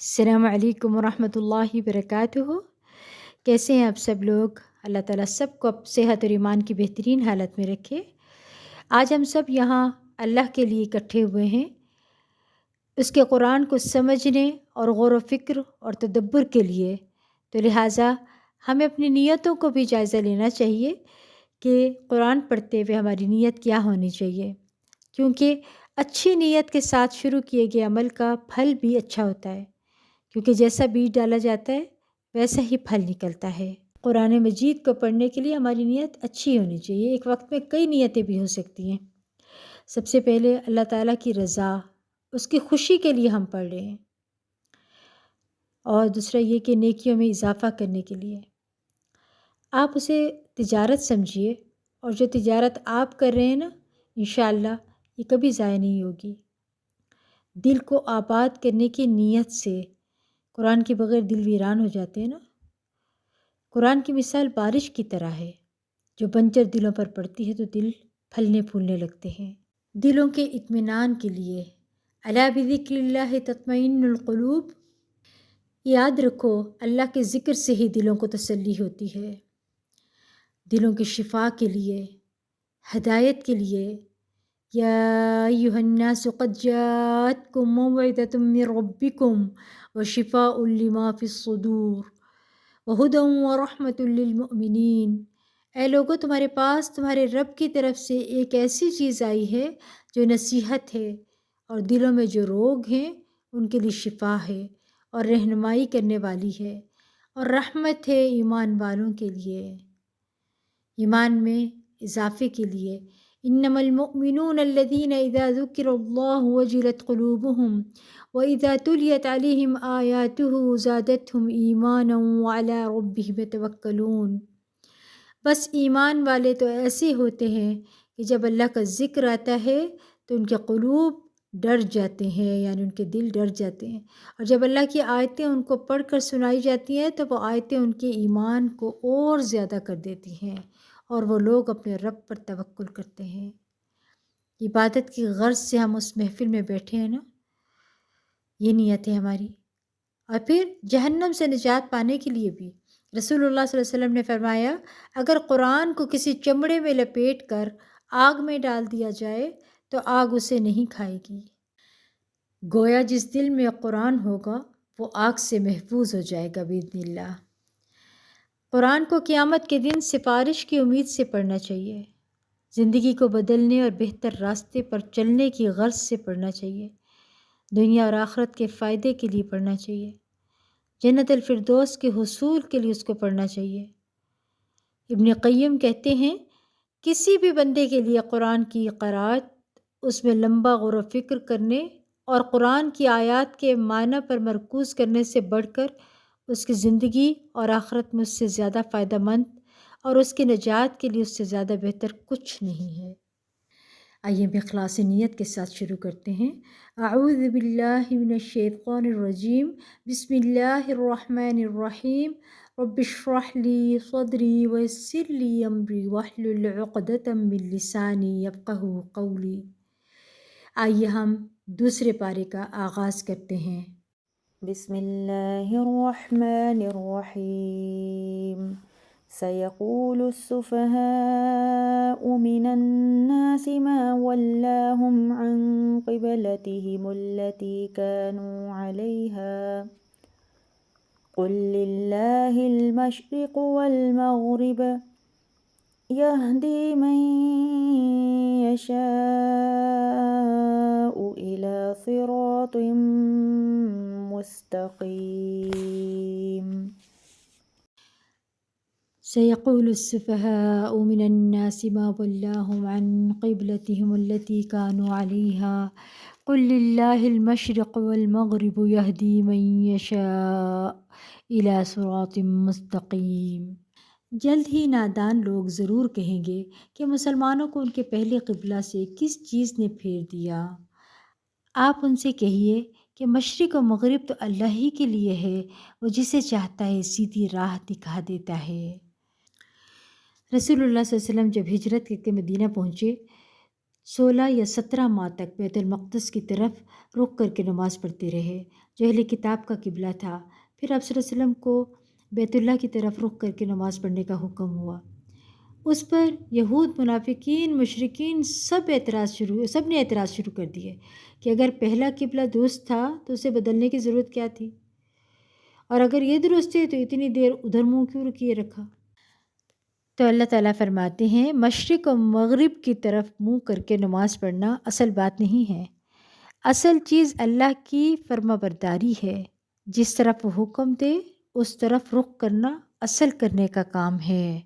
السلام علیکم ورحمۃ اللہ وبرکاتہ۔ کیسے ہیں آپ سب لوگ؟ اللہ تعالیٰ سب کو صحت اور ایمان کی بہترین حالت میں رکھے۔ آج ہم سب یہاں اللہ کے لیے اکٹھے ہوئے ہیں، اس کے قرآن کو سمجھنے اور غور و فکر اور تدبر کے لیے۔ تو لہٰذا ہمیں اپنی نیتوں کو بھی جائزہ لینا چاہیے کہ قرآن پڑھتے ہوئے ہماری نیت کیا ہونی چاہیے، کیونکہ اچھی نیت کے ساتھ شروع کیے گئے عمل کا پھل بھی اچھا ہوتا ہے، کیونکہ جیسا بیج ڈالا جاتا ہے ویسا ہی پھل نکلتا ہے۔ قرآن مجید کو پڑھنے کے لیے ہماری نیت اچھی ہونی چاہیے۔ ایک وقت میں کئی نیتیں بھی ہو سکتی ہیں۔ سب سے پہلے اللہ تعالیٰ کی رضا، اس کی خوشی کے لیے ہم پڑھ رہے ہیں، اور دوسرا یہ کہ نیکیوں میں اضافہ کرنے کے لیے۔ آپ اسے تجارت سمجھیے، اور جو تجارت آپ کر رہے ہیں نا، انشاءاللہ یہ کبھی ضائع نہیں ہوگی۔ دل کو آباد کرنے کی نیت سے، قرآن کے بغیر دل ویران ہو جاتے ہیں نا۔ قرآن کی مثال بارش کی طرح ہے، جو بنجر دلوں پر پڑتی ہے تو دل پھلنے پھولنے لگتے ہیں۔ دلوں کے اطمینان کے لیے الا بذکر اللہ تطمئن القلوب، یاد رکھو اللہ کے ذکر سے ہی دلوں کو تسلی ہوتی ہے۔ دلوں کی شفا کے لیے، ہدایت کے لیے، یا ایھا الناس قد جاءتکم موعظۃ من ربکم وشفاء لما فی الصدور وہدی ورحمۃ للمؤمنین، اے لوگو تمہارے پاس تمہارے رب کی طرف سے ایک ایسی چیز آئی ہے جو نصیحت ہے، اور دلوں میں جو روگ ہیں ان کے لیے شفا ہے، اور رہنمائی کرنے والی ہے، اور رحمت ہے ایمان والوں کے لیے، ایمان میں اضافے کے لیے۔ انما المؤمنون الذین اذا ذکر اللہ وجلت قلوبهم واذا تلیت علیہم آیاتہ زادتہم ایمانا وعلی ربہم یتوکلون۔ بس ایمان والے تو ایسے ہوتے ہیں کہ جب اللہ کا ذکر آتا ہے تو ان کے قلوب ڈر جاتے ہیں، یعنی ان کے دل ڈر جاتے ہیں، اور جب اللہ کی آیتیں ان کو پڑھ کر سنائی جاتی ہیں تو وہ آیتیں ان کے ایمان کو اور زیادہ کر دیتی ہیں، اور وہ لوگ اپنے رب پر توکل کرتے ہیں۔ عبادت کی غرض سے ہم اس محفل میں بیٹھے ہیں نا، یہ نیت ہے ہماری۔ اور پھر جہنم سے نجات پانے کے لیے بھی رسول اللہ صلی اللہ علیہ وسلم نے فرمایا، اگر قرآن کو کسی چمڑے میں لپیٹ کر آگ میں ڈال دیا جائے تو آگ اسے نہیں کھائے گی۔ گویا جس دل میں قرآن ہوگا وہ آگ سے محفوظ ہو جائے گا باذن اللہ۔ قرآن کو قیامت کے دن سفارش کی امید سے پڑھنا چاہیے، زندگی کو بدلنے اور بہتر راستے پر چلنے کی غرض سے پڑھنا چاہیے، دنیا اور آخرت کے فائدے کے لیے پڑھنا چاہیے، جنت الفردوس کے حصول کے لیے اس کو پڑھنا چاہیے۔ ابن قیم کہتے ہیں، کسی بھی بندے کے لیے قرآن کی قرأت، اس میں لمبا غور و فکر کرنے اور قرآن کی آیات کے معنی پر مرکوز کرنے سے بڑھ کر اس کی زندگی اور آخرت میں اس سے زیادہ فائدہ مند اور اس کی نجات کے لیے اس سے زیادہ بہتر کچھ نہیں ہے۔ آئیے ہم اخلاص نیت کے ساتھ شروع کرتے ہیں۔ اعوذ باللہ من الشیطان الرجیم، بسم اللہ الرحمن الرحیم، رب اشرح لی صدری ویسر لی امری واحلل عقدۃ من لسانی یفقہوا قولی۔ آئیے ہم دوسرے پارے کا آغاز کرتے ہیں۔ بسم اللہ الرحمن الرحیم، سیقول السفہاء من الناس ما ولاہم عن قبلتہم التی کانوا علیہا، قل للہ المشرق والمغرب، یہدی من یشاء إلى صراط مستقیم۔ سيقول السفهاء من الناس ما ولاهم عن قبلتهم التي كانوا عليها قل لله المشرق والمغرب يهدي من يشاء إلى صراط مستقیم۔ جلد ہی نادان لوگ ضرور کہیں گے کہ مسلمانوں کو ان کے پہلے قبلہ سے کس چیز نے پھیر دیا۔ آپ ان سے کہیے کہ مشرق و مغرب تو اللہ ہی کے لیے ہے، وہ جسے چاہتا ہے سیدھی راہ دکھا دیتا ہے۔ رسول اللہ صلی اللہ علیہ وسلم جب ہجرت کر کے مدینہ پہنچے، 16 یا 17 ماہ تک بیت المقدس کی طرف رخ کر کے نماز پڑھتے رہے، جو اہل کتاب کا قبلہ تھا۔ پھر آپ صلی اللہ علیہ وسلم کو بیت اللہ کی طرف رخ کر کے نماز پڑھنے کا حکم ہوا۔ اس پر یہود، منافقین، مشرکین سب نے اعتراض شروع کر دیے کہ اگر پہلا قبلہ درست تھا تو اسے بدلنے کی ضرورت کیا تھی، اور اگر یہ درست ہے تو اتنی دیر ادھر منہ کیوں کیے رکھا۔ تو اللہ تعالیٰ فرماتے ہیں مشرق و مغرب کی طرف منہ کر کے نماز پڑھنا اصل بات نہیں ہے، اصل چیز اللہ کی فرما برداری ہے۔ جس طرف وہ حکم دے اس طرف رخ کرنا اصل کرنے کا کام ہے۔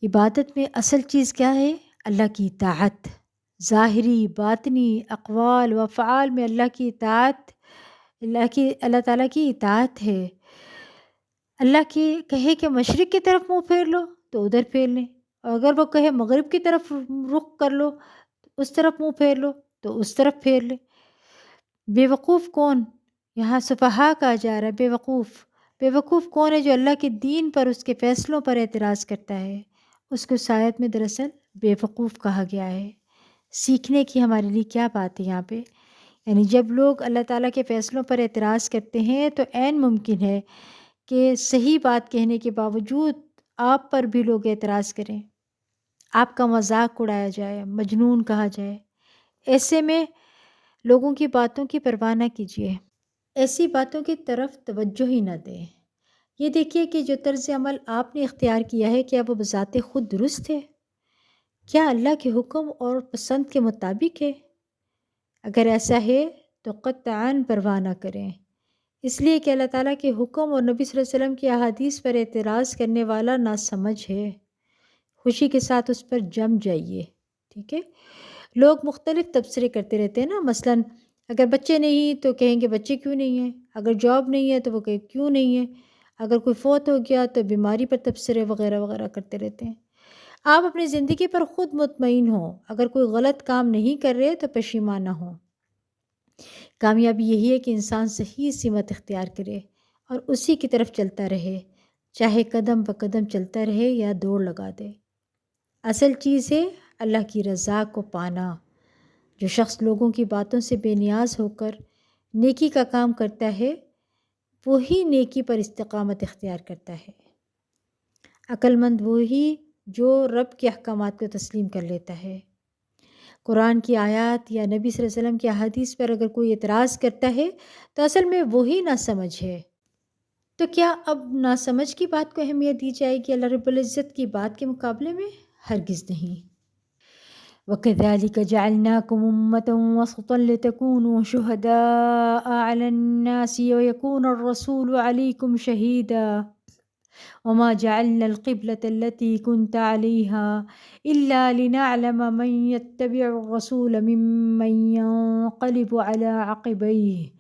عبادت میں اصل چیز کیا ہے؟ اللہ کی اطاعت، ظاہری باطنی اقوال و افعال میں اللہ کی اطاعت، اللہ تعالیٰ کی اطاعت ہے۔ اللہ کی کہے کہ مشرق کی طرف منہ پھیر لو تو ادھر پھیر لیں، اور اگر وہ کہے مغرب کی طرف رخ کر لو، اس طرف منہ پھیر لو تو اس طرف پھیر لیں۔ بے وقوف کون؟ یہاں سفہا کہا جا رہا ہے۔ بے وقوف کون ہے؟ جو اللہ کے دین پر، اس کے فیصلوں پر اعتراض کرتا ہے، اس کو اس آیت میں دراصل بے وقوف کہا گیا ہے۔ سیکھنے کی ہمارے لیے کیا بات ہے یہاں پہ؟ یعنی جب لوگ اللہ تعالیٰ کے فیصلوں پر اعتراض کرتے ہیں تو عین ممکن ہے کہ صحیح بات کہنے کے باوجود آپ پر بھی لوگ اعتراض کریں، آپ کا مذاق اڑایا جائے، مجنون کہا جائے۔ ایسے میں لوگوں کی باتوں کی پرواہ نہ کیجیے، ایسی باتوں کی طرف توجہ ہی نہ دیں۔ یہ دیکھیے کہ جو طرز عمل آپ نے اختیار کیا ہے کیا وہ بذات خود درست ہے؟ کیا اللہ کے حکم اور پسند کے مطابق ہے؟ اگر ایسا ہے تو قطعاً پرواہ نہ کریں، اس لیے کہ اللہ تعالیٰ کے حکم اور نبی صلی اللہ علیہ وسلم کی احادیث پر اعتراض کرنے والا ناسمجھ ہے۔ خوشی کے ساتھ اس پر جم جائیے، ٹھیک ہے؟ لوگ مختلف تبصرے کرتے رہتے ہیں نا، مثلاً اگر بچے نہیں تو کہیں گے بچے کیوں نہیں ہیں، اگر جاب نہیں ہے تو وہ کہیں کیوں نہیں ہے، اگر کوئی فوت ہو گیا تو بیماری پر تبصرے وغیرہ وغیرہ کرتے رہتے ہیں۔ آپ اپنی زندگی پر خود مطمئن ہوں، اگر کوئی غلط کام نہیں کر رہے تو پشیمان نہ ہوں۔ کامیابی یہی ہے کہ انسان صحیح سمت اختیار کرے اور اسی کی طرف چلتا رہے، چاہے قدم بہ قدم چلتا رہے یا دوڑ لگا دے۔ اصل چیز ہے اللہ کی رضا کو پانا۔ جو شخص لوگوں کی باتوں سے بے نیاز ہو کر نیکی کا کام کرتا ہے وہی نیکی پر استقامت اختیار کرتا ہے۔ عقل مند وہی جو رب کے احکامات کو تسلیم کر لیتا ہے۔ قرآن کی آیات یا نبی صلی اللہ علیہ وسلم کی احادیث پر اگر کوئی اعتراض کرتا ہے تو اصل میں وہی ناسمجھ ہے۔ تو کیا اب ناسمجھ کی بات کو اہمیت دی جائے گی اللہ رب العزت کی بات کے مقابلے میں؟ ہرگز نہیں۔ وَكَذَلِكَ جَعَلْنَاكُمْ أُمَّةً وَسَطًا لِتَكُونُوا شُهَدَاءَ عَلَى النَّاسِ وَيَكُونَ الرَّسُولُ عَلَيْكُمْ شَهِيدًا وَمَا جَعَلْنَا الْقِبْلَةَ الَّتِي كُنْتَ عَلَيْهَا إِلَّا لِنَعْلَمَ مَنْ يَتَّبِعُ الرَّسُولَ مِمَّنْ يَنْقَلِبُ عَلَى عَقِبَيْهِ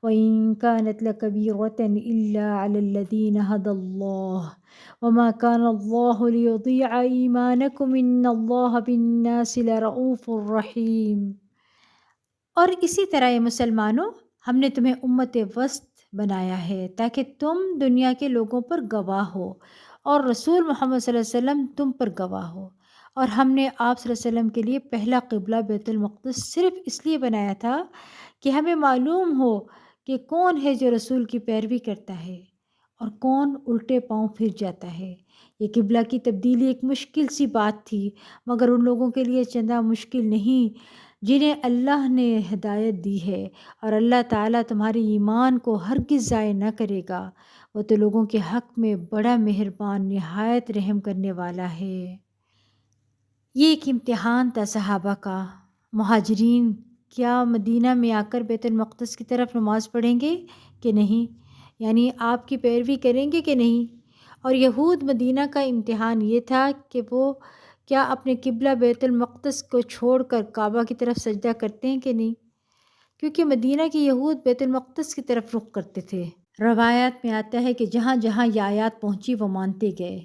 وَإِنْ كَانَتْ لَكَبِيرَةً إِلَّا عَلَى الَّذِينَ هَدَى اللَّهُ وَمَا كَانَ اللَّهُ لِيُضِيعَ إِيمَانَكُمْ إِنَّ اللَّهَ بِالنَّاسِ لَرَءُوفٌ رَحِيمٌ۔ اور اسی طرح یہ مسلمانوں، ہم نے تمہیں امت وسط بنایا ہے تاکہ تم دنیا کے لوگوں پر گواہ ہو اور رسول محمد صلی اللہ علیہ وسلم تم پر گواہ ہو۔ اور ہم نے آپ صلی اللہ علیہ وسلم کے لیے پہلا قبلہ بیت المقدس صرف اس لیے بنایا تھا کہ ہمیں معلوم ہو کہ کون ہے جو رسول کی پیروی کرتا ہے اور کون الٹے پاؤں پھر جاتا ہے۔ یہ قبلہ کی تبدیلی ایک مشکل سی بات تھی، مگر ان لوگوں کے لیے چندہ مشکل نہیں جنہیں اللہ نے ہدایت دی ہے، اور اللہ تعالیٰ تمہارے ایمان کو ہرگز ضائع نہ کرے گا۔ وہ تو لوگوں کے حق میں بڑا مہربان، نہایت رحم کرنے والا ہے۔ یہ ایک امتحان تھا صحابہ کا۔ مہاجرین کیا مدینہ میں آ کر بیت المقدس کی طرف نماز پڑھیں گے کہ نہیں؟ یعنی آپ کی پیروی کریں گے کہ نہیں؟ اور یہود مدینہ کا امتحان یہ تھا کہ وہ کیا اپنے قبلہ بیت المقدس کو چھوڑ کر کعبہ کی طرف سجدہ کرتے ہیں کہ نہیں؟ کیونکہ مدینہ کے یہود بیت المقدس کی طرف رخ کرتے تھے۔ روایات میں آتا ہے کہ جہاں جہاں یہ آیات پہنچی وہ مانتے گئے۔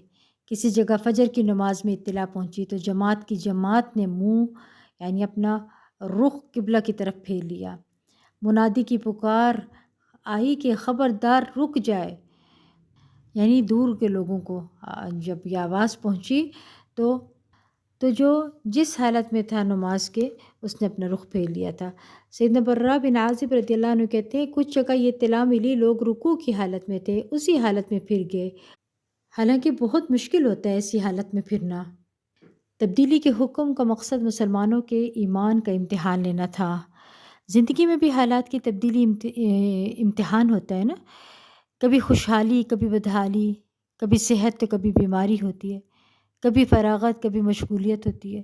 کسی جگہ فجر کی نماز میں اطلاع پہنچی تو جماعت نے منہ یعنی اپنا رخ قبلہ کی طرف پھیر لیا۔ منادی کی پکار آئی کہ خبردار رک جائے، یعنی دور کے لوگوں کو جب یہ آواز پہنچی تو تو جو جس حالت میں تھا نماز کے اس نے اپنا رخ پھیر لیا تھا۔ سیدنا برا بن عازب رضی اللہ عنہ کہتے ہیں کچھ جگہ یہ اطلاع ملی لوگ رکوع کی حالت میں تھے، اسی حالت میں پھر گئے، حالانکہ بہت مشکل ہوتا ہے ایسی حالت میں پھرنا۔ تبدیلی کے حکم کا مقصد مسلمانوں کے ایمان کا امتحان لینا تھا۔ زندگی میں بھی حالات کی تبدیلی امتحان ہوتا ہے نا، کبھی خوشحالی کبھی بدحالی، کبھی صحت تو کبھی بیماری ہوتی ہے، کبھی فراغت کبھی مشغولیت ہوتی ہے۔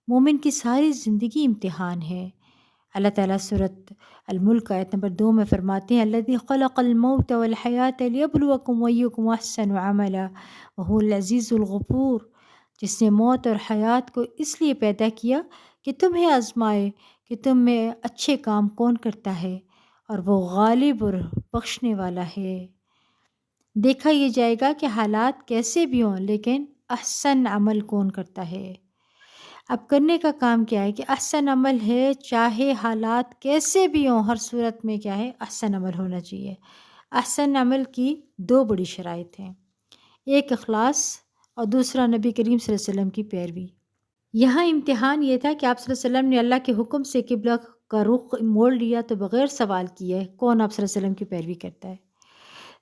مومن کی ساری زندگی امتحان ہے۔ اللہ تعالیٰ سورۃ الملک آیت نمبر 2 میں فرماتے ہیں الذی خلق الموت والحیات لیبلوکم ایکم احسن عملا وہو العزیز الغفور، جس نے موت اور حیات کو اس لیے پیدا کیا کہ تمہیں آزمائے کہ تم میں اچھے کام کون کرتا ہے، اور وہ غالب اور بخشنے والا ہے۔ دیکھا یہ جائے گا کہ حالات کیسے بھی ہوں لیکن احسن عمل کون کرتا ہے۔ اب کرنے کا کام کیا ہے کہ احسن عمل ہے، چاہے حالات کیسے بھی ہوں ہر صورت میں کیا ہے احسن عمل ہونا چاہیے۔ احسن عمل کی 2 بڑی شرائط ہیں، ایک اخلاص اور دوسرا نبی کریم صلی اللہ علیہ وسلم کی پیروی۔ یہاں امتحان یہ تھا کہ آپ صلی اللہ علیہ وسلم نے اللہ کے حکم سے قبلہ کا رخ موڑ لیا تو بغیر سوال کیے کون آپ صلی اللہ علیہ وسلم کی پیروی کرتا ہے۔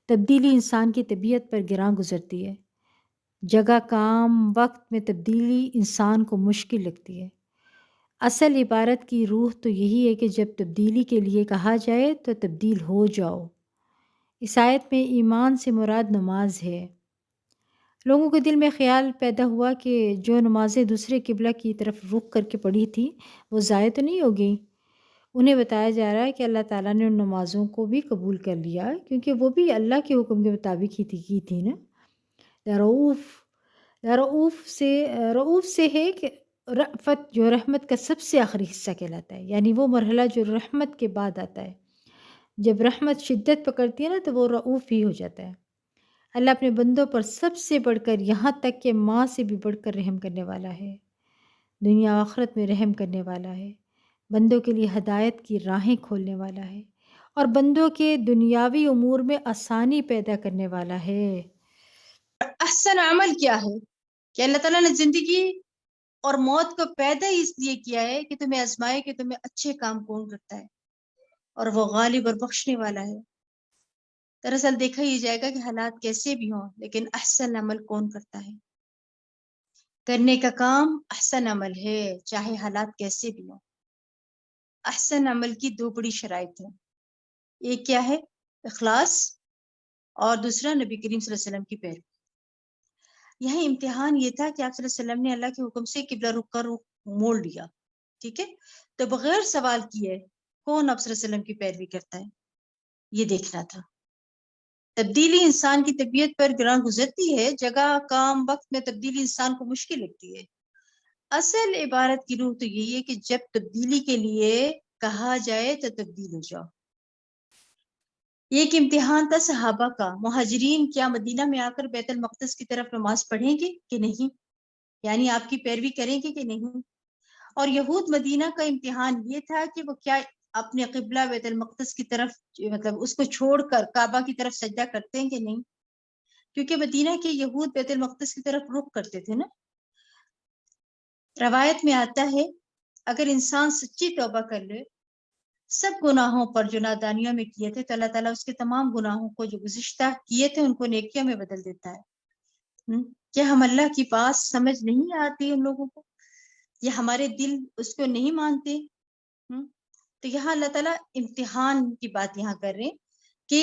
تبدیلی انسان کی طبیعت پر گراں گزرتی ہے، جگہ کام وقت میں تبدیلی انسان کو مشکل لگتی ہے۔ اصل عبارت کی روح تو یہی ہے کہ جب تبدیلی کے لیے کہا جائے تو تبدیل ہو جاؤ۔ اس آیت میں ایمان سے مراد نماز ہے۔ لوگوں کے دل میں خیال پیدا ہوا کہ جو نمازیں دوسرے قبلہ کی طرف رخ کر کے پڑھی تھی وہ ضائع تو نہیں ہو گئیں۔ انہیں بتایا جا رہا ہے کہ اللہ تعالیٰ نے ان نمازوں کو بھی قبول کر لیا کیونکہ وہ بھی اللہ کے حکم کے مطابق ہی کی تھی نا۔ رعوف سے ہے کہ رأفت جو رحمت کا سب سے آخری حصہ کہلاتا ہے، یعنی وہ مرحلہ جو رحمت کے بعد آتا ہے۔ جب رحمت شدت پکڑتی ہے نا تو وہ رعوف ہی ہو جاتا ہے۔ اللہ اپنے بندوں پر سب سے بڑھ کر یہاں تک کہ ماں سے بھی بڑھ کر رحم کرنے والا ہے، دنیا آخرت میں رحم کرنے والا ہے، بندوں کے لیے ہدایت کی راہیں کھولنے والا ہے اور بندوں کے دنیاوی امور میں آسانی پیدا کرنے والا ہے۔ احسن عمل کیا ہے کہ اللہ تعالیٰ نے زندگی اور موت کو پیدا ہی اس لیے کیا ہے کہ تمہیں آزمائے کہ تمہیں اچھے کام کون کرتا ہے، اور وہ غالب اور بخشنے والا ہے۔ دراصل دیکھا ہی جائے گا کہ حالات کیسے بھی ہوں لیکن احسن عمل کون کرتا ہے۔ کرنے کا کام احسن عمل ہے چاہے حالات کیسے بھی ہوں۔ احسن عمل کی 2 بڑی شرائط ہیں، ایک کیا ہے اخلاص اور دوسرا نبی کریم صلی اللہ علیہ وسلم کی پیروی۔ یہاں امتحان یہ تھا کہ آپ صلی اللہ علیہ وسلم نے اللہ کے حکم سے قبلہ رخ کر موڑ لیا، ٹھیک ہے، تو بغیر سوال کیے کون آپ صلی اللہ علیہ وسلم کی پیروی کرتا ہے یہ دیکھنا تھا۔ تبدیلی انسان کی طبیعت پر گراں گزرتی ہے، جگہ کام وقت میں تبدیلی انسان کو مشکل لگتی ہے۔ اصل عبارت کی روح تو یہی ہے کہ جب تبدیلی کے لیے کہا جائے تو تبدیل ہو جاؤ۔ ایک امتحان تھا صحابہ کا، مہاجرین کیا مدینہ میں آ کر بیت المقدس کی طرف نماز پڑھیں گے کہ نہیں، یعنی آپ کی پیروی کریں گے کہ نہیں، اور یہود مدینہ کا امتحان یہ تھا کہ وہ کیا اپنے قبلہ بیت المقدس کی طرف مطلب اس کو چھوڑ کر کعبہ کی طرف سجدہ کرتے ہیں کہ نہیں، کیونکہ مدینہ کے یہود بیت المقدس کی طرف رخ کرتے تھے نا۔ روایت میں آتا ہے اگر انسان سچی توبہ کر لے سب گناہوں پر جو نادانیوں میں کیے تھے تو اللہ تعالیٰ اس کے تمام گناہوں کو جو گزشتہ کیے تھے ان کو نیکیوں میں بدل دیتا ہے۔ کیا ہم اللہ کی بات سمجھ نہیں آتی ان لوگوں کو، یا ہمارے دل اس کو نہیں مانتے؟ تو یہاں اللہ تعالیٰ امتحان کی بات یہاں کر رہے ہیں کہ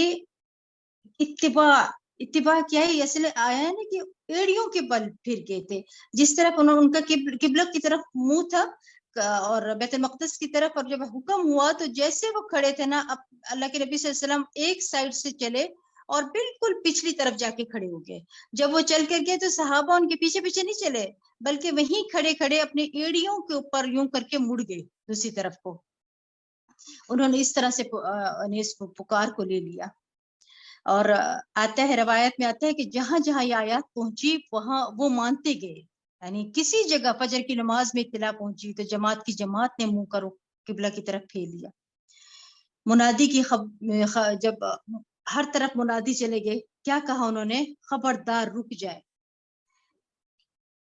اتباع کیا ہے، اصل آیا ہے نا کہ ایڑیوں کے بل پھر گئے تھے، جس طرف ان کا قبلہ کی طرف منہ تھا اور بیت المقدس کی طرف، اور جب حکم ہوا تو جیسے وہ کھڑے تھے نا اللہ کے نبی صلی اللہ علیہ وسلم ایک سائڈ سے چلے اور بالکل پچھلی طرف جا کے کھڑے ہو گئے۔ جب وہ چل کر گئے تو صحابہ ان کے پیچھے پیچھے نہیں چلے بلکہ وہیں کھڑے کھڑے اپنے ایڑیوں کے اوپر یوں کر کے مڑ گئے دوسری طرف کو، انہوں نے اس طرح سے اس پکار کو لے لیا۔ اور آتا ہے روایت میں آتا ہے کہ جہاں جہاں یہ آیات پہنچی وہاں وہ مانتے گئے، یعنی کسی جگہ فجر کی نماز میں اطلاع پہنچی تو جماعت کی جماعت نے منہ کر قبلہ کی طرف پھیر لیا۔ منادی کی جب ہر طرف منادی چلے گئے کیا کہا انہوں نے، خبردار رک جائے۔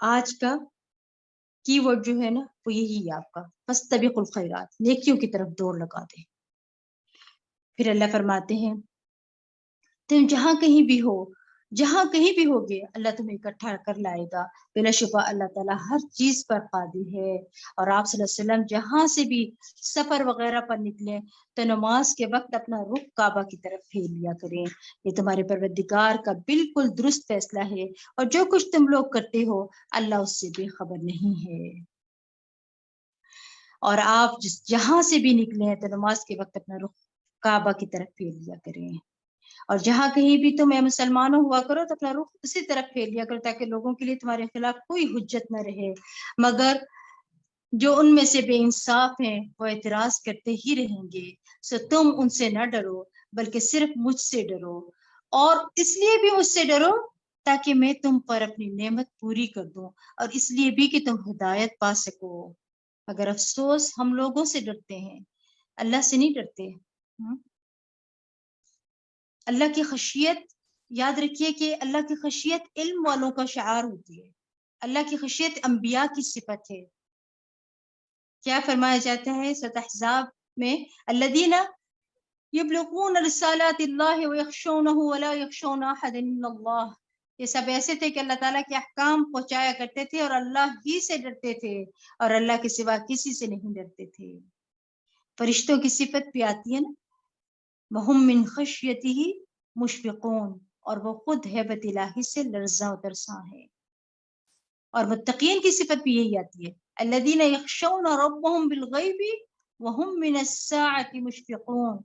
آج کا کی ورڈ جو ہے نا وہ یہی ہے آپ کا، فاستبقوا الخیرات، نیکیوں کی طرف دوڑ لگا دیں۔ پھر اللہ فرماتے ہیں تم جہاں کہیں بھی ہو، جہاں کہیں بھی ہوگے اللہ تمہیں اکٹھا کر لائے گا۔ بلا شبہ اللہ تعالیٰ ہر چیز پر قادر ہے۔ اور آپ صلی اللہ علیہ وسلم جہاں سے بھی سفر وغیرہ پر نکلیں تو نماز کے وقت اپنا رخ کعبہ کی طرف پھیر لیا کریں، یہ تمہارے پروردگار کا بالکل درست فیصلہ ہے، اور جو کچھ تم لوگ کرتے ہو اللہ اس سے بے خبر نہیں ہے۔ اور آپ جہاں سے بھی نکلے ہیں تو نماز کے وقت اپنا رخ کعبہ کی طرف پھیر لیا کریں، اور جہاں کہیں بھی تم مسلمانوں ہوا کرو تو اپنا رخ اسی طرف پھیر لیا کرو، تاکہ لوگوں کے لیے تمہارے خلاف کوئی حجت نہ رہے، مگر جو ان میں سے بے انصاف ہیں وہ اعتراض کرتے ہی رہیں گے۔ سو تم ان سے نہ ڈرو بلکہ صرف مجھ سے ڈرو، اور اس لیے بھی مجھ سے ڈرو تاکہ میں تم پر اپنی نعمت پوری کر دوں، اور اس لیے بھی کہ تم ہدایت پا سکو۔ اگر افسوس ہم لوگوں سے ڈرتے ہیں، اللہ سے نہیں ڈرتے۔ اللہ کی خشیت، یاد رکھیے کہ اللہ کی خشیت علم والوں کا شعار ہوتی ہے، اللہ کی خشیت انبیاء کی صفت ہے۔ کیا فرمایا جاتا ہے سورۃ احزاب میں، الذین یبلغون رسالات اللہ ویخشونہ ولا یخشون احدا الا اللہ، یہ سب ایسے تھے کہ اللہ تعالیٰ کے احکام پہنچایا کرتے تھے اور اللہ ہی سے ڈرتے تھے، اور اللہ کے سوا کسی سے نہیں ڈرتے تھے۔ فرشتوں کی صفت بھی آتی ہے نا، وہم من خشیتہ مشفقون، اور وہ خود ہیبت الہی سے لرزاں و ترساں ہے۔ اور متقین کی صفت بھی یہی آتی ہے، الذین یخشون ربهم بالغیب وهم من الساعة مشفقون،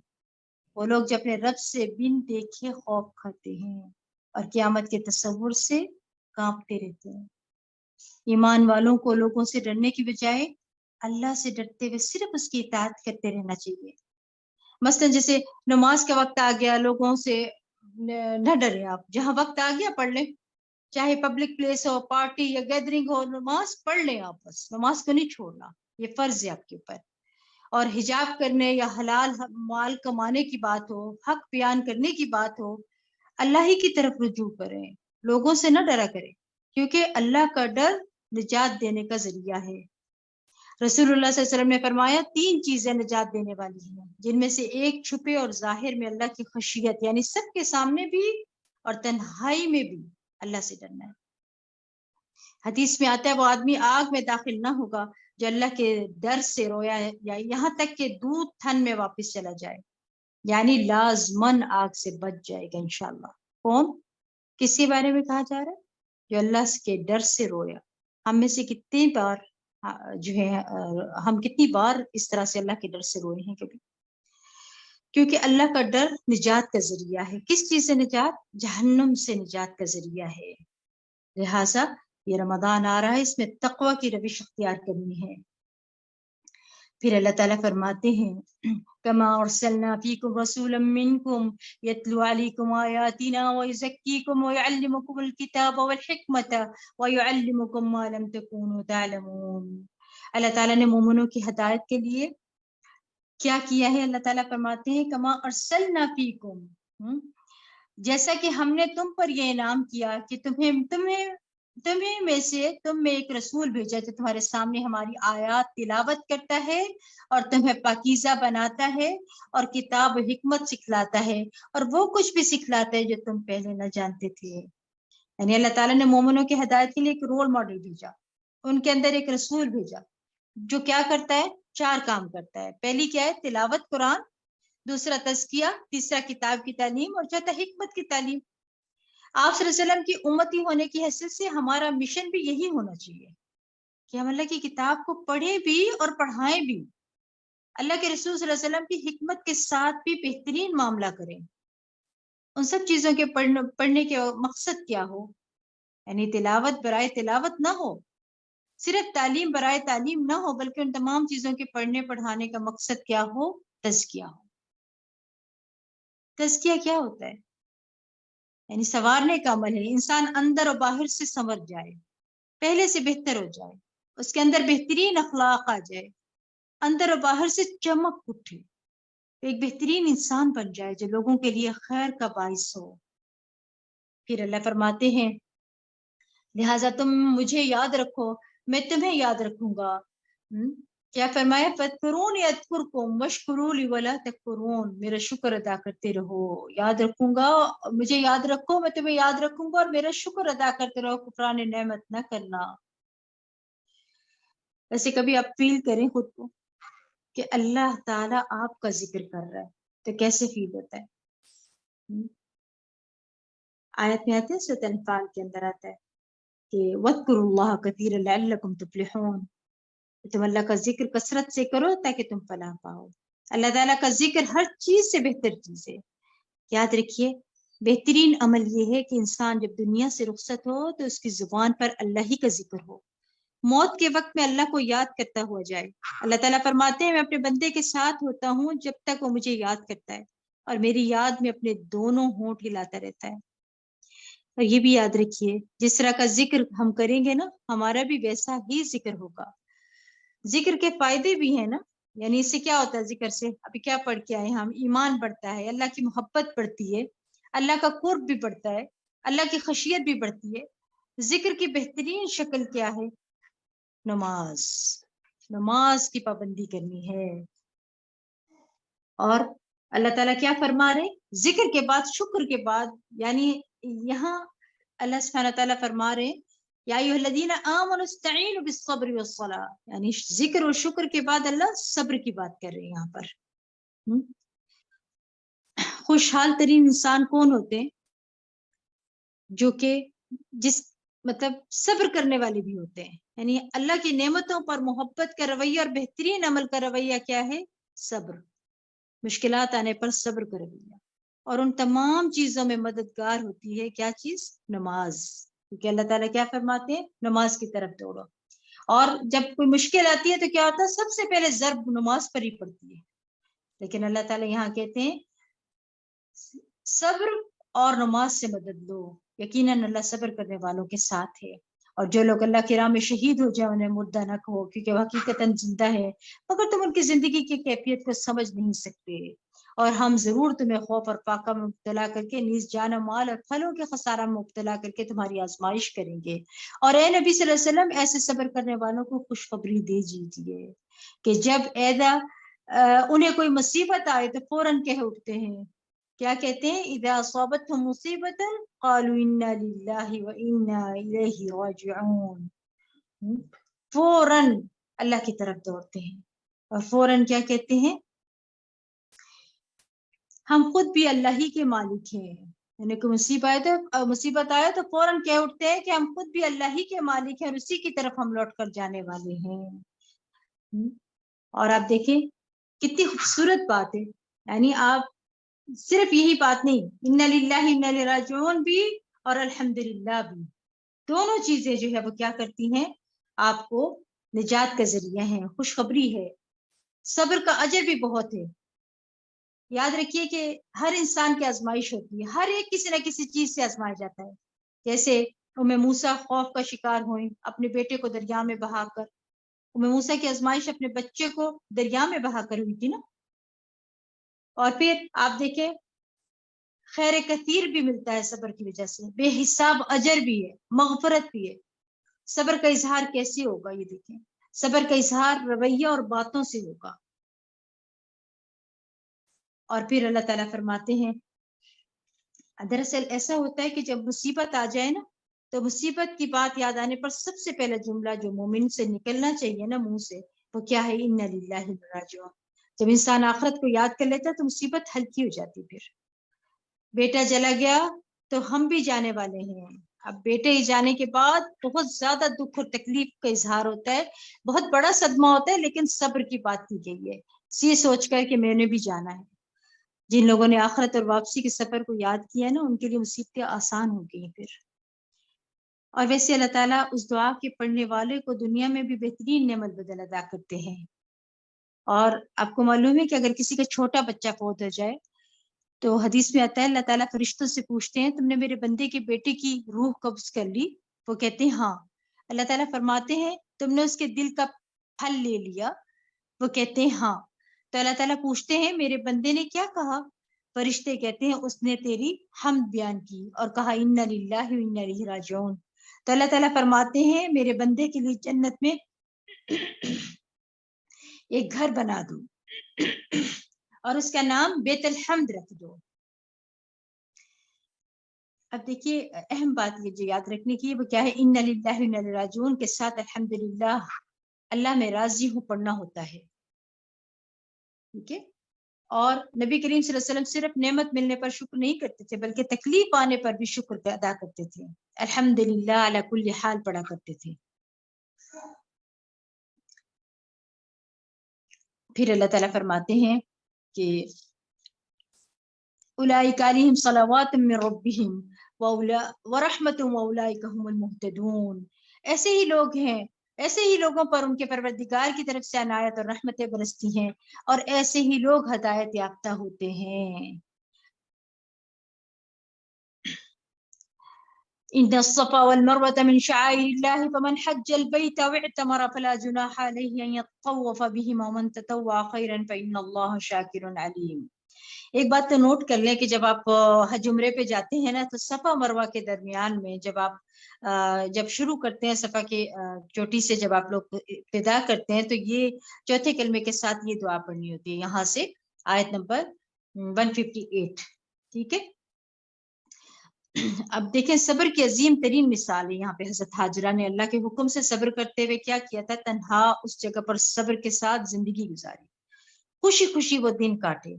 وہ لوگ جو اپنے رب سے بن دیکھے خوف کھاتے ہیں اور قیامت کے تصور سے کانپتے رہتے ہیں۔ ایمان والوں کو لوگوں سے ڈرنے کی بجائے اللہ سے ڈرتے ہوئے صرف اس کی اطاعت کرتے رہنا چاہیے۔ مثلا جیسے نماز کا وقت آ گیا، لوگوں سے نہ ڈریں، آپ جہاں وقت آ گیا پڑھ لیں، چاہے پبلک پلیس ہو، پارٹی یا گیدرنگ ہو، نماز پڑھ لیں آپ، بس نماز کو نہیں چھوڑنا، یہ فرض ہے آپ کے اوپر۔ اور حجاب کرنے یا حلال مال کمانے کی بات ہو، حق بیان کرنے کی بات ہو، اللہ ہی کی طرف رجوع کریں، لوگوں سے نہ ڈرا کریں، کیونکہ اللہ کا ڈر نجات دینے کا ذریعہ ہے۔ رسول اللہ صلی اللہ علیہ وسلم نے فرمایا 3 چیزیں نجات دینے والی ہیں، جن میں سے ایک چھپے اور ظاہر میں اللہ کی خشیت، یعنی سب کے سامنے بھی اور تنہائی میں بھی اللہ سے ڈرنا ہے۔ حدیث میں آتا ہے وہ آدمی آگ میں داخل نہ ہوگا جو اللہ کے ڈر سے رویا ہے، یا یہاں تک کہ دودھ تھن میں واپس چلا جائے، یعنی لازمن آگ سے بچ جائے گا انشاءاللہ۔ کون؟ کس کے بارے میں کہا جا رہا ہے؟ جو اللہ کے ڈر سے رویا۔ ہم میں سے کتنی بار جو ہے ہم کتنی بار اس طرح سے اللہ کے ڈر سے روئے ہیں کبھی؟ کیونکہ اللہ کا ڈر نجات کا ذریعہ ہے۔ کس چیز سے نجات؟ جہنم سے نجات کا ذریعہ ہے۔ لہٰذا یہ رمضان آ رہا ہے، اس میں تقوی کی روش اختیار کرنی ہے۔ پھر اللہ تعالیٰ فرماتے ہیں کما ارسلنا فیکم رسولا منکم یتلو علیکم آیاتنا ویزکیکم ویعلمکم الکتاب والحکمت ویعلمکم ما لم تکونوا تعلمون۔ اللہ تعالیٰ نے مومنوں کی ہدایت کے لیے کیا کیا ہے؟ اللہ تعالیٰ فرماتے ہیں کما ارسلنا فیکم، جیسا کہ ہم نے تم پر یہ انعام کیا کہ تمہیں میں سے تم میں ایک رسول بھیجا جو تمہارے سامنے ہماری آیات تلاوت کرتا ہے اور تمہیں پاکیزہ بناتا ہے اور کتاب و حکمت سکھلاتا ہے اور وہ کچھ بھی سکھلاتا ہے جو تم پہلے نہ جانتے تھے۔ یعنی اللہ تعالیٰ نے مومنوں کی ہدایت کے لیے ایک رول ماڈل بھیجا، ان کے اندر ایک رسول بھیجا جو کیا کرتا ہے؟ 4 کام کرتا ہے۔ پہلی کیا ہے؟ تلاوت قرآن، دوسرا تزکیہ، تیسرا کتاب کی تعلیم، اور چوتھا حکمت کی تعلیم۔ آپ صلی اللہ علیہ وسلم کی امتی ہونے کی حیثیت سے ہمارا مشن بھی یہی ہونا چاہیے کہ ہم اللہ کی کتاب کو پڑھیں بھی اور پڑھائیں بھی، اللہ کے رسول صلی اللہ علیہ وسلم کی حکمت کے ساتھ بھی بہترین معاملہ کریں۔ ان سب چیزوں کے پڑھنے کے مقصد کیا ہو؟ یعنی تلاوت برائے تلاوت نہ ہو، صرف تعلیم برائے تعلیم نہ ہو، بلکہ ان تمام چیزوں کے پڑھنے پڑھانے کا مقصد کیا ہو؟ تزکیہ ہو۔ تزکیہ کیا ہوتا ہے؟ یعنی سنوارنے کا عمل ہے، انسان اندر اور باہر سے سنور جائے، پہلے سے بہتر ہو جائے، اس کے اندر بہترین اخلاق آ جائے، اندر اور باہر سے چمک اٹھے، ایک بہترین انسان بن جائے جو لوگوں کے لیے خیر کا باعث ہو۔ پھر اللہ فرماتے ہیں لہٰذا تم مجھے یاد رکھو، میں تمہیں یاد رکھوں گا۔ کیا فرمایا؟ فَاذْكُرُونِي أَذْكُرْكُمْ وَاشْكُرُوا لِي وَلَا تَكْفُرُونَ، میرا شکر ادا کرتے رہو، یاد رکھوں گا، مجھے یاد رکھو، میں تمہیں یاد رکھوں گا، اور میرا شکر ادا کرتے رہو، کفران نعمت نہ کرنا۔ ویسے کبھی آپ فیل کریں خود کو کہ اللہ تعالیٰ آپ کا ذکر کر رہا ہے تو کیسے فیل ہوتا ہے؟ آیت میں آتے ہیں سورۃ انفال کے اندر آتا ہے کہ وَاذْكُرُوا اللَّهَ كَثِيرًا لَعَلَّكُمْ تُفْلِحُونَ، تم اللہ کا ذکر کثرت سے کرو تاکہ تم فلاح پاؤ۔ اللہ تعالیٰ کا ذکر ہر چیز سے بہتر چیز ہے۔ یاد رکھیے، بہترین عمل یہ ہے کہ انسان جب دنیا سے رخصت ہو تو اس کی زبان پر اللہ ہی کا ذکر ہو، موت کے وقت میں اللہ کو یاد کرتا ہوا جائے۔ اللہ تعالیٰ فرماتے ہیں میں اپنے بندے کے ساتھ ہوتا ہوں جب تک وہ مجھے یاد کرتا ہے، اور میری یاد میں اپنے دونوں ہونٹ ہلاتا رہتا ہے۔ اور یہ بھی یاد رکھیے، جس طرح کا ذکر ہم کریں گے نا، ہمارا بھی ویسا ہی ذکر ہوگا۔ ذکر کے فائدے بھی ہیں نا، یعنی اس سے کیا ہوتا ہے؟ ذکر سے ابھی کیا پڑھ کے آئے ہم؟ ایمان بڑھتا ہے، اللہ کی محبت بڑھتی ہے، اللہ کا قرب بھی بڑھتا ہے، اللہ کی خشیت بھی بڑھتی ہے۔ ذکر کی بہترین شکل کیا ہے؟ نماز، نماز کی پابندی کرنی ہے۔ اور اللہ تعالیٰ کیا فرما رہے؟ ذکر کے بعد، شکر کے بعد، یعنی یہاں اللہ سبحانہ تعالیٰ فرما رہے یا ایھا الذین آمنوا استعینوا بالصبر والصلاۃ، یعنی ذکر اور شکر کے بعد اللہ صبر کی بات کر رہے ہیں یہاں پر۔ خوشحال ترین انسان کون ہوتے ہیں؟ جو کہ مطلب صبر کرنے والے بھی ہوتے ہیں، یعنی اللہ کی نعمتوں پر محبت کا رویہ اور بہترین عمل کا رویہ کیا ہے؟ صبر۔ مشکلات آنے پر صبر کا رویہ، اور ان تمام چیزوں میں مددگار ہوتی ہے کیا چیز؟ نماز، کیونکہ اللہ تعالیٰ کیا فرماتے ہیں؟ نماز کی طرف دوڑو۔ اور جب کوئی مشکل آتی ہے تو کیا ہوتا ہے؟ سب سے پہلے ضرب نماز پر ہی پڑتی ہے، لیکن اللہ تعالیٰ یہاں کہتے ہیں صبر اور نماز سے مدد لو، یقیناً اللہ صبر کرنے والوں کے ساتھ ہے۔ اور جو لوگ اللہ کی راہ میں شہید ہو جائے انہیں مردہ نہ کہو، کیونکہ وہ حقیقتاً زندہ ہے، مگر تم ان کی زندگی کی کیفیت کو سمجھ نہیں سکتے، اور ہم ضرور تمہیں خوف اور فاقہ میں مبتلا کر کے نیز جان و مال اور پھلوں کے خسارہ میں مبتلا کر کے تمہاری آزمائش کریں گے۔ اور اے نبی صلی اللہ علیہ وسلم، ایسے صبر کرنے والوں کو خوشخبری دے دیجیے کہ جب انہیں کوئی مصیبت آئے تو فوراً کہہ اٹھتے ہیں، کیا کہتے ہیں؟ اذا اصابتهم مصیبت قالوا انا للہ وانا الیہ راجعون، فوراً اللہ کی طرف دوڑتے ہیں، اور فوراً کیا کہتے ہیں؟ ہم خود بھی اللہ ہی کے مالک ہیں، یعنی کہ مصیبت آئے تو فوراً کہہ اٹھتے ہیں کہ ہم خود بھی اللہ ہی کے مالک ہیں اور اسی کی طرف ہم لوٹ کر جانے والے ہیں۔ اور آپ دیکھیں کتنی خوبصورت بات ہے، یعنی آپ صرف یہی بات نہیں، انا للہ انا الیہ راجعون بھی اور الحمدللہ بھی، دونوں چیزیں جو ہے وہ کیا کرتی ہیں؟ آپ کو نجات کا ذریعہ ہیں، خوشخبری ہے۔ صبر کا اجر بھی بہت ہے۔ یاد رکھیے کہ ہر انسان کی آزمائش ہوتی ہے، ہر ایک کسی نہ کسی چیز سے آزمایا جاتا ہے۔ جیسے ام موسیٰ خوف کا شکار ہوئیں اپنے بیٹے کو دریا میں بہا کر، ام موسیٰ کی آزمائش اپنے بچے کو دریا میں بہا کر ہوئی تھی نا۔ اور پھر آپ دیکھیں خیر کثیر بھی ملتا ہے صبر کی وجہ سے، بے حساب اجر بھی ہے، مغفرت بھی ہے۔ صبر کا اظہار کیسے ہوگا؟ یہ دیکھیں، صبر کا اظہار رویہ اور باتوں سے ہوگا۔ اور پھر اللہ تعالیٰ فرماتے ہیں دراصل ایسا ہوتا ہے کہ جب مصیبت آ جائے نا، تو مصیبت کی بات یاد آنے پر سب سے پہلا جملہ جو مومن سے نکلنا چاہیے نا منہ سے، وہ کیا ہے؟ انا للہ راجعون۔ جب انسان آخرت کو یاد کر لیتا ہے تو مصیبت ہلکی ہو جاتی۔ پھر بیٹا چلا گیا تو ہم بھی جانے والے ہیں، اب بیٹے جانے کے بعد بہت زیادہ دکھ اور تکلیف کا اظہار ہوتا ہے، بہت بڑا صدمہ ہوتا ہے، لیکن صبر کی بات کی گئی ہے، یہ سوچ کر کہ میں نے بھی جانا ہے۔ جن لوگوں نے آخرت اور واپسی کے سفر کو یاد کیا نا، ان کے لیے مصیبتیں آسان ہو گئی پھر۔ اور ویسے اللہ تعالیٰ اس دعا کے پڑھنے والے کو دنیا میں بھی بہترین نعمت بدل ادا کرتے ہیں۔ اور آپ کو معلوم ہے کہ اگر کسی کا چھوٹا بچہ فوت ہو جائے تو حدیث میں آتا ہے اللہ تعالیٰ فرشتوں سے پوچھتے ہیں تم نے میرے بندے کے بیٹے کی روح قبض کر لی؟ وہ کہتے ہیں ہاں۔ اللہ تعالیٰ فرماتے ہیں تم نے اس کے دل کا پھل لے لیا؟ وہ کہتے ہیں ہاں۔ تو اللہ تعالیٰ پوچھتے ہیں میرے بندے نے کیا کہا؟ فرشتے کہتے ہیں اس نے تیری حمد بیان کی اور کہا انا للہ و انا الیہ راجعون۔ تو اللہ تعالیٰ فرماتے ہیں میرے بندے کے لیے جنت میں ایک گھر بنا دو اور اس کا نام بیت الحمد رکھ دو. اب دیکھیے اہم بات یہ جو یاد رکھنے کی وہ کیا ہے، ان للہ و انا الیہ راجعون کے ساتھ الحمدللہ اللہ میں راضی ہوں پڑھنا ہوتا ہے. ٹھیک ہے. اور نبی کریم صلی اللہ علیہ وسلم صرف نعمت ملنے پر شکر نہیں کرتے تھے بلکہ تکلیف آنے پر بھی شکر ادا کرتے تھے. الحمدللہ علی کل حال پڑھا کرتے تھے. پھر اللہ تعالیٰ فرماتے ہیں کہ اولئک علیہم صلوات من ربہم ورحمۃ واولئک هم المہتدون. ایسے ہی لوگ ہیں، ایسے ہی لوگوں پر ان کے پروردگار کی طرف سے عنایت اور رحمتیں برستی ہیں اور ایسے ہی لوگ ہدایت یافتہ ہوتے ہیں. ان الصفا والمروة من شعائر الله فمن حج البيت او اعتمر فلا جناح عليه ان يطوف بهما ومن تطوع خيرا فإن الله شاكر عليم. ایک بات تو نوٹ کر لیں کہ جب آپ حج عمرے پہ جاتے ہیں نا تو صفا مروہ کے درمیان میں جب شروع کرتے ہیں صفا کی چوٹی سے جب آپ لوگ ابتدا کرتے ہیں تو یہ چوتھے کلمے کے ساتھ یہ دعا پڑھنی ہوتی ہے. یہاں سے آیت نمبر 158. ٹھیک ہے. اب دیکھیں صبر کی عظیم ترین مثال ہے یہاں پہ. حضرت ہاجرہ نے اللہ کے حکم سے صبر کرتے ہوئے کیا کیا تھا، تنہا اس جگہ پر صبر کے ساتھ زندگی گزاری، خوشی خوشی وہ دن کاٹے.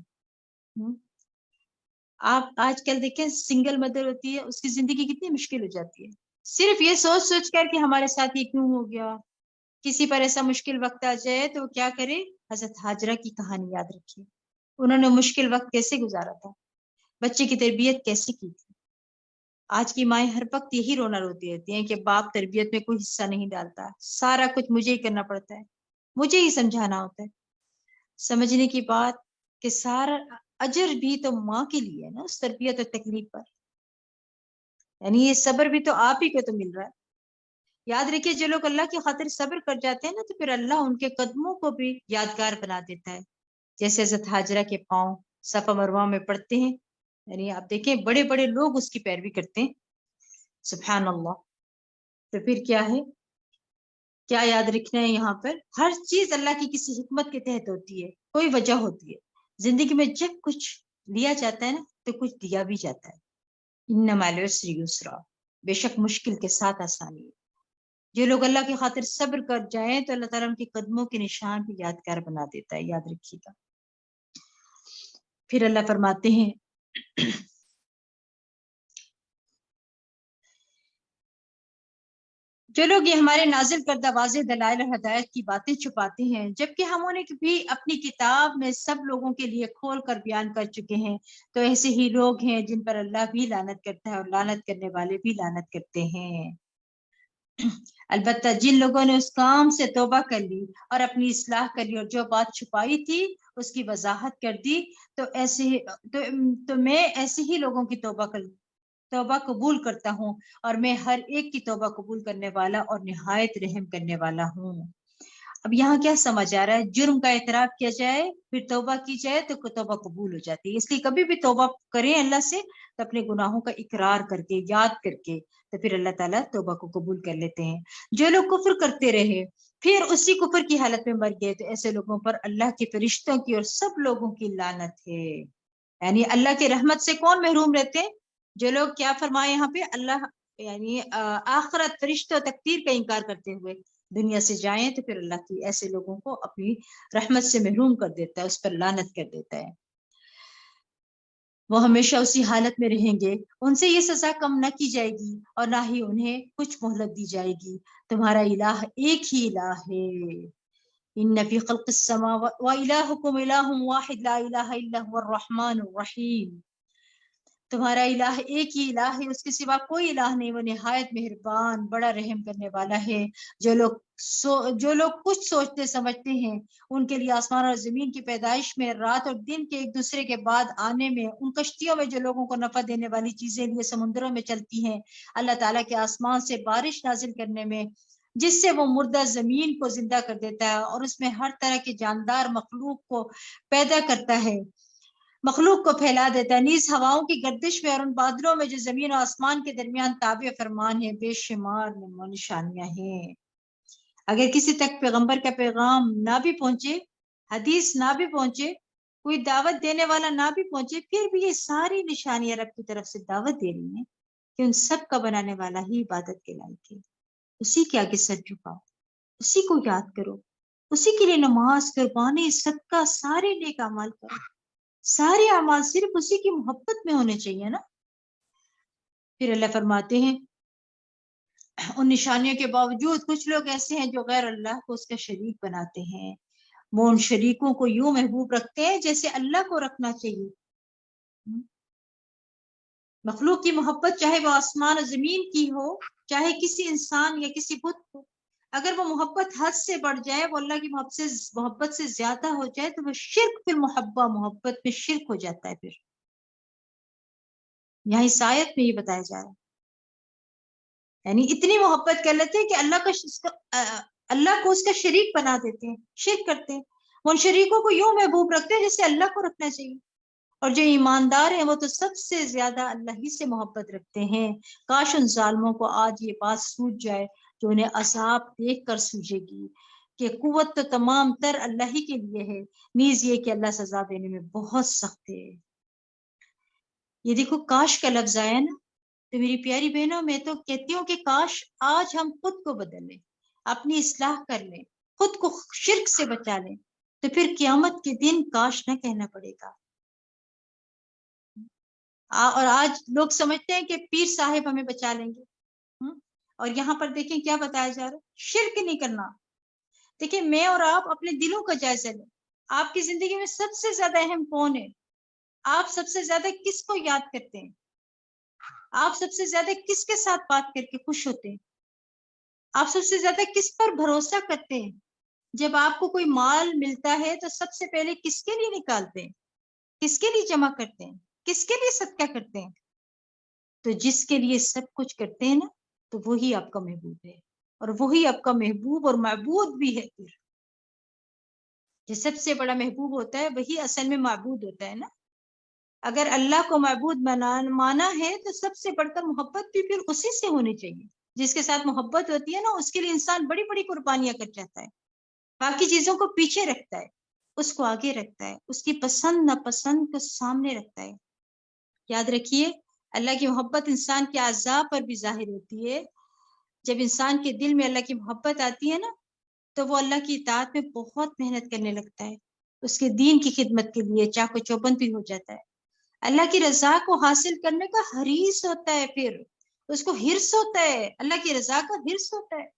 آپ آج کل دیکھیں سنگل مدر ہوتی ہے، اس کی زندگی کتنی مشکل ہو جاتی ہے صرف یہ سوچ سوچ کر کہ ہمارے ساتھ یہ کیوں ہو گیا. کسی پر ایسا مشکل وقت آ جائے تو کیا کرے، حضرت ہاجرہ کی کہانی یاد رکھیے. انہوں نے مشکل وقت کیسے گزارا تھا، بچے کی تربیت کیسے کی تھی. آج کی مائیں ہر وقت یہی رونا روتی رہتی ہیں کہ باپ تربیت میں کوئی حصہ نہیں ڈالتا، سارا کچھ مجھے ہی کرنا پڑتا ہے، مجھے ہی سمجھانا ہوتا ہے. سمجھنے کی بات کہ سارا اجر بھی تو ماں کے لیے ہے نا اس تربیت اور تکلیف پر، یعنی یہ صبر بھی تو آپ ہی کو تو مل رہا ہے. یاد رکھیے جو لوگ اللہ کی خاطر صبر کر جاتے ہیں نا تو پھر اللہ ان کے قدموں کو بھی یادگار بنا دیتا ہے. جیسے حضرت ہاجرہ کے پاؤں صفا مروہ میں پڑتے ہیں، یعنی آپ دیکھیں بڑے بڑے لوگ اس کی پیروی کرتے ہیں. سبحان اللہ. تو پھر کیا ہے، کیا یاد رکھنا ہے یہاں پر، ہر چیز اللہ کی کسی حکمت کے تحت ہوتی ہے، کوئی وجہ ہوتی ہے. زندگی میں جب کچھ لیا جاتا ہے نا تو کچھ دیا بھی جاتا ہے. ان مع العسر یسرا، بے شک مشکل کے ساتھ آسانی ہے. جو لوگ اللہ کی خاطر صبر کر جائیں تو اللہ تعالیٰ ان کے قدموں کے نشان بھی یادگار بنا دیتا ہے. یاد رکھیے گا. پھر اللہ فرماتے ہیں جو لوگ یہ ہمارے نازل کردہ واضح دلائل اور ہدایت کی باتیں چھپاتے ہیں جبکہ ہم انہیں بھی اپنی کتاب میں سب لوگوں کے لیے کھول کر بیان کر چکے ہیں، تو ایسے ہی لوگ ہیں جن پر اللہ بھی لعنت کرتا ہے اور لعنت کرنے والے بھی لعنت کرتے ہیں. البتہ جن لوگوں نے اس کام سے توبہ کر لی اور اپنی اصلاح کر لی اور جو بات چھپائی تھی اس کی وضاحت کر دی تو میں ایسے ہی لوگوں کی توبہ قبول کرتا ہوں اور میں ہر ایک کی توبہ قبول کرنے والا اور نہایت رحم کرنے والا ہوں. اب یہاں کیا سمجھ آ رہا ہے، جرم کا اعتراف کیا جائے پھر توبہ کی جائے تو توبہ قبول ہو جاتی ہے. اس لیے کبھی بھی توبہ کریں اللہ سے تو اپنے گناہوں کا اقرار کر کے یاد کر کے تو پھر اللہ تعالیٰ توبہ کو قبول کر لیتے ہیں. جو لوگ کفر کرتے رہے پھر اسی کفر کی حالت میں مر گئے تو ایسے لوگوں پر اللہ کے فرشتوں کی اور سب لوگوں کی لعنت ہے. یعنی اللہ کی رحمت سے کون محروم رہتے ہیں؟ جو لوگ کیا فرمائے یہاں پہ، اللہ یعنی آخرت فرشتوں تقدیر کا انکار کرتے ہوئے دنیا سے جائیں تو پھر اللہ کی ایسے لوگوں کو اپنی رحمت سے محروم کر دیتا ہے، اس پر لعنت کر دیتا ہے. وہ ہمیشہ اسی حالت میں رہیں گے، ان سے یہ سزا کم نہ کی جائے گی اور نہ ہی انہیں کچھ مہلت دی جائے گی. تمہارا الہ ایک ہی الہ ہے. ان فی خلق السماوات والہکم الہ واحد لا الہ الا هو الرحمن الرحیم. تمہارا الہ ایک ہی الہ ہے، اس کے سوا کوئی الہ نہیں، وہ نہایت مہربان بڑا رحم کرنے والا ہے. جو لوگ کچھ سوچتے سمجھتے ہیں ان کے لیے آسمان اور زمین کی پیدائش میں، رات اور دن کے ایک دوسرے کے بعد آنے میں، ان کشتیوں میں جو لوگوں کو نفع دینے والی چیزیں لیے سمندروں میں چلتی ہیں، اللہ تعالیٰ کے آسمان سے بارش نازل کرنے میں جس سے وہ مردہ زمین کو زندہ کر دیتا ہے اور اس میں ہر طرح کے جاندار مخلوق کو پیدا کرتا ہے. مخلوق کو پھیلا دیتا ہے، نیز ہواؤں کی گردش میں اور ان بادلوں میں جو زمین و آسمان کے درمیان تابع فرمان ہے، بے شمار نشانیاں ہیں۔ اگر کسی تک پیغمبر کا پیغام نہ بھی پہنچے، حدیث نہ بھی پہنچے، کوئی دعوت دینے والا نہ بھی پہنچے، پھر بھی یہ ساری نشانیاں رب کی طرف سے دعوت دے رہی ہیں کہ ان سب کا بنانے والا ہی عبادت کے لائق ہے، اسی کے آگے سر جھکاؤ، اسی کو یاد کرو، اسی کے لیے نماز، قربانی، صدقہ، سارے نیک اعمال کرو، سارے اعمال صرف اسی کی محبت میں ہونے چاہیے نا۔ پھر اللہ فرماتے ہیں ان نشانیوں کے باوجود کچھ لوگ ایسے ہیں جو غیر اللہ کو اس کا شریک بناتے ہیں، وہ ان شریکوں کو یوں محبوب رکھتے ہیں جیسے اللہ کو رکھنا چاہیے۔ مخلوق کی محبت چاہے وہ آسمان اور زمین کی ہو، چاہے کسی انسان یا کسی بت کو، اگر وہ محبت حد سے بڑھ جائے، وہ اللہ کی محبت سے زیادہ ہو جائے، تو وہ شرک فی المحبہ، محبت میں شرک ہو جاتا ہے۔ پھر یہاں اس آیت میں یہ بتایا جا رہا ہے، یعنی اتنی محبت کر لیتے ہیں کہ اللہ کو اس کا شریک بنا دیتے ہیں، شرک کرتے ہیں، وہ ان شریکوں کو یوں محبوب رکھتے ہیں جیسے اللہ کو رکھنا چاہیے۔ اور جو ایماندار ہیں وہ تو سب سے زیادہ اللہ ہی سے محبت رکھتے ہیں۔ کاش ان ظالموں کو آج یہ بات سوجھ جائے جو انہیں عذاب دیکھ کر سوجے گی کہ قوت تو تمام تر اللہ ہی کے لیے ہے، نیز یہ کہ اللہ سزا دینے میں بہت سخت ہے۔ یہ دیکھو کاش کا لفظ آیا نا، تو میری پیاری بہنوں میں تو کہتی ہوں کہ کاش آج ہم خود کو بدل لیں، اپنی اصلاح کر لیں، خود کو شرک سے بچا لیں، تو پھر قیامت کے دن کاش نہ کہنا پڑے گا۔ اور آج لوگ سمجھتے ہیں کہ پیر صاحب ہمیں بچا لیں گے، اور یہاں پر دیکھیں کیا بتایا جا رہا ہے، شرک نہیں کرنا۔ دیکھیں میں اور آپ اپنے دلوں کا جائزہ لیں، آپ کی زندگی میں سب سے زیادہ اہم کون ہے؟ آپ سب سے زیادہ کس کو یاد کرتے ہیں؟ آپ سب سے زیادہ کس کے ساتھ بات کر کے خوش ہوتے ہیں؟ آپ سب سے زیادہ کس پر بھروسہ کرتے ہیں؟ جب آپ کو کوئی مال ملتا ہے تو سب سے پہلے کس کے لیے نکالتے ہیں؟ کس کے لیے جمع کرتے ہیں؟ کس کے لیے صدقہ کرتے ہیں؟ تو جس کے لیے سب کچھ کرتے ہیں نا، تو وہی آپ کا محبوب ہے، اور وہی آپ کا محبوب اور معبود بھی ہے۔ پھر جو سب سے بڑا محبوب ہوتا ہے وہی اصل میں معبود ہوتا ہے نا۔ اگر اللہ کو معبود مانا ہے تو سب سے بڑھ کر محبت بھی پھر اسی سے ہونی چاہیے۔ جس کے ساتھ محبت ہوتی ہے نا، اس کے لیے انسان بڑی بڑی قربانیاں کر جاتا ہے، باقی چیزوں کو پیچھے رکھتا ہے، اس کو آگے رکھتا ہے، اس کی پسند ناپسند کو سامنے رکھتا ہے۔ یاد رکھیے اللہ کی محبت انسان کے اعضاء پر بھی ظاہر ہوتی ہے۔ جب انسان کے دل میں اللہ کی محبت آتی ہے نا، تو وہ اللہ کی اطاعت میں بہت محنت کرنے لگتا ہے، اس کے دین کی خدمت کے لیے چاق و چوبند بھی ہو جاتا ہے، اللہ کی رضا کو حاصل کرنے کا حریص ہوتا ہے، پھر اس کو حرص ہوتا ہے، اللہ کی رضا کا حرص ہوتا ہے،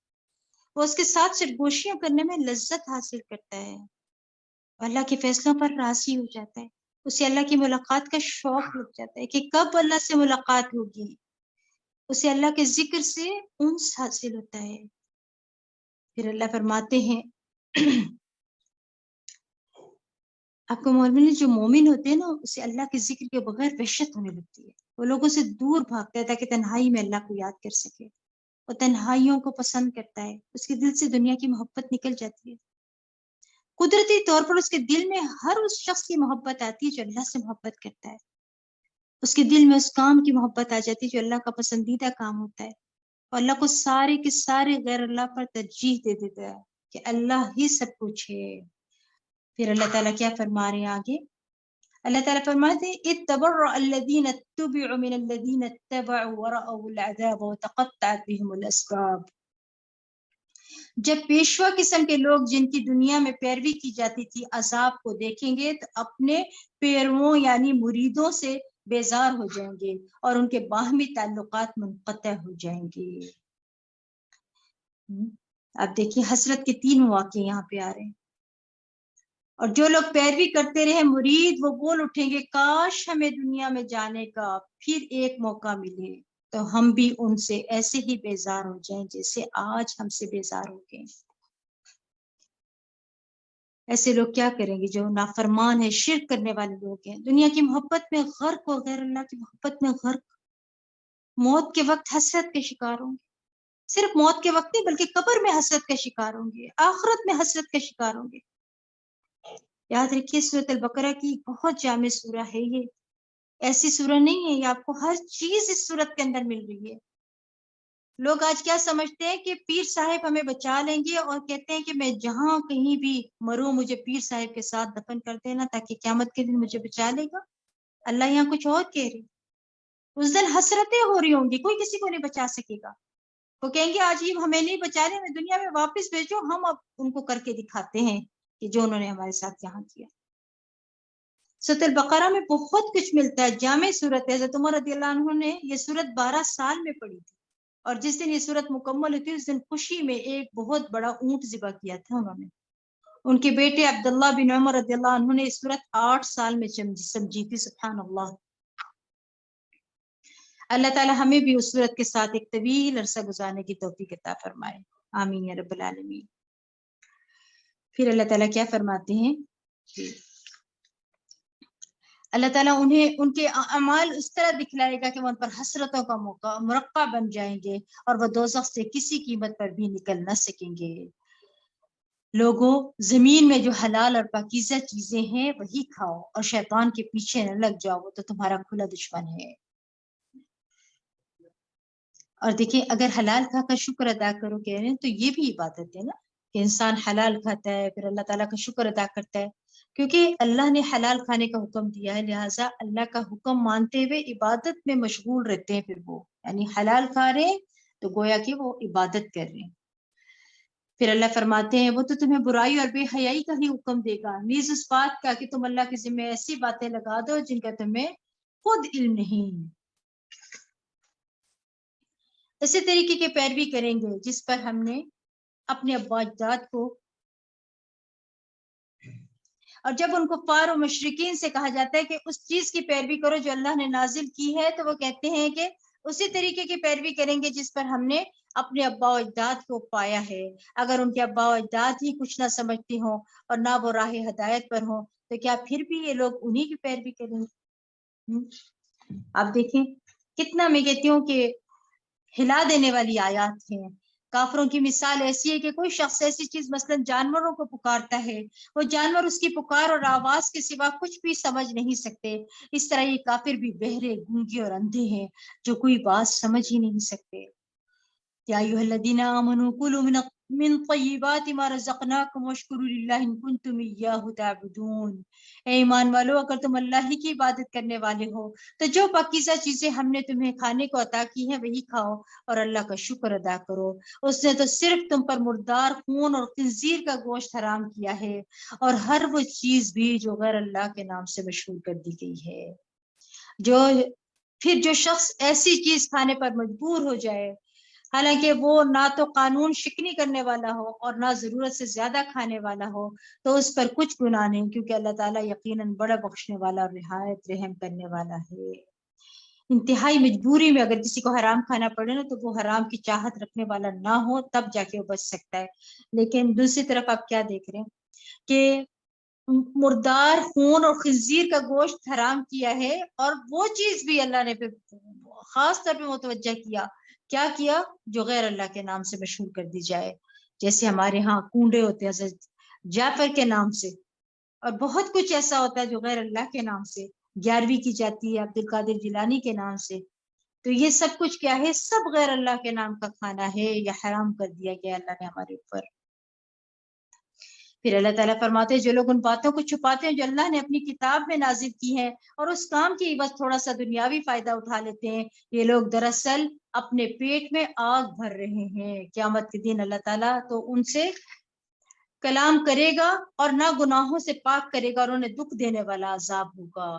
وہ اس کے ساتھ سرگوشیاں کرنے میں لذت حاصل کرتا ہے، اللہ کے فیصلوں پر راضی ہو جاتا ہے، اسے اللہ کی ملاقات کا شوق لگ جاتا ہے کہ کب اللہ سے ملاقات ہوگی، اسے اللہ کے ذکر سے انس حاصل ہوتا ہے۔ پھر اللہ فرماتے ہیں آپ کو مومن، جو مومن ہوتے ہیں نا، اسے اللہ کے ذکر کے بغیر وحشت ہونے لگتی ہے، وہ لوگوں سے دور بھاگتا ہے تاکہ تنہائی میں اللہ کو یاد کر سکے، وہ تنہائیوں کو پسند کرتا ہے، اس کے دل سے دنیا کی محبت نکل جاتی ہے، قدرتی طور پر اس کے دل میں ہر اس شخص کی محبت آتی ہے جو اللہ سے محبت کرتا ہے، اس کے دل میں اس کام کی محبت آ جاتی ہے جو اللہ کا پسندیدہ کام ہوتا ہے، اور اللہ کو سارے کے سارے غیر اللہ پر ترجیح دے دیتا ہے کہ اللہ ہی سب کچھ ہے۔ پھر اللہ تعالیٰ کیا فرما رہے ہیں آگے؟ اللہ تعالیٰ فرماتے ہیں اتبرأ الذین اتبعوا من الذین اتبعوا ورأوا العذاب وتقطعت بهم الاسباب۔ جب پیشوا قسم کے لوگ جن کی دنیا میں پیروی کی جاتی تھی عذاب کو دیکھیں گے تو اپنے پیرووں یعنی مریدوں سے بیزار ہو جائیں گے اور ان کے باہمی تعلقات منقطع ہو جائیں گے۔ اب دیکھیے حسرت کے 3 واقعے یہاں پہ آ رہے ہیں، اور جو لوگ پیروی کرتے رہے مرید، وہ بول اٹھیں گے کاش ہمیں دنیا میں جانے کا پھر ایک موقع ملے تو ہم بھی ان سے ایسے ہی بیزار ہو جائیں جیسے آج ہم سے بیزار ہو گئے۔ ایسے لوگ کیا کریں گے جو نافرمان ہے، شرک کرنے والے لوگ ہیں، دنیا کی محبت میں غرق اور غیر اللہ کی محبت میں غرق، موت کے وقت حسرت کے شکار ہوں گے، صرف موت کے وقت نہیں بلکہ قبر میں حسرت کا شکار ہوں گے، آخرت میں حسرت کا شکار ہوں گے۔ یاد رکھیے سورۃ البقرہ کی بہت جامع سورہ ہے یہ، ایسی سورہ نہیں ہے، یہ آپ کو ہر چیز اس سورت کے اندر مل رہی ہے۔ لوگ آج کیا سمجھتے ہیں کہ پیر صاحب ہمیں بچا لیں گے، اور کہتے ہیں کہ میں جہاں کہیں بھی مروں مجھے پیر صاحب کے ساتھ دفن کر دینا تاکہ قیامت کے دن مجھے بچا لے گا۔ اللہ یہاں کچھ اور کہہ رہے، اس دن حسرتیں ہو رہی ہوں گی، کوئی کسی کو نہیں بچا سکے گا۔ وہ کہیں گے آج یہ ہمیں نہیں بچا رہے، ہمیں دنیا میں واپس بھیجو، ہم اب ان کو کر کے دکھاتے ہیں کہ جو انہوں نے ہمارے ساتھ یہاں کیا۔ سورۃ البقرہ میں بہت کچھ ملتا ہے، جامع سورت ہے۔ حضرت عمر رضی اللہ عنہ نے یہ سورت 12 سال میں پڑھی تھی، اور جس دن یہ سورت مکمل ہوئی تھی اس دن خوشی میں ایک بہت بڑا اونٹ ذبح کیا تھا انہوں نے۔ ان کے بیٹے عبداللہ بن عمر رضی اللہ عنہ نے یہ سورت 8 سال میں سمجھی تھی۔ سبحان اللہ۔ اللہ تعالی ہمیں بھی اس سورت کے ساتھ ایک طویل عرصہ گزارنے کی توفیق عطا فرمائے، آمین یا رب العالمین۔ پھر اللہ تعالیٰ کیا فرماتے ہیں؟ اللہ تعالیٰ انہیں ان کے اعمال اس طرح دکھلائے گا کہ وہ ان پر حسرتوں کا موقع مرقع بن جائیں گے، اور وہ دوزخ سے کسی قیمت پر بھی نکل نہ سکیں گے۔ لوگوں، زمین میں جو حلال اور پاکیزہ چیزیں ہیں وہی کھاؤ، اور شیطان کے پیچھے نہ لگ جاؤ، وہ تو تمہارا کھلا دشمن ہے۔ اور دیکھیں، اگر حلال کھا کر شکر ادا کرو کہہ رہے ہیں تو یہ بھی عبادت ہے نا، کہ انسان حلال کھاتا ہے پھر اللہ تعالیٰ کا شکر ادا کرتا ہے، کیونکہ اللہ نے حلال کھانے کا حکم دیا ہے، لہٰذا اللہ کا حکم مانتے ہوئے عبادت میں مشغول رہتے ہیں۔ پھر وہ یعنی حلال کھا رہے ہیں تو گویا کہ وہ عبادت کر رہے ہیں۔ پھر اللہ فرماتے ہیں وہ تو تمہیں برائی اور بے حیائی کا ہی حکم دے گا، نیز اس بات کا کہ تم اللہ کے ذمہ ایسی باتیں لگا دو جن کا تمہیں خود علم نہیں۔ اسی طریقے کی پیروی کریں گے جس پر ہم نے اپنے ابا اجداد کو، اور جب ان کفار و مشرکین سے کہا جاتا ہے کہ اس چیز کی پیروی کرو جو اللہ نے نازل کی ہے، تو وہ کہتے ہیں کہ اسی طریقے کی پیروی کریں گے جس پر ہم نے اپنے ابا و اجداد کو پایا ہے۔ اگر ان کے ابا و اجداد ہی کچھ نہ سمجھتے ہوں اور نہ وہ راہ ہدایت پر ہوں تو کیا پھر بھی یہ لوگ انہی کی پیروی کریں گے؟ آپ دیکھیں کتنا میں کہتی ہوں کہ ہلا دینے والی آیات ہیں۔ کافروں کی مثال ایسی ہے کہ کوئی شخص ایسی چیز مثلا جانوروں کو پکارتا ہے، وہ جانور اس کی پکار اور آواز کے سوا کچھ بھی سمجھ نہیں سکتے، اس طرح یہ کافر بھی بہرے، گونگے اور اندھے ہیں جو کوئی بات سمجھ ہی نہیں سکتے۔ یا ایھا الذین آمنوا کلوا من طیبات ما رزقناکم واشکروا للہ ان کنتم ایاہ تعبدون۔ اے ایمان والو، اگر تم اللہ ہی کی عبادت کرنے والے ہو تو جو پاکیزہ چیزیں ہم نے تمہیں کھانے کو عطا کی ہیں وہی کھاؤ اور اللہ کا شکر ادا کرو۔ اس نے تو صرف تم پر مردار خون اور خنزیر کا گوشت حرام کیا ہے، اور ہر وہ چیز بھی جو غیر اللہ کے نام سے مشہور کر دی گئی ہے۔ پھر جو شخص ایسی چیز کھانے پر مجبور ہو جائے، حالانکہ وہ نہ تو قانون شکنی کرنے والا ہو اور نہ ضرورت سے زیادہ کھانے والا ہو، تو اس پر کچھ گناہ نہیں، کیونکہ اللہ تعالیٰ یقیناً بڑا بخشنے والا اور نہایت رحم کرنے والا ہے۔ انتہائی مجبوری میں اگر کسی کو حرام کھانا پڑے نا تو وہ حرام کی چاہت رکھنے والا نہ ہو، تب جا کے وہ بچ سکتا ہے۔ لیکن دوسری طرف آپ کیا دیکھ رہے ہیں کہ مردار خون اور خنزیر کا گوشت حرام کیا ہے، اور وہ چیز بھی اللہ نے خاص طور پہ متوجہ کیا جو غیر اللہ کے نام سے مشہور کر دی جائے، جیسے ہمارے ہاں کنڈے ہوتے ہیں حضرت جعفر کے نام سے، اور بہت کچھ ایسا ہوتا ہے جو غیر اللہ کے نام سے 11ویں کی جاتی ہے، عبد القادر جیلانی کے نام سے۔ تو یہ سب کچھ کیا ہے؟ سب غیر اللہ کے نام کا کھانا ہے، یا حرام کر دیا گیا اللہ نے ہمارے اوپر۔ پھر اللہ تعالیٰ فرماتے ہیں جو لوگ ان باتوں کو چھپاتے ہیں جو اللہ نے اپنی کتاب میں نازل کی ہیں اور اس کام کی بس تھوڑا سا دنیاوی فائدہ اٹھا لیتے ہیں، یہ لوگ دراصل اپنے پیٹ میں آگ بھر رہے ہیں۔ قیامت کے دن اللہ تعالیٰ تو ان سے کلام کرے گا اور نہ گناہوں سے پاک کرے گا، اور انہیں دکھ دینے والا عذاب ہوگا۔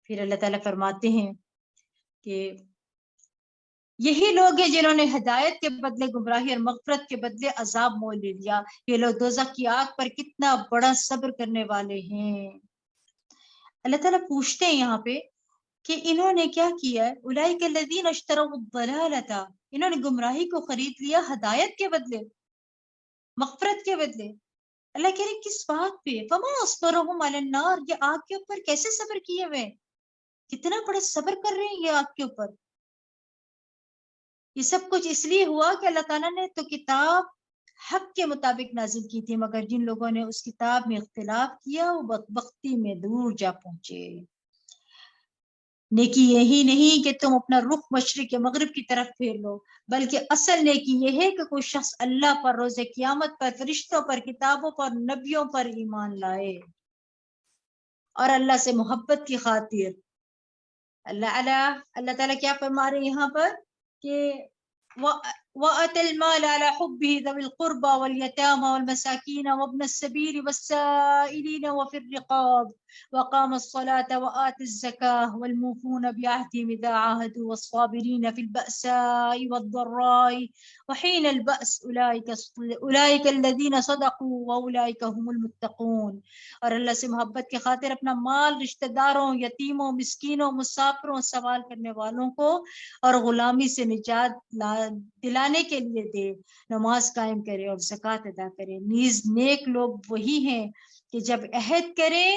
پھر اللہ تعالیٰ فرماتے ہیں کہ یہی لوگ ہیں جنہوں نے ہدایت کے بدلے گمراہی اور مغفرت کے بدلے عذاب مول لے لیا۔ یہ لوگ دوزخ کی آگ پر کتنا بڑا صبر کرنے والے ہیں۔ اللہ تعالیٰ پوچھتے ہیں یہاں پہ کہ انہوں نے کیا کیا ہے؟ اولئک الذین اشتروا الضلالۃ، انہوں نے گمراہی کو خرید لیا ہدایت کے بدلے، مغفرت کے بدلے۔ اللہ کہہ رہے کس بات پہ؟ فما اصبرهم علی النار، یہ آگ کے اوپر کیسے صبر کیے ہوئے؟ کتنا بڑا صبر کر رہے ہیں یہ آگ کے اوپر۔ یہ سب کچھ اس لیے ہوا کہ اللہ تعالیٰ نے تو کتاب حق کے مطابق نازل کی تھی، مگر جن لوگوں نے اس کتاب میں اختلاف کیا وہ بدبختی میں دور جا پہنچے۔ نیکی یہی نہیں کہ تم اپنا رخ مشرق یا مغرب کی طرف پھیر لو، بلکہ اصل نیکی یہ ہے کہ کوئی شخص اللہ پر، روز قیامت پر، فرشتوں پر، کتابوں پر، نبیوں پر ایمان لائے اور اللہ سے محبت کی خاطر۔ اللہ تعالیٰ کیا فرما رہے ہیں یہاں پر کہ وَآتَى الْمَالَ عَلَى حُبِّهِ ذَوِي الْقُرْبَى وَالْيَتَامَى وَالْمَسَاكِينَ وَابْنَ السَّبِيلِ وَالسَّائِلِينَ وَفِي الرِّقَابِ وَأَقَامَ الصَّلَاةَ وَآتَى الزَّكَاةَ وَالْمُوفُونَ بِعَهْدِهِمْ إِذَا عَاهَدُوا وَالصَّابِرِينَ فِي الْبَأْسَاءِ وَالضَّرَّاءِ وَحِينَ الْبَأْسِ أُولَئِكَ الَّذِينَ صَدَقُوا وَأُولَئِكَ هُمُ الْمُتَّقُونَ۔ اور اللہ سے محبت کی خاطر اپنا مال رشتہ داروں، یتیموں، مسکینوں، مسافروں، سوال کرنے والوں کو اور غلامی سے نجات دلانے کے لیے دے، نماز قائم کرے اور زکوٰۃ ادا کرے۔ نیز نیک لوگ وہی ہیں کہ جب عہد کریں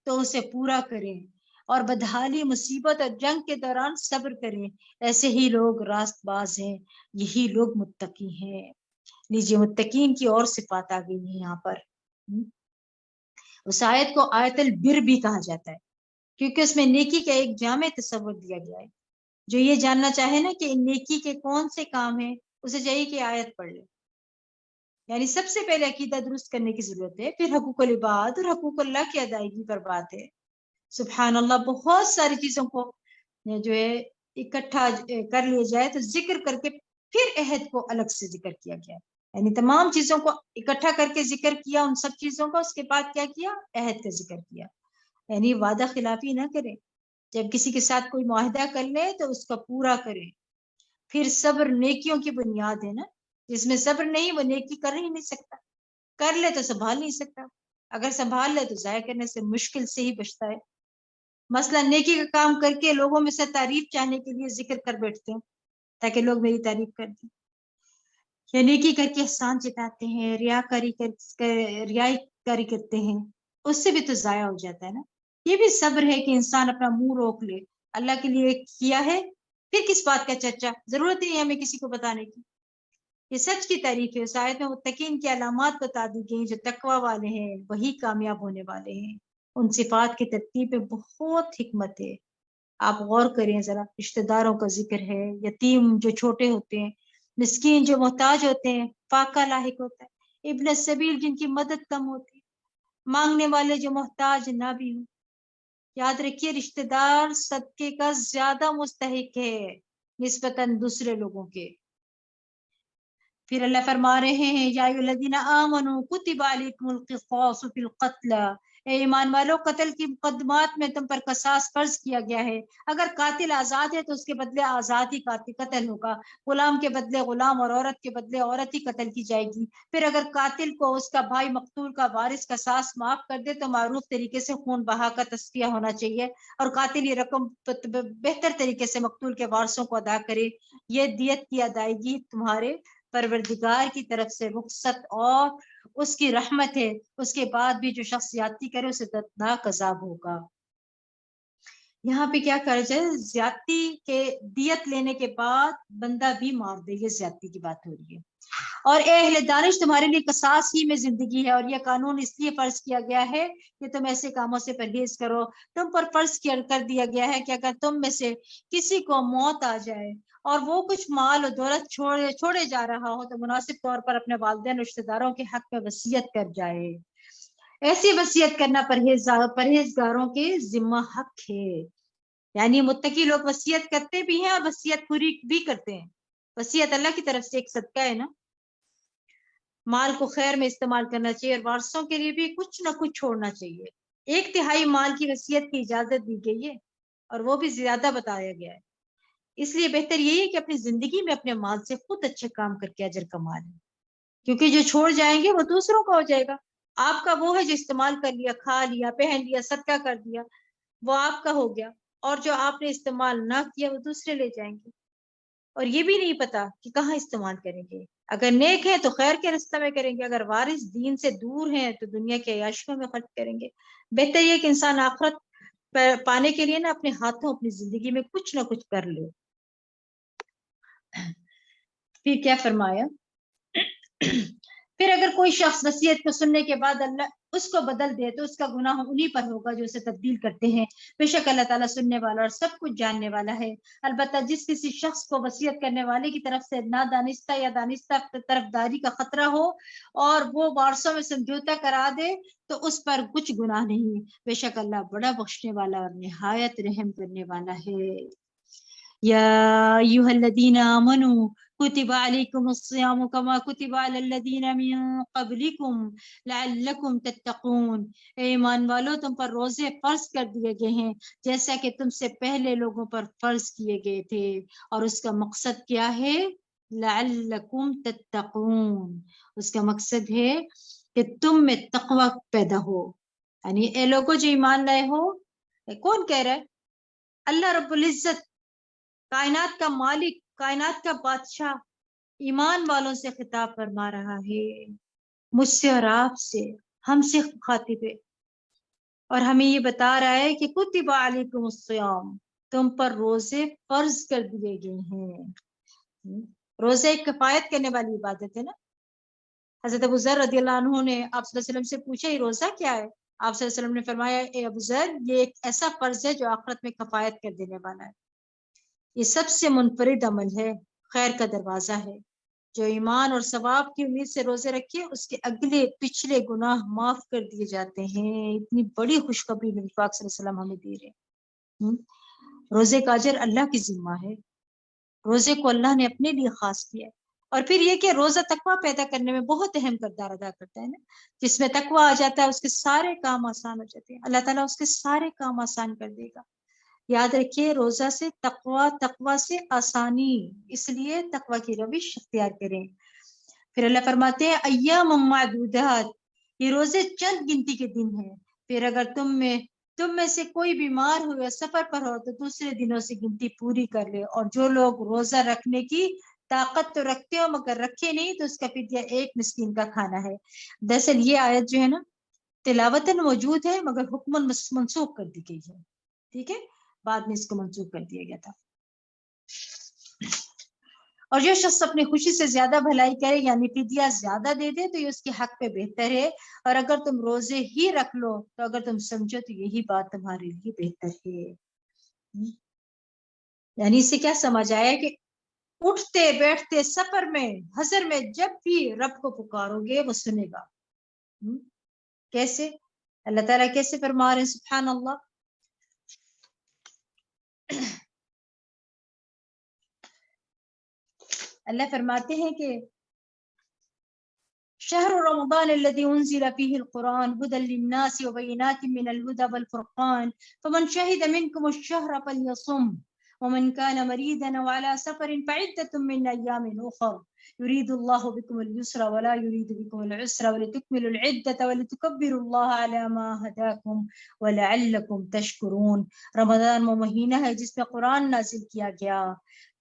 تو اسے پورا کریں اور بدحالی، مصیبت اور جنگ کے دوران صبر کریں، ایسے ہی لوگ راست باز ہیں، یہی لوگ متقی ہیں۔ لیجیے متقین کی اور صفات آ گئی ہیں یہاں پر۔ اس آیت کو آیت البر بھی کہا جاتا ہے کیونکہ اس میں نیکی کا ایک جامع تصور دیا گیا ہے۔ جو یہ جاننا چاہے نا کہ نیکی کے کون سے کام ہیں، اسے چاہیے کہ آیت پڑھ لے۔ یعنی سب سے پہلے عقیدہ درست کرنے کی ضرورت ہے، پھر حقوق العباد اور حقوق اللہ کی ادائیگی پر بات ہے۔ سبحان اللہ، بہت ساری چیزوں کو جو ہے اکٹھا کر لیا جائے تو ذکر کر کے پھر عہد کو الگ سے ذکر کیا گیا ہے۔ یعنی تمام چیزوں کو اکٹھا کر کے ذکر کیا، ان سب چیزوں کا، اس کے بعد کیا کیا؟ عہد کا ذکر کیا۔ یعنی وعدہ خلافی نہ کریں، جب کسی کے ساتھ کوئی معاہدہ کر لے تو اس کا پورا کریں۔ پھر صبر نیکیوں کی بنیاد ہے نا، جس میں صبر نہیں وہ نیکی کر ہی نہیں سکتا، کر لے تو سنبھال نہیں سکتا، اگر سنبھال لے تو ضائع کرنے سے مشکل سے ہی بچتا ہے۔ مثلا نیکی کا کام کر کے لوگوں میں سے تعریف چاہنے کے لیے ذکر کر بیٹھتے ہیں تاکہ لوگ میری تعریف کر دیں، یا نیکی کر کے احسان جتاتے ہیں، ریاکاری کرتے ہیں، اس سے بھی تو ضائع ہو جاتا ہے نا۔ یہ بھی صبر ہے کہ انسان اپنا منہ روک لے، اللہ کے لیے کیا ہے، پھر کس بات کا چرچا، ضرورت نہیں ہے ہمیں کسی کو بتانے کی۔ یہ سچ کی تعریف ہے۔ اس آیت میں متقین کی علامات بتا دی گئی، جو تقوی والے ہیں وہی کامیاب ہونے والے ہیں۔ ان صفات کی ترتیب میں بہت حکمت ہے، آپ غور کریں ذرا۔ رشتہ داروں کا ذکر ہے، یتیم جو چھوٹے ہوتے ہیں، مسکین جو محتاج ہوتے ہیں، فاقہ لاحق ہوتا ہے، ابن السبیل جن کی مدد کم ہوتی ہے، مانگنے والے جو محتاج نہ بھی ہوں۔ یاد رکھیے رشتہ دار صدقے کا زیادہ مستحق ہے نسبتاً دوسرے لوگوں کے۔ پھر اللہ فرما رہے ہیں یا ایھا الذین آمنوا کتب علیکم القصاص فی القتل، اے ایمان والو قتل کی مقدمات میں تم پر قصاص فرض کیا گیا ہے۔ اگر قاتل آزاد ہے تو اس کے بدلے آزاد ہی قتل ہوگا، غلام کے بدلے غلام اور عورت کے بدلے عورت ہی قتل کی جائے گی۔ پھر اگر قاتل کو اس کا بھائی مقتول کا وارث قصاص معاف کر دے تو معروف طریقے سے خون بہا کا تصفیہ ہونا چاہیے، اور قاتل یہ رقم بہتر طریقے سے مقتول کے وارثوں کو ادا کرے۔ یہ دیت کی ادائیگی تمہارے پروردگار کی طرف سے رخصت اور اس کی رحمت ہے، اس کے بعد بھی جو شخص زیادتی کرے اسے دردناک عذاب ہوگا۔ یہاں پہ کیا کر جائے، زیادتی کے دیت لینے کے بعد بندہ بھی مار دے، یہ زیادتی کی بات ہو رہی ہے۔ اور اے اہل دانش، تمہارے لیے قصاص ہی میں زندگی ہے، اور یہ قانون اس لیے فرض کیا گیا ہے کہ تم ایسے کاموں سے پرہیز کرو۔ تم پر فرض کر دیا گیا ہے کہ اگر تم میں سے کسی کو موت آ جائے اور وہ کچھ مال و دولت چھوڑے جا رہا ہو تو مناسب طور پر اپنے والدین رشتہ داروں کے حق میں وصیت کر جائے۔ ایسی وصیت کرنا پرہیزگاروں کے ذمہ حق ہے۔ یعنی متقی لوگ وصیت کرتے بھی ہیں اور وصیت پوری بھی کرتے ہیں۔ وصیت اللہ کی طرف سے ایک صدقہ ہے نا، مال کو خیر میں استعمال کرنا چاہیے اور وارثوں کے لیے بھی کچھ نہ کچھ چھوڑنا چاہیے۔ 1/3 مال کی وصیت کی اجازت دی گئی ہے اور وہ بھی زیادہ بتایا گیا ہے۔ اس لیے بہتر یہی ہے کہ اپنی زندگی میں اپنے مال سے خود اچھے کام کر کے اجر کما لیں، کیونکہ جو چھوڑ جائیں گے وہ دوسروں کا ہو جائے گا۔ آپ کا وہ ہے جو استعمال کر لیا، کھا لیا، پہن لیا، صدقہ کر دیا، وہ آپ کا ہو گیا، اور جو آپ نے استعمال نہ کیا وہ دوسرے لے جائیں گے، اور یہ بھی نہیں پتا کہ کہاں استعمال کریں گے۔ اگر نیک ہیں تو خیر کے راستے میں کریں گے، اگر وارث دین سے دور ہیں تو دنیا کے عیاشیوں میں خرچ کریں گے۔ بہتر یہ کہ انسان آخرت پانے کے لیے نا اپنے ہاتھوں اپنی زندگی میں کچھ نہ کچھ کر لے۔ پھر کیا فرمایا، پھر اگر کوئی شخص وصیت کو سننے کے بعد اللہ اس کو بدل دے تو اس کا گناہ انہی پر ہوگا جو اسے تبدیل کرتے ہیں، بے شک اللہ تعالیٰ سننے والا اور سب کچھ جاننے والا ہے۔ البتہ جس کسی شخص کو وصیت کرنے والے کی طرف سے نادانستہ یا دانستہ طرفداری کا خطرہ ہو اور وہ وارثوں میں سمجھوتا کرا دے تو اس پر کچھ گناہ نہیں، بے شک اللہ بڑا بخشنے والا اور نہایت رحم کرنے والا ہے۔ یا ایھا الذین آمنوا کتب علیکم الصیام کما کتب علی الذین من قبلکم لعلکم تتقون، اے ایمان والو تم پر روزے فرض کر دیے گئے ہیں جیسا کہ تم سے پہلے لوگوں پر فرض کیے گئے تھے، اور اس کا مقصد کیا ہے؟ لعلکم تتقون، اس کا مقصد ہے کہ تم میں تقوی پیدا ہو، یعنی اے لوگوں جو ایمان لائے ہو۔ کون کہہ رہا ہے؟ اللہ رب العزت، کائنات کا مالک، کائنات کا بادشاہ ایمان والوں سے خطاب فرما رہا ہے، مجھ سے اور آپ سے، ہم سے خاطب ہے، اور ہمیں یہ بتا رہا ہے کہ کتب علیکم الصیام، تم پر روزے فرض کر دیے گئے ہیں۔ روزے ایک کفایت کرنے والی عبادت ہے نا۔ حضرت ابو ذر رضی اللہ عنہ نے آپ صلی اللہ علیہ وسلم سے پوچھا یہ روزہ کیا ہے؟ آپ صلی اللہ علیہ وسلم نے فرمایا اے ابو ذر یہ ایک ایسا فرض ہے جو آخرت میں کفایت کر دینے والا ہے، یہ سب سے منفرد عمل ہے، خیر کا دروازہ ہے، جو ایمان اور ثواب کی امید سے روزے رکھے اس کے اگلے پچھلے گناہ معاف کر دیے جاتے ہیں۔ اتنی بڑی خوشخبری نبی پاک صلی اللہ علیہ وسلم ہمیں دے رہے ہیں۔ روزے کا اجر اللہ کی ذمہ ہے، روزے کو اللہ نے اپنے لیے خاص کیا ہے، اور پھر یہ کہ روزہ تقویٰ پیدا کرنے میں بہت اہم کردار ادا کرتا ہے نا۔ جس میں تقویٰ آ جاتا ہے اس کے سارے کام آسان ہو جاتے ہیں، اللہ تعالیٰ اس کے سارے کام آسان کر دے گا۔ یاد رکھیے روزہ سے تقویٰ سے آسانی، اس لیے تقویٰ کی روش اختیار کریں۔ پھر اللہ فرماتے ہیں ایام معدودات، یہ روزے چند گنتی کے دن ہیں، پھر اگر تم میں سے کوئی بیمار ہو یا سفر پر ہو تو دوسرے دنوں سے گنتی پوری کر لے، اور جو لوگ روزہ رکھنے کی طاقت تو رکھتے ہو مگر رکھے نہیں تو اس کا فدیہ ایک مسکین کا کھانا ہے۔ دراصل یہ آیت جو ہے نا تلاوتاً موجود ہے مگر حکماً منسوخ کر دی گئی ہے، ٹھیک ہے، بعد میں اس کو منسوخ کر دیا گیا تھا۔ اور جو شخص اپنی خوشی سے زیادہ بھلائی کرے یعنی فدیہ زیادہ دے دے تو یہ اس کے حق پہ بہتر ہے، اور اگر تم روزے ہی رکھ لو تو اگر تم سمجھو تو یہی بات تمہارے لیے بہتر ہے۔ یعنی اس سے کیا سمجھ آیا کہ اٹھتے بیٹھتے سفر میں حضر میں جب بھی رب کو پکارو گے وہ سنے گا۔ کیسے؟ اللہ تعالیٰ کیسے فرما رہے ہیں سبحان اللہ، اللہ فرماتے ہیں کہ شہر رمضان الذي انزل فيه القرآن هدى للناس وبينات من الهدى والفرقان فمن شهد منكم الشهر فليصم ومن كان مريضا أو على سفر فعدة من أيام أخر يريد الله بكم اليسر ولا يريد بكم العسر ولتكملوا العدة ولتكبروا الله على ما هداكم ولعلكم تشكرون۔ رمضان وہ مہینہ ہے جس میں قرآن نازل کیا گیا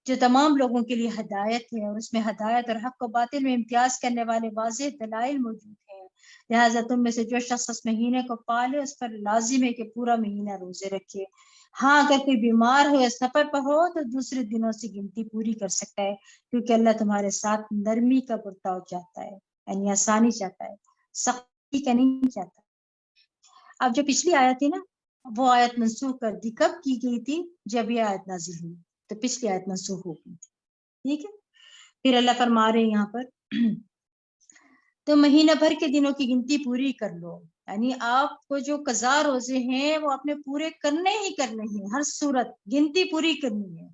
جو تمام لوگوں کے لیے ہدایت ہے، اور اس میں ہدایت اور حق و باطل میں امتیاز کرنے والے واضح دلائل موجود ہیں، لہٰذا تم میں سے جو شخص اس مہینے کو پالے اس پر لازم ہے کہ پورا مہینہ روزے رکھے۔ ہاں اگر کوئی بیمار ہو یا سفر پر ہو تو دوسرے دنوں سے گنتی پوری کر سکتا ہے، کیونکہ اللہ تمہارے ساتھ نرمی کا برتاؤ چاہتا ہے، یعنی آسانی چاہتا ہے، سختی کا نہیں چاہتا۔ اب جو پچھلی آیت تھی نا وہ آیت منسوخ کر دی، کب کی گئی تھی؟ جب یہ آیت نازل ہوئی تو پچھلی آیت منسوخ ہو گئی تھی، ٹھیک ہے۔ پھر اللہ فرما رہے ہیں یہاں پر تو مہینہ بھر کے دنوں کی گنتی پوری کر لو، یعنی آپ کو جو قضا روزے ہیں وہ اپنے پورے کرنے ہی کرنے ہیں، ہر صورت گنتی پوری کرنی ہے،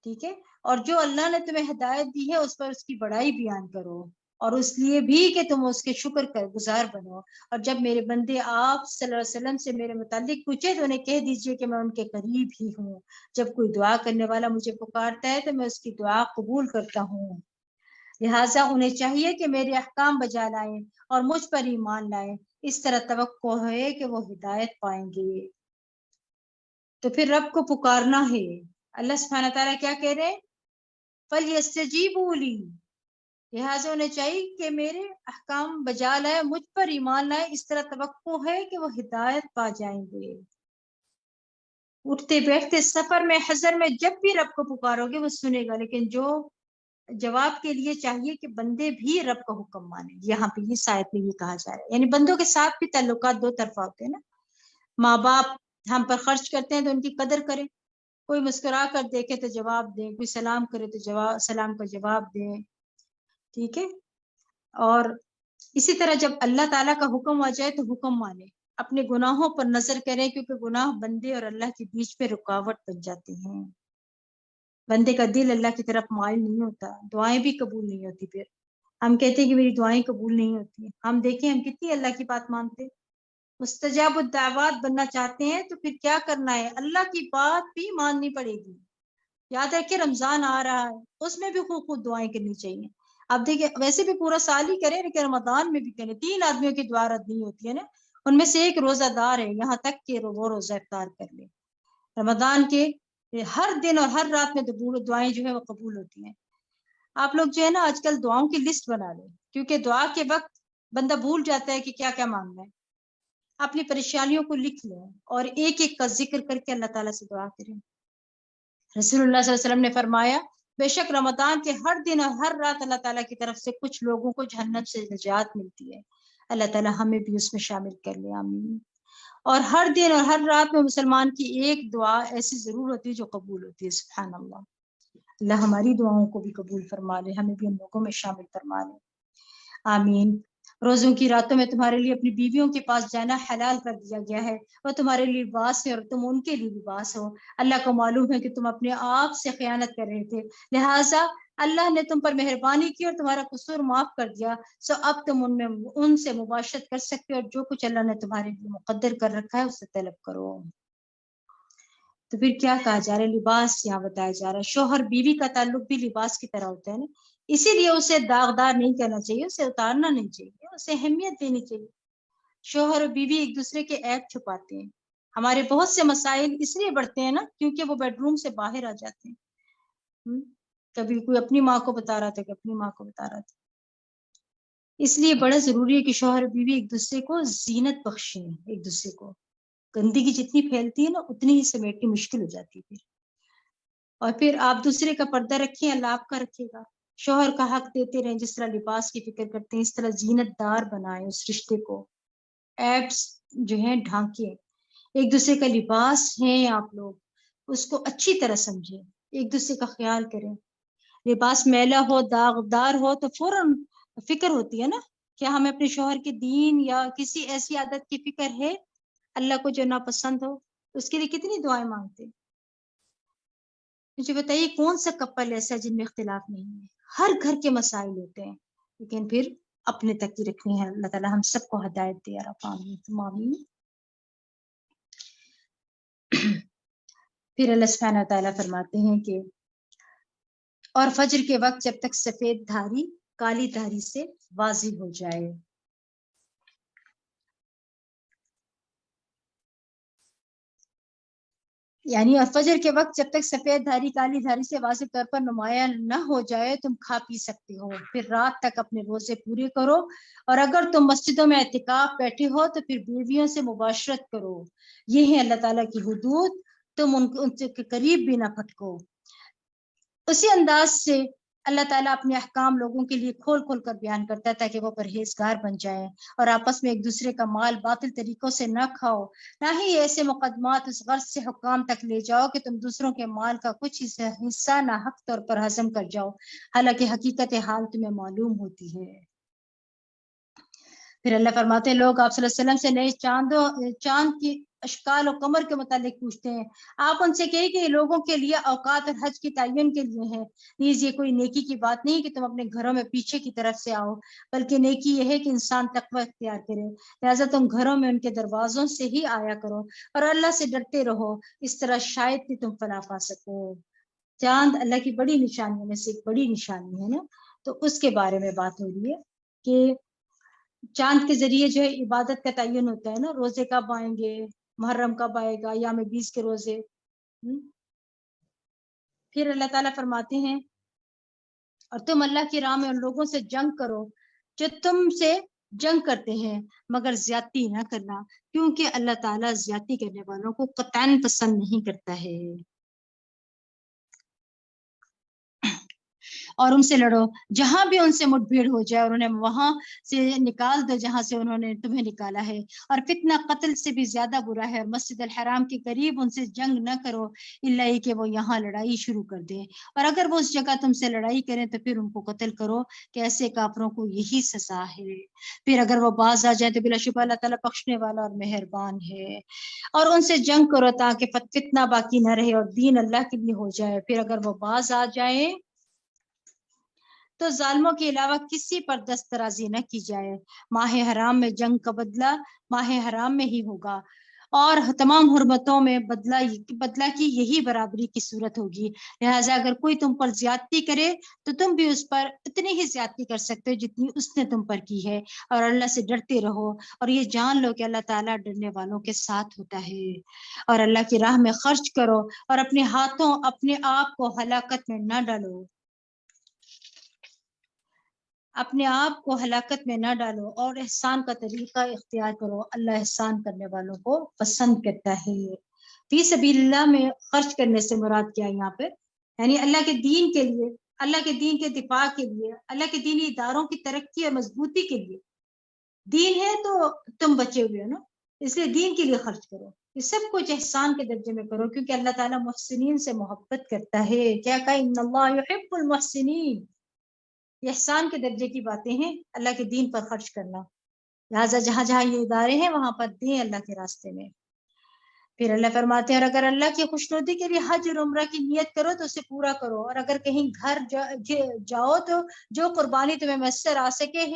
ٹھیک ہے۔ اور جو اللہ نے تمہیں ہدایت دی ہے اس پر اس کی بڑائی بیان کرو، اور اس لیے بھی کہ تم اس کے شکر کا گزار بنو۔ اور جب میرے بندے آپ صلی اللہ علیہ وسلم سے میرے متعلق پوچھے تو انہیں کہہ دیجئے کہ میں ان کے قریب ہی ہوں، جب کوئی دعا کرنے والا مجھے پکارتا ہے تو میں اس کی دعا قبول کرتا ہوں، لہٰذا انہیں چاہیے کہ میرے احکام بجا لائیں اور مجھ پر ایمان لائیں، اس طرح توقع ہے کہ وہ ہدایت پائیں گے۔ تو پھر رب کو پکارنا ہے۔ اللہ سبحانہ تعالیٰ کیا کہہ رہے ہیں؟ فَلْيَسْتَجِيبُوا لِي، لہٰذا انہیں چاہیے کہ میرے احکام بجا لائیں، مجھ پر ایمان لائیں، اس طرح توقع ہے کہ وہ ہدایت پا جائیں گے۔ اٹھتے بیٹھتے سفر میں حضر میں جب بھی رب کو پکارو گے وہ سنے گا، لیکن جو جواب کے لیے چاہیے کہ بندے بھی رب کا حکم مانیں. یہاں پہ یہ آیت میں یہ کہا جا رہا ہے، یعنی بندوں کے ساتھ بھی تعلقات دو طرفہ ہوتے ہیں نا. ماں باپ ہم پر خرچ کرتے ہیں تو ان کی قدر کریں، کوئی مسکرا کر دیکھے تو جواب دیں، کوئی سلام کرے تو سلام کا جواب دیں، ٹھیک ہے. اور اسی طرح جب اللہ تعالیٰ کا حکم آ جائے تو حکم مانے، اپنے گناہوں پر نظر کریں، کیونکہ گناہ بندے اور اللہ کے بیچ میں رکاوٹ بن جاتے ہیں. بندے کا دل اللہ کی طرف مائل نہیں ہوتا، دعائیں بھی قبول نہیں ہوتی. پھر ہم کہتے ہیں کہ میری دعائیں قبول نہیں ہوتی، ہم دیکھیں ہم کتنی اللہ کی بات مانتے. مستجاب الدعوات بننا چاہتے ہیں تو پھر کیا کرنا ہے، اللہ کی بات بھی ماننی پڑے گی. یاد رکھیں رمضان آ رہا ہے، اس میں بھی خوب خوب دعائیں کرنی چاہیے. آپ دیکھیں ویسے بھی پورا سال ہی کریں لیکن رمضان میں بھی کریں. 3 آدمیوں کی دعا رد نہیں ہوتی ہے نا، ان میں سے ایک روزہ دار ہے، یہاں تک کہ وہ روزہ افطار کر لے. رمضان کے ہر دن اور ہر رات میں دعائیں جو ہے وہ قبول ہوتی ہیں. آپ لوگ جو ہے نا آج کل دعاؤں کی لسٹ بنا لیں، کیونکہ دعا کے وقت بندہ بھول جاتا ہے کہ کیا کیا مانگنا ہے. اپنی پریشانیوں کو لکھ لیں اور ایک ایک کا ذکر کر کے اللہ تعالیٰ سے دعا کریں. رسول اللہ صلی اللہ علیہ وسلم نے فرمایا بے شک رمضان کے ہر دن اور ہر رات اللہ تعالیٰ کی طرف سے کچھ لوگوں کو جہنم سے نجات ملتی ہے. اللہ تعالیٰ ہمیں بھی اس میں شامل کر لے، آمین. اور ہر دن اور ہر رات میں مسلمان کی ایک دعا ایسی ضرور ہوتی ہے جو قبول ہوتی ہے. سبحان اللہ. اللہ ہماری دعاؤں کو بھی قبول فرما لے، ہمیں بھی ان لوگوں میں شامل فرما لے، آمین. روزوں کی راتوں میں تمہارے لیے اپنی بیویوں کے پاس جانا حلال کر دیا گیا ہے، وہ تمہارے لیے لباس ہے اور تم ان کے لیے لباس ہو. اللہ کو معلوم ہے کہ تم اپنے آپ سے خیانت کر رہے تھے، لہٰذا اللہ نے تم پر مہربانی کی اور تمہارا قصور معاف کر دیا. سو اب تم ان سے مباشرت کر سکتے اور جو کچھ اللہ نے تمہارے لیے مقدر کر رکھا ہے اسے طلب کرو. تو پھر کیا کہا جا رہا ہے، لباس یہاں بتایا جا رہا ہے. شوہر بیوی کا تعلق بھی لباس کی طرح ہوتا ہے نا، اسی لیے اسے داغدار نہیں کرنا چاہیے، اسے اتارنا نہیں چاہیے، اسے اہمیت دینی چاہیے. شوہر اور بیوی ایک دوسرے کے عیب چھپاتے ہیں. ہمارے بہت سے مسائل اس لیے بڑھتے ہیں نا کیونکہ وہ بیڈ روم سے باہر آ جاتے ہیں. کبھی کوئی اپنی ماں کو بتا رہا تھا کہ اپنی ماں کو بتا رہا تھا. اس لیے بڑا ضروری ہے کہ شوہر اور بیوی ایک دوسرے کو زینت بخشیں. ایک دوسرے کو گندگی جتنی پھیلتی ہے نا اتنی ہی سمیٹنی مشکل ہو جاتی ہے. اور پھر آپ دوسرے کا پردہ رکھیں، اللہ آپ کا رکھے گا. شوہر کا حق دیتے رہیں، جس طرح لباس کی فکر کرتے ہیں اس طرح زینت دار بنائیں اس رشتے کو. ایپس جو ہیں ڈھانکیں، ایک دوسرے کا لباس ہیں آپ لوگ، اس کو اچھی طرح سمجھیں، ایک دوسرے کا خیال کریں. لباس میلا ہو داغدار ہو تو فوراً فکر ہوتی ہے نا کہ ہمیں اپنے شوہر کے دین یا کسی ایسی عادت کی فکر ہے اللہ کو جو ناپسند ہو، اس کے لیے کتنی دعائیں مانگتے. مجھے بتائیے کون سا کپل ایسا جن میں اختلاف نہیں ہے. ہر گھر کے مسائل ہوتے ہیں لیکن پھر اپنے تک ہی رکھنی ہے. اللہ تعالیٰ ہم سب کو ہدایت دے. آمین. پھر اللہ سبحانہ تعالیٰ فرماتے ہیں کہ اور فجر کے وقت جب تک سفید دھاری کالی دھاری سے واضح ہو جائے. یعنی اور فجر کے وقت جب تک سفید دھاری کالی دھاری سے واضح طور پر نمایاں نہ ہو جائے تم کھا پی سکتے ہو. پھر رات تک اپنے روزے پورے کرو، اور اگر تم مسجدوں میں اعتکاف بیٹھے ہو تو پھر بیویوں سے مباشرت کرو. یہ ہے اللہ تعالیٰ کی حدود، تم ان کے قریب بھی نہ پھٹکو. اسی انداز سے اللہ تعالیٰ اپنے احکام لوگوں کے لیے کھول کھول کر بیان کرتا ہے تاکہ وہ پرہیزگار بن جائیں اور آپس میں ایک دوسرے کا مال باطل طریقوں سے نہ کھاؤ، نہ ہی ایسے مقدمات اس غرض سے حکام تک لے جاؤ کہ تم دوسروں کے مال کا کچھ حصہ ناحق طور پر ہضم کر جاؤ، حالانکہ حقیقت حال تمہیں معلوم ہوتی ہے. پھر اللہ فرماتے ہیں لوگ آپ صلی اللہ علیہ وسلم سے نئے چاند کی اشکال و قمر کے متعلق پوچھتے ہیں. آپ ان سے کہیں کہ یہ لوگوں کے لیے اوقات اور حج کی تعین کے لیے ہے، نیز یہ کوئی نیکی کی بات نہیں کہ تم اپنے گھروں میں پیچھے کی طرف سے آؤ، بلکہ نیکی یہ ہے کہ انسان تقوی اختیار کرے. لہٰذا تم گھروں میں ان کے دروازوں سے ہی آیا کرو اور اللہ سے ڈرتے رہو، اس طرح شاید کہ تم فلاح پا سکو. چاند اللہ کی بڑی نشانیوں میں سے ایک بڑی نشانی ہے نا، تو اس کے بارے میں بات ہو رہی ہے کہ چاند کے ذریعے جو ہے عبادت کا تعین ہوتا ہے نا، روزے کب آئیں گے، محرم کب آئے گا، یام 20 کے روزے. پھر اللہ تعالیٰ فرماتے ہیں اور تم اللہ کی راہ میں ان لوگوں سے جنگ کرو جو تم سے جنگ کرتے ہیں، مگر زیادتی نہ کرنا، کیونکہ اللہ تعالیٰ زیادتی کرنے والوں کو قطعاً پسند نہیں کرتا ہے. اور ان سے لڑو، جہاں بھی ان سے مٹبھیڑ ہو جائے اور انہیں وہاں سے نکال دو جہاں سے انہوں نے تمہیں نکالا ہے، اور فتنہ قتل سے بھی زیادہ برا ہے، اور مسجد الحرام کے قریب ان سے جنگ نہ کرو الا یہ کہ وہ یہاں لڑائی شروع کر دیں، اور اگر وہ اس جگہ تم سے لڑائی کریں تو پھر ان کو قتل کرو کہ ایسے کافروں کو یہی سزا ہے، پھر اگر وہ باز آ جائیں تو بلا شبہ اللہ تعالیٰ بخشنے والا اور مہربان ہے، اور ان سے جنگ کرو تاکہ فتنہ باقی نہ رہے اور دین اللہ کے لیے ہو جائے، پھر اگر وہ باز آ جائیں تو ظالموں کے علاوہ کسی پر دست درازی نہ کی جائے، ماہ حرام میں جنگ کا بدلہ ماہ حرام میں ہی ہوگا، اور تمام حرمتوں میں بدلہ کی یہی برابری کی صورت ہوگی، لہٰذا اگر کوئی تم پر زیادتی کرے تو تم بھی اس پر اتنی ہی زیادتی کر سکتے ہو جتنی اس نے تم پر کی ہے، اور اللہ سے ڈرتے رہو، اور یہ جان لو کہ اللہ تعالیٰ ڈرنے والوں کے ساتھ ہوتا ہے، اور اللہ کی راہ میں خرچ کرو اور اپنے ہاتھوں اپنے آپ کو ہلاکت میں نہ ڈالو، اپنے آپ کو ہلاکت میں نہ ڈالو اور احسان کا طریقہ اختیار کرو، اللہ احسان کرنے والوں کو پسند کرتا ہے۔ فی سبیل اللہ میں خرچ کرنے سے مراد کیا یہاں پہ، یعنی اللہ کے دین کے لیے، اللہ کے دین کے دفاع کے لیے، اللہ کے دینی اداروں کی ترقی اور مضبوطی کے لیے، دین ہے تو تم بچے ہوئے ہو نا، اس لیے دین کے لیے خرچ کرو، یہ سب کچھ احسان کے درجے میں کرو، کیونکہ اللہ تعالیٰ محسنین سے محبت کرتا ہے، کیا کہا ان اللہ یحب المحسنین، یہ احسان کے درجے کی باتیں ہیں اللہ کے دین پر خرچ کرنا، لہٰذا جہاں جہاں یہ ادارے ہیں وہاں پر دیں اللہ کے راستے میں۔ پھر اللہ فرماتے ہیں اور اگر اللہ کی خوشنودی کے لیے حج اور عمرہ کی نیت کرو تو اسے پورا کرو، اور اگر کہیں گھر جاؤ تو جو قربانی تمہیں میسر آ سکے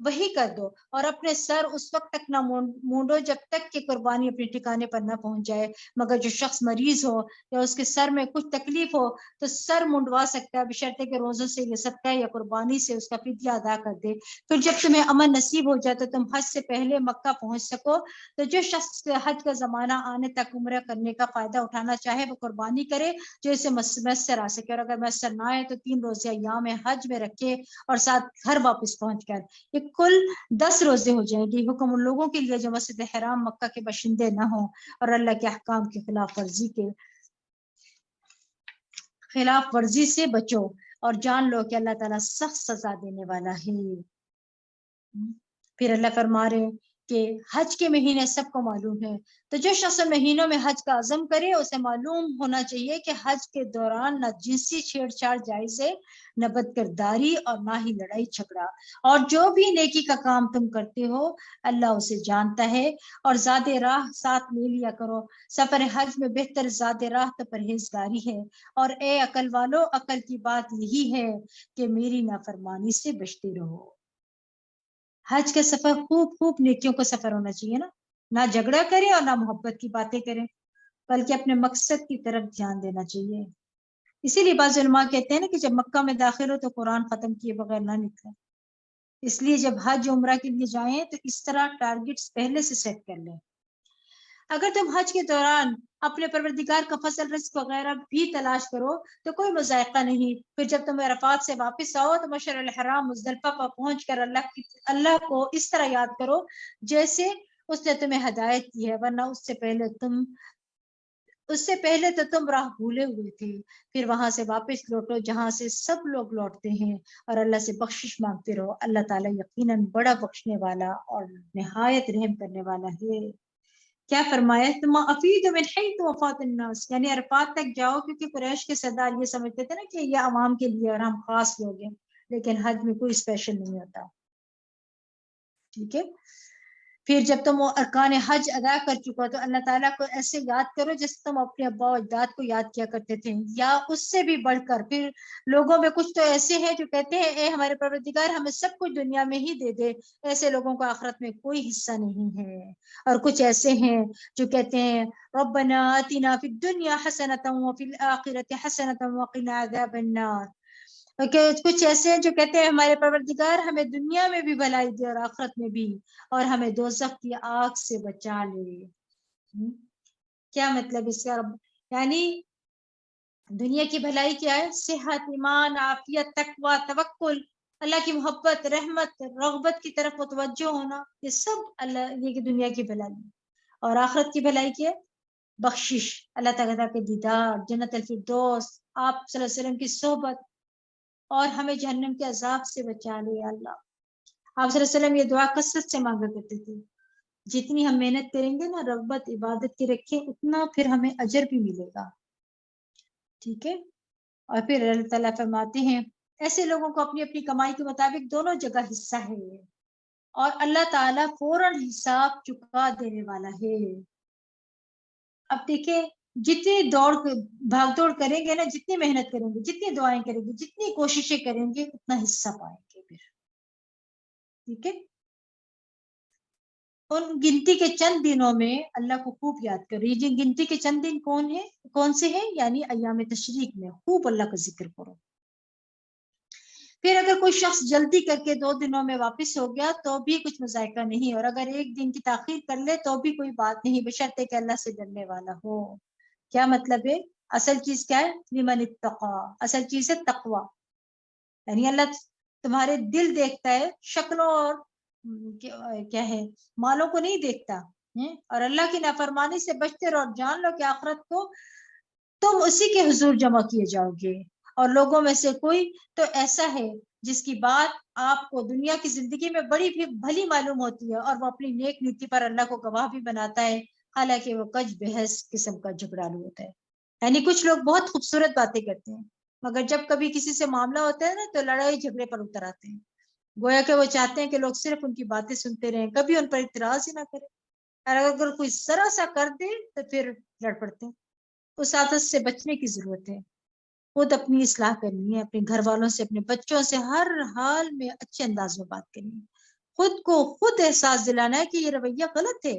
وہی کر دو، اور اپنے سر اس وقت تک نہ مونڈو جب تک کہ قربانی اپنے ٹھکانے پر نہ پہنچ جائے، مگر جو شخص مریض ہو یا اس کے سر میں کچھ تکلیف ہو تو سر منڈوا سکتا ہے، بشرطے کہ روزوں سے یہ صدقہ یا قربانی سے اس کا فدیہ ادا کر دے۔ پھر جب تمہیں امن نصیب ہو جائے تو تم حج سے پہلے مکہ پہنچ سکو، تو جو شخص حج کا زمانہ آنے تک عمرہ کرنے کا فائدہ اٹھانا چاہے وہ قربانی کرے جو اسے میسر آ سکے، اور اگر میسر نہ آئے تو 3 روزہ ایام حج میں رکھے اور ساتھ گھر واپس پہنچ کر، یہ کل 10 روزے ہو جائیں گے۔ حکم ان لوگوں کے لیے جو مسجد حرام مکہ کے باشندے نہ ہوں اور اللہ کے احکام کی خلاف ورزی سے بچو، اور جان لو کہ اللہ تعالیٰ سخت سزا دینے والا ہے۔ پھر اللہ فرما رہے کہ حج کے مہینے سب کو معلوم ہے، تو جو شخص مہینوں میں حج کا عزم کرے اسے معلوم ہونا چاہیے کہ حج کے دوران نہ جنسی چھیڑ چھاڑ جائز ہے، نہ بدکرداری اور نہ ہی لڑائی جھگڑا، اور جو بھی نیکی کا کام تم کرتے ہو اللہ اسے جانتا ہے، اور زاد راہ ساتھ لے لیا کرو، سفر حج میں بہتر زاد راہ تو پرہیزگاری ہے، اور اے عقل والو عقل کی بات یہی ہے کہ میری نافرمانی سے بچتے رہو۔ حج کا سفر خوب نیکیوں کا سفر ہونا چاہیے نا، نہ جھگڑا کریں اور نہ محبت کی باتیں کریں، بلکہ اپنے مقصد کی طرف دھیان دینا چاہیے۔ اسی لیے بعض علماء کہتے ہیں نا کہ جب مکہ میں داخل ہو تو قرآن ختم کیے بغیر نہ نکلیں، اس لیے جب حج عمرہ کے لیے جائیں تو اس طرح ٹارگٹس پہلے سے سیٹ کر لیں۔ اگر تم حج کے دوران اپنے پروردگار کا فضل رزق وغیرہ بھی تلاش کرو تو کوئی مذائقہ نہیں، پھر جب تم عرفات سے واپس آؤ تو مشعر الحرام مزدلفہ پر پہنچ کر اللہ کو اس طرح یاد کرو جیسے اس نے تمہیں ہدایت کی ہے، ورنہ اس سے پہلے تو تم راہ بھولے ہوئے تھے، پھر وہاں سے واپس لوٹو جہاں سے سب لوگ لوٹتے ہیں، اور اللہ سے بخشش مانگتے رہو، اللہ تعالیٰ یقیناً بڑا بخشنے والا اور نہایت رحم کرنے والا ہے۔ کیا فرمایا تم افید من حیث وفات الناس، یعنی عرفات تک جاؤ، کیونکہ قریش کے سردار یہ سمجھتے تھے نا کہ یہ عوام کے لیے اور ہم خاص لوگ ہیں، لیکن حج میں کوئی اسپیشل نہیں ہوتا، ٹھیک ہے۔ پھر جب تم وہ ارکان حج ادا کر چکا تو اللہ تعالیٰ کو ایسے یاد کرو جیسے تم اپنے ابا و اجداد کو یاد کیا کرتے تھے، یا اس سے بھی بڑھ کر۔ پھر لوگوں میں کچھ تو ایسے ہیں جو کہتے ہیں اے ہمارے پروردگار ہمیں سب کچھ دنیا میں ہی دے دے، ایسے لوگوں کو آخرت میں کوئی حصہ نہیں ہے، اور کچھ ایسے ہیں جو کہتے ہیں ربنا آتنا فی الدنیا حسنۃ وفی الآخرۃ حسنۃ وقنا عذاب النار، کچھ ایسے ہیں جو کہتے ہیں ہمارے پروردگار ہمیں دنیا میں بھی بھلائی دے اور آخرت میں بھی، اور ہمیں دوزخ کی آگ سے بچا لے۔ کیا مطلب اس کا؟ یعنی دنیا کی بھلائی کیا ہے؟ صحت، ایمان، عافیت، تقوی، توکل، اللہ کی محبت، رحمت، رغبت کی طرف متوجہ ہونا، یہ سب اللہ یہ کی دنیا کی بھلائی۔ اور آخرت کی بھلائی کیا ہے؟ بخشش، اللہ تعالیٰ کے دیدار، جنت الفردوس، آپ صلی اللہ علیہ وسلم کی صحبت، اور ہمیں جہنم کے عذاب سے بچا لے اللہ۔ آپ صلی اللہ علیہ وسلم یہ دعا کثرت سے مانگا کرتے تھے، جتنی ہم محنت کریں گے نا رغبت عبادت کی رکھیں اتنا پھر ہمیں اجر بھی ملے گا، ٹھیک ہے۔ اور پھر اللہ تعالیٰ فرماتے ہیں ایسے لوگوں کو اپنی اپنی کمائی کے مطابق دونوں جگہ حصہ ہے، اور اللہ تعالیٰ فوراً حساب چکا دینے والا ہے۔ اب دیکھیں جتنی بھاگ دوڑ کریں گے نا، جتنی محنت کریں گے، جتنی دعائیں کریں گے، جتنی کوششیں کریں گے، اتنا حصہ پائیں گے پھر، ٹھیک ہے۔ ان گنتی کے چند دنوں میں اللہ کو خوب یاد کرو۔ یہ گنتی کے چند دن کون سے ہیں؟ یعنی ایام تشریق میں خوب اللہ کا ذکر کرو۔ پھر اگر کوئی شخص جلدی کر کے 2 دنوں میں واپس ہو گیا تو بھی کچھ مذائقہ نہیں، اور اگر 1 دن کی تاخیر کر لے تو بھی کوئی بات نہیں، بشرطے کہ اللہ سے ڈرنے والا ہو۔ کیا مطلب ہے؟ اصل چیز کیا ہے؟ لمن اتقا، اصل چیز ہے تقوی، یعنی اللہ تمہارے دل دیکھتا ہے، شکلوں اور کیا ہے مالوں کو نہیں دیکھتا، اور اللہ کی نافرمانی سے بچتے رہو، اور جان لو کہ آخرت کو تم اسی کے حضور جمع کیے جاؤ گے۔ اور لوگوں میں سے کوئی تو ایسا ہے جس کی بات آپ کو دنیا کی زندگی میں بڑی بھی بھلی معلوم ہوتی ہے، اور وہ اپنی نیک نیتی پر اللہ کو گواہ بھی بناتا ہے، حالانکہ وہ کج بحث قسم کا جھگڑالو ہوتا ہے۔ یعنی کچھ لوگ بہت خوبصورت باتیں کرتے ہیں، مگر جب کبھی کسی سے معاملہ ہوتا ہے نا تو لڑائی جھگڑے پر اتر آتے ہیں، گویا کہ وہ چاہتے ہیں کہ لوگ صرف ان کی باتیں سنتے رہیں، کبھی ان پر اعتراض ہی نہ کریں، اور اگر کوئی ذرا سا کر دے تو پھر لڑ پڑتے ہیں۔ اس عادت سے بچنے کی ضرورت ہے، خود اپنی اصلاح کرنی ہے، اپنے گھر والوں سے، اپنے بچوں سے ہر حال میں اچھے انداز میں بات کرنی ہے، خود کو خود احساس دلانا ہے کہ یہ رویہ غلط ہے،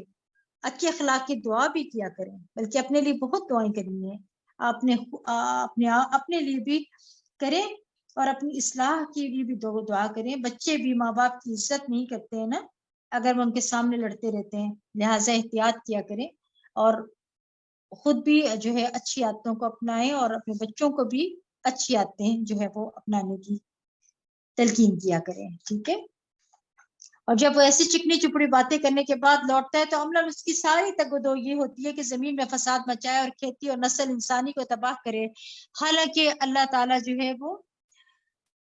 اچھے اخلاق کی دعا بھی کیا کریں، بلکہ اپنے لیے بہت دعائیں کرنی ہے، اپنے لیے بھی کریں اور اپنی اصلاح کے لیے بھی دعا کریں۔ بچے بھی ماں باپ کی عزت نہیں کرتے ہیں نا اگر وہ ان کے سامنے لڑتے رہتے ہیں، لہٰذا احتیاط کیا کریں، اور خود بھی جو ہے اچھی عادتوں کو اپنائیں، اور اپنے بچوں کو بھی اچھی عادتیں جو ہے وہ اپنانے کی تلقین کیا کریں، ٹھیک ہے۔ اور جب وہ ایسی چکنی چپڑی باتیں کرنے کے بعد لوٹتا ہے تو عملاً اس کی ساری تگودو یہ ہوتی ہے کہ زمین میں فساد مچائے اور کھیتی اور نسل انسانی کو تباہ کرے، حالانکہ اللہ تعالیٰ جو ہے وہ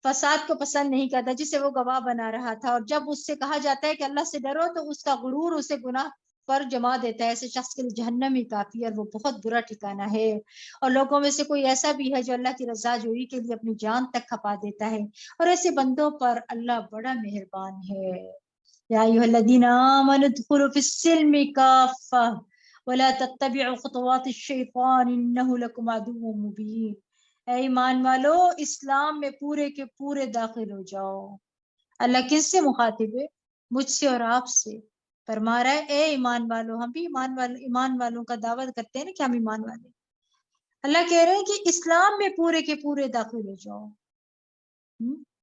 فساد کو پسند نہیں کرتا جسے وہ گواہ بنا رہا تھا، اور جب اس سے کہا جاتا ہے کہ اللہ سے ڈرو تو اس کا غرور اسے گناہ پر جما دیتا ہے، ایسے شخص کے لیے جہنم ہی کافی ہے، اور وہ بہت برا ٹھکانہ ہے۔ اور لوگوں میں سے کوئی ایسا بھی ہے جو اللہ کی رضا جوئی کے لیے اپنی جان تک کھپا دیتا ہے، اور ایسے بندوں پر اللہ بڑا مہربان ہے۔ یا ایھا الذین آمنوا ادخلوا فی السلم کافہ ولا تتبعوا خطوات الشیطان انہ لکم عدو مبین۔ اے ایمان والو اسلام میں پورے کے پورے داخل ہو جاؤ۔ اللہ کس سے مخاطب ہے؟ مجھ سے اور آپ سے، فرما رہا ہے اے ایمان والو۔ ہم بھی ایمان والوں کا دعوت کرتے ہیں نا کہ ہم ایمان والے، اللہ کہہ رہے ہیں کہ اسلام میں پورے کے پورے داخل ہو جاؤ،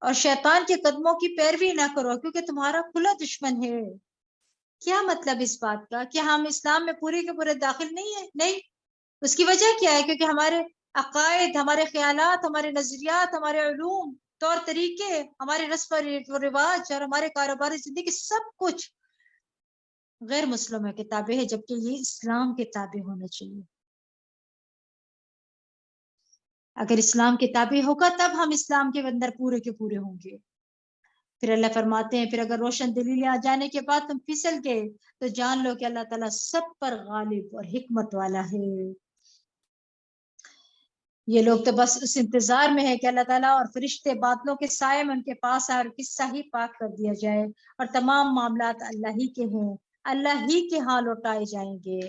اور شیطان کے قدموں کی پیروی نہ کرو کیونکہ تمہارا کھلا دشمن ہے۔ کیا مطلب اس بات کا کہ ہم اسلام میں پورے کے پورے داخل نہیں ہیں؟ نہیں، اس کی وجہ کیا ہے؟ کیونکہ ہمارے عقائد، ہمارے خیالات، ہمارے نظریات، ہمارے علوم، طور طریقے، ہمارے رسم و رواج اور ہمارے کاروباری زندگی سب کچھ غیر مسلموں کے تابع ہے، جبکہ یہ اسلام کے تابع ہونا چاہیے۔ اگر اسلام کے تابع ہوگا تب ہم اسلام کے اندر پورے کے پورے ہوں گے۔ پھر اللہ فرماتے ہیں پھر اگر روشن دلیلیں آ جانے کے بعد تم پھسل گئے تو جان لو کہ اللہ تعالیٰ سب پر غالب اور حکمت والا ہے۔ یہ لوگ تو بس اس انتظار میں ہے کہ اللہ تعالیٰ اور فرشتے بادلوں کے سائے میں ان کے پاس آئے اور قصہ ہی پاک کر دیا جائے، اور تمام معاملات اللہ ہی کے ہیں، اللہ ہی کے ہاں لوٹائے جائیں گے۔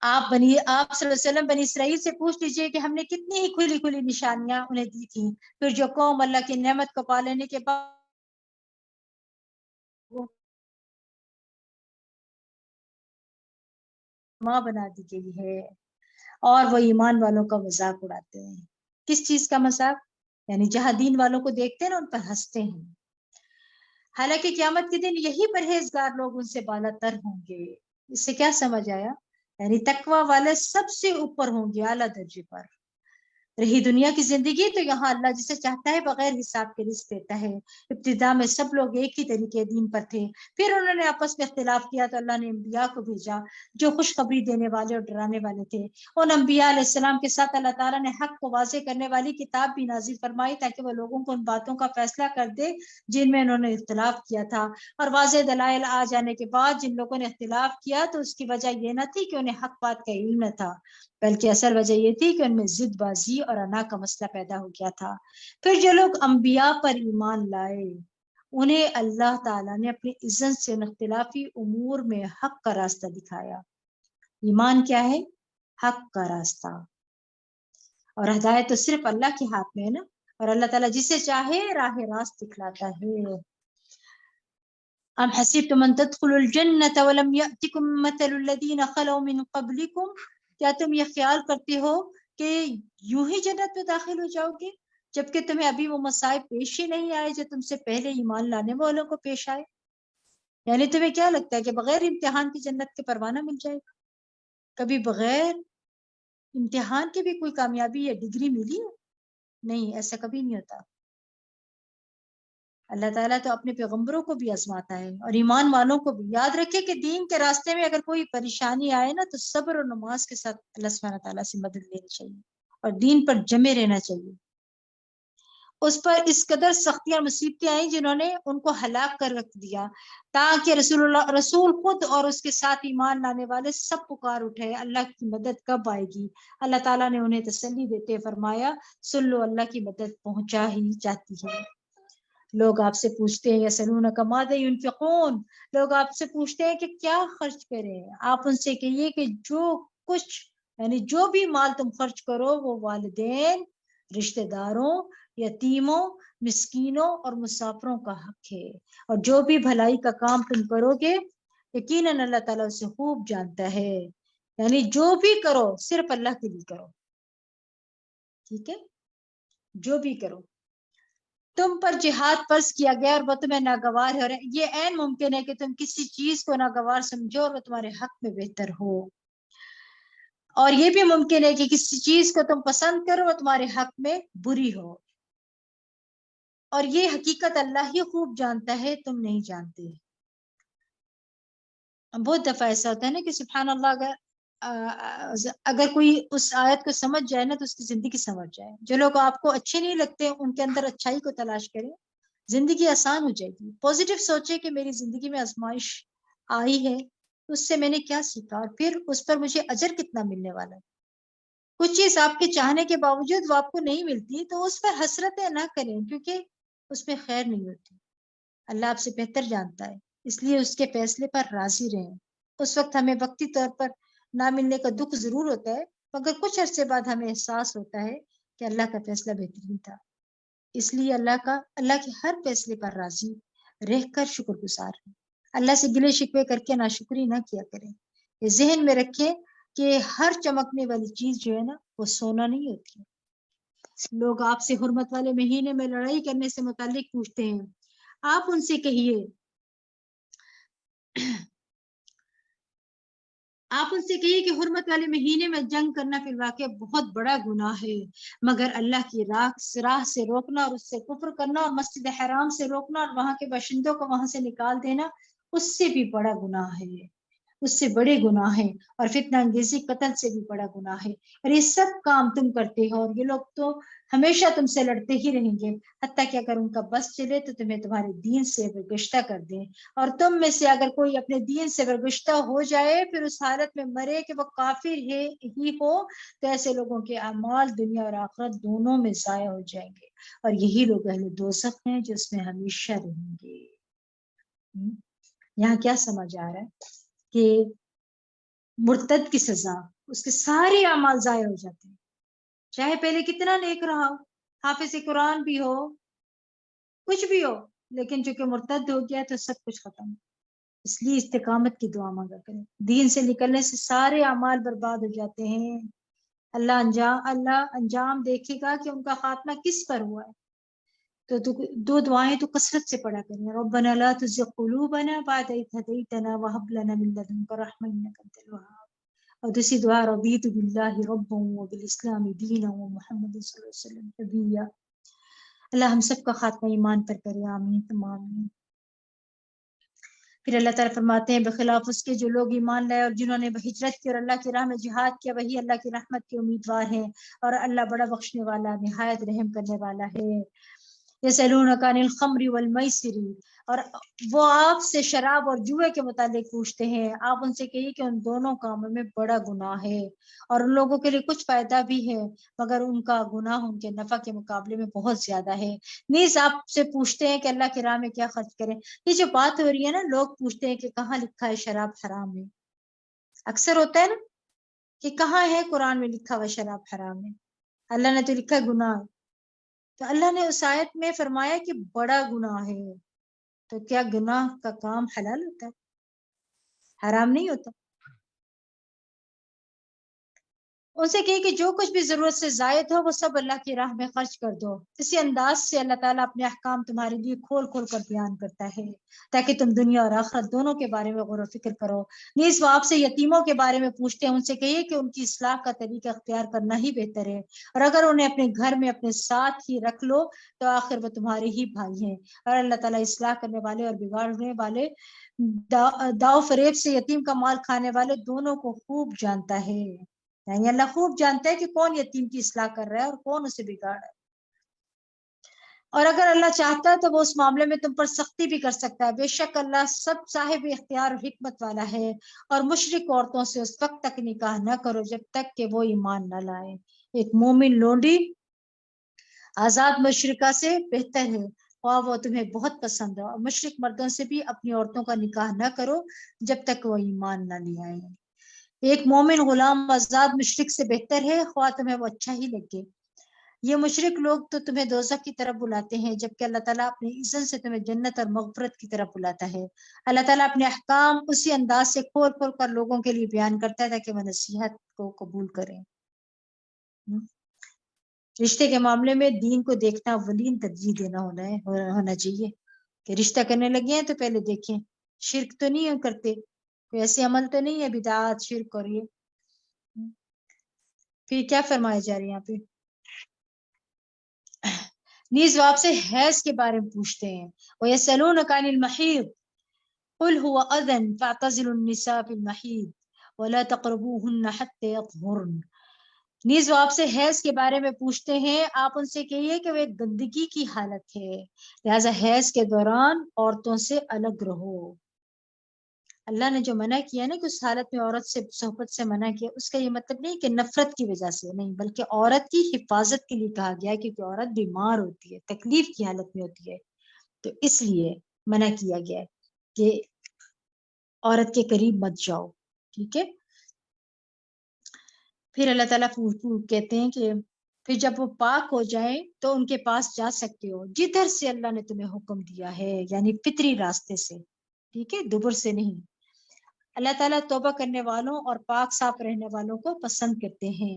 آپ صلی اللہ علیہ وسلم بنی اسرائیل سے پوچھ لیجئے کہ ہم نے کتنی ہی کھلی کھلی نشانیاں انہیں دی تھیں، پھر جو قوم اللہ کی نعمت کو پا لینے کے بعد ماں بنا دی گئی ہے، اور وہ ایمان والوں کا مذاق اڑاتے ہیں۔ کس چیز کا مذاق؟ یعنی جہاں دین والوں کو دیکھتے ہیں نا ان پر ہنستے ہیں، حالانکہ قیامت کے دن یہی پرہیزگار لوگ ان سے بالا تر ہوں گے۔ اس سے کیا سمجھ آیا؟ یعنی تقوی والے سب سے اوپر ہوں گے، اعلیٰ درجے پر، رہی دنیا کی زندگی تو یہاں اللہ جسے چاہتا ہے بغیر حساب کے رزق دیتا ہے. ابتدا میں سب لوگ ایک ہی طریقے دین پر تھے، پھر انہوں نے آپس میں اختلاف کیا تو اللہ نے انبیاء کو بھیجا جو خوشخبری دینے والے اور ڈرانے والے تھے. ان انبیاء علیہ السلام کے ساتھ اللہ تعالیٰ نے حق کو واضح کرنے والی کتاب بھی نازل فرمائی تاکہ وہ لوگوں کو ان باتوں کا فیصلہ کر دے جن میں انہوں نے اختلاف کیا تھا. اور واضح دلائل آ جانے کے بعد جن لوگوں نے اختلاف کیا تو اس کی وجہ یہ نہ تھی کہ انہیں حق بات کا علم نہ تھا، بلکہ اصل وجہ یہ تھی کہ ان میں ضد بازی اور انا کا مسئلہ پیدا ہو گیا تھا. پھر جو لوگ انبیاء پر ایمان لائے انہیں اللہ تعالیٰ نے اپنی عزت سے ان اختلافی امور میں حق کا راستہ دکھایا. ایمان کیا ہے؟ حق کا راستہ. اور ہدایت تو صرف اللہ کے ہاتھ میں ہے نا، اور اللہ تعالیٰ جسے چاہے راہ راست دکھلاتا ہے. ام حسبتم ان تدخلوا الجنة ولم يأتكم مثل الذين خلوا من قبلكم، کیا تم یہ خیال کرتے ہو کہ یوں ہی جنت میں داخل ہو جاؤ گے جبکہ تمہیں ابھی وہ مصائب پیش ہی نہیں آئے جو تم سے پہلے ایمان لانے والوں کو پیش آئے؟ یعنی تمہیں کیا لگتا ہے کہ بغیر امتحان کی جنت کے پروانہ مل جائے گا؟ کبھی بغیر امتحان کی بھی کوئی کامیابی یا ڈگری ملی ہے؟ نہیں، ایسا کبھی نہیں ہوتا. اللہ تعالیٰ تو اپنے پیغمبروں کو بھی آزماتا ہے اور ایمان والوں کو بھی. یاد رکھے کہ دین کے راستے میں اگر کوئی پریشانی آئے نا تو صبر اور نماز کے ساتھ اللہ سبحانہ تعالیٰ سے مدد لینی چاہیے اور دین پر جمے رہنا چاہیے. اس پر اس قدر سختیاں اور مصیبتیں آئیں جنہوں نے ان کو ہلاک کر رکھ دیا، تاکہ رسول خود اور اس کے ساتھ ایمان لانے والے سب پکار اٹھے اللہ کی مدد کب آئے گی. اللہ تعالیٰ نے انہیں تسلی دیتے فرمایا سن لو، اللہ کی مدد پہنچا ہی جاتی ہے. لوگ آپ سے پوچھتے ہیں یسألونک ماذا ينفقون، لوگ آپ سے پوچھتے ہیں کہ کیا خرچ کریں. آپ ان سے کہیے کہ جو کچھ یعنی جو بھی مال تم خرچ کرو وہ والدین، رشتہ داروں، یتیموں، مسکینوں اور مسافروں کا حق ہے. اور جو بھی بھلائی کا کام تم کرو گے یقیناً اللہ تعالیٰ اسے خوب جانتا ہے. یعنی جو بھی کرو صرف اللہ کے لیے کرو. ٹھیک ہے، جو بھی کرو. تم پر جہاد فرض کیا گیا اور وہ تمہیں ناگوار ہے، یہ عین ممکن ہے کہ تم کسی چیز کو ناگوار سمجھو اور وہ تمہارے حق میں بہتر ہو، اور یہ بھی ممکن ہے کہ کسی چیز کو تم پسند کرو وہ تمہارے حق میں بری ہو. اور یہ حقیقت اللہ ہی خوب جانتا ہے، تم نہیں جانتے. بہت دفعہ ایسا ہوتا ہے نا کہ سبحان اللہ اگر کوئی اس آیت کو سمجھ جائے نا تو اس کی زندگی سمجھ جائے. جو لوگ آپ کو اچھے نہیں لگتے ان کے اندر اچھائی کو تلاش کریں، زندگی آسان ہو جائے گی. پازیٹیو سوچے کہ میری زندگی میں آزمائش آئی ہے، اس سے میں نے کیا سیکھا اور پھر اس پر مجھے اجر کتنا ملنے والا ہے. کچھ چیز آپ کے چاہنے کے باوجود وہ آپ کو نہیں ملتی تو اس پر حسرتیں نہ کریں کیونکہ اس میں خیر نہیں ہوتی. اللہ آپ سے بہتر جانتا ہے، اس لیے اس کے فیصلے پر راضی رہیں. اس وقت ہمیں وقتی طور پر نہ ملنے کا دکھ ضرور ہوتا ہے، مگر کچھ عرصے بعد ہمیں احساس ہوتا ہے کہ اللہ کا فیصلہ بہترین تھا. اس لیے اللہ کے ہر فیصلے پر راضی رہ کر شکر گزار ہیں. اللہ سے گلے شکوے کر کے ناشکری نہ کیا کریں. یہ ذہن میں رکھیں کہ ہر چمکنے والی چیز جو ہے نا وہ سونا نہیں ہوتی. لوگ آپ سے حرمت والے مہینے میں لڑائی کرنے سے متعلق پوچھتے ہیں. آپ ان سے کہیے کہ حرمت والے مہینے میں جنگ کرنا فی الواقع بہت بڑا گناہ ہے، مگر اللہ کی راہ سے روکنا اور اس سے کفر کرنا اور مسجد حرام سے روکنا اور وہاں کے باشندوں کو وہاں سے نکال دینا اس سے بھی بڑا گناہ ہے، اس سے بڑے گناہ ہیں. اور فتنہ انگیزی قتل سے بھی بڑا گناہ ہے. اور یہ سب کام تم کرتے ہو اور یہ لوگ تو ہمیشہ تم سے لڑتے ہی رہیں گے حتیٰ کہ اگر ان کا بس چلے تو تمہیں تمہارے دین سے برگشتہ کر دیں. اور تم میں سے اگر کوئی اپنے دین سے برگشتہ ہو جائے پھر اس حالت میں مرے کہ وہ کافر ہی ہو تو ایسے لوگوں کے اعمال دنیا اور آخرت دونوں میں ضائع ہو جائیں گے، اور یہی لوگ اہل دوزخ ہیں جو اس میں ہمیشہ رہیں گے. یہاں کیا سمجھ آ رہا ہے کہ مرتد کی سزا اس کے سارے اعمال ضائع ہو جاتے ہیں، چاہے پہلے کتنا نیک رہا ہو، حافظ قرآن بھی ہو، کچھ بھی ہو، لیکن چونکہ مرتد ہو گیا تو سب کچھ ختم. اس لیے استقامت کی دعا مانگا کریں. دین سے نکلنے سے سارے اعمال برباد ہو جاتے ہیں. اللہ انجام دیکھے گا کہ ان کا خاتمہ کس پر ہوا ہے. تو دو دعائیں تو کثرت سے پڑھا کریں. ربنا لا تزغ قلوبنا بعد إذ هديتنا وهب لنا من لدنك رحمة إنك أنت الوهاب. اور دوسری دعا رضیت باللہ ربا وبالاسلام دینا ومحمد صلی اللہ علیہ وسلم نبیا. اللہ ہم سب کا خاتمہ ایمان پر کرے، آمین تمام. پھر اللہ تعالیٰ فرماتے ہیں بخلاف اس کے جو لوگ ایمان لائے اور جنہوں نے ہجرت کی اور اللہ کی راہ میں جہاد کیا، وہی اللہ کی رحمت کے امیدوار ہیں، اور اللہ بڑا بخشنے والا نہایت رحم کرنے والا ہے. یسألونک عن الخمر والمیسر، اور وہ آپ سے شراب اور جوئے کے متعلق پوچھتے ہیں، آپ ان سے کہیے کہ ان دونوں کاموں میں بڑا گناہ ہے اور ان لوگوں کے لیے کچھ فائدہ بھی ہے، مگر ان کا گناہ ان کے نفع کے مقابلے میں بہت زیادہ ہے. نیز آپ سے پوچھتے ہیں کہ اللہ کی راہ میں کیا خرچ کریں. یہ جو بات ہو رہی ہے نا، لوگ پوچھتے ہیں کہ کہاں لکھا ہے شراب حرام ہے. اکثر ہوتا ہے نا کہ کہاں ہے قرآن میں لکھا ہوا شراب حرام ہے، اللہ نے تو لکھا ہے گناہ. تو اللہ نے اس آیت میں فرمایا کہ بڑا گناہ ہے. تو کیا گناہ کا کام حلال ہوتا ہے؟ حرام نہیں ہوتا. ان سے کہے کہ جو کچھ بھی ضرورت سے زائد ہو وہ سب اللہ کی راہ میں خرچ کر دو. اسی انداز سے اللہ تعالیٰ اپنے احکام تمہارے لیے کھول کھول کر بیان کرتا ہے تاکہ تم دنیا اور آخرت دونوں کے بارے میں غور و فکر کرو. نیز وہ آپ سے یتیموں کے بارے میں پوچھتے ہیں، ان سے کہیے کہ ان کی اصلاح کا طریقہ اختیار کرنا ہی بہتر ہے، اور اگر انہیں اپنے گھر میں اپنے ساتھ ہی رکھ لو تو آخر وہ تمہارے ہی بھائی ہیں. اور اللہ تعالیٰ اصلاح کرنے والے اور بگاڑنے والے، داؤ فریب سے یتیم کا مال کھانے والے دونوں کو خوب جانتا ہے. یعنی اللہ خوب جانتا ہے کہ کون یتیم کی اصلاح کر رہا ہے اور کون اسے بگاڑ رہا ہے. اور اگر اللہ چاہتا ہے تو وہ اس معاملے میں تم پر سختی بھی کر سکتا ہے. بے شک اللہ سب صاحب اختیار اور حکمت والا ہے. اور مشرک عورتوں سے اس وقت تک نکاح نہ کرو جب تک کہ وہ ایمان نہ لائے. ایک مومن لونڈی آزاد مشرکہ سے بہتر ہے، اور وہ تمہیں بہت پسند ہے. اور مشرک مردوں سے بھی اپنی عورتوں کا نکاح نہ کرو جب تک وہ ایمان نہ لے آئے. ایک مومن غلام آزاد مشرک سے بہتر ہے، خواہ تمہیں وہ اچھا ہی لگے. یہ مشرک لوگ تو تمہیں دوزخ کی طرف بلاتے ہیں، جبکہ اللہ تعالیٰ اپنے اذن سے تمہیں جنت اور مغفرت کی طرف بلاتا ہے. اللہ تعالیٰ اپنے احکام اسی انداز سے کھول کھول کر لوگوں کے لیے بیان کرتا ہے تاکہ وہ نصیحت کو قبول کریں. رشتے کے معاملے میں دین کو دیکھنا اولین ترجیح دینا ہونا چاہیے کہ رشتہ کرنے لگے ہیں تو پہلے دیکھیں شرک تو نہیں کرتے، کوئی ایسے عمل تو نہیں ہے بدعات شرک اور یہ. پھر کیا فرمایا جا رہا ہے یہاں پہ؟ نیز وہ آپ سے حیض کے بارے میں پوچھتے ہیں. وَيَسْأَلُونَكَ عَنِ الْمَحِيضِ قُلْ هُوَ أَذًى فَاعْتَزِلُوا النِّسَاءَ فِي الْمَحِيضِ وَلَا تَقْرَبُوهُنَّ حَتَّى يَطْهُرْنَ. نیز وہ آپ سے حیض کے بارے میں پوچھتے ہیں، آپ ان سے کہیے کہ وہ ایک گندگی کی حالت ہے، لہذا حیض کے دوران عورتوں سے الگ رہو. اللہ نے جو منع کیا نا کہ اس حالت میں عورت سے صحبت سے منع کیا، اس کا یہ مطلب نہیں کہ نفرت کی وجہ سے نہیں، بلکہ عورت کی حفاظت کے لیے کہا گیا ہے، کیونکہ عورت بیمار ہوتی ہے، تکلیف کی حالت میں ہوتی ہے، تو اس لیے منع کیا گیا ہے کہ عورت کے قریب مت جاؤ. ٹھیک ہے. پھر اللہ تعالیٰ کہتے ہیں کہ پھر جب وہ پاک ہو جائیں تو ان کے پاس جا سکتے ہو جدھر سے اللہ نے تمہیں حکم دیا ہے، یعنی فطری راستے سے. ٹھیک ہے، دبر سے نہیں. اللہ تعالیٰ توبہ کرنے والوں اور پاک صاف رہنے والوں کو پسند کرتے ہیں.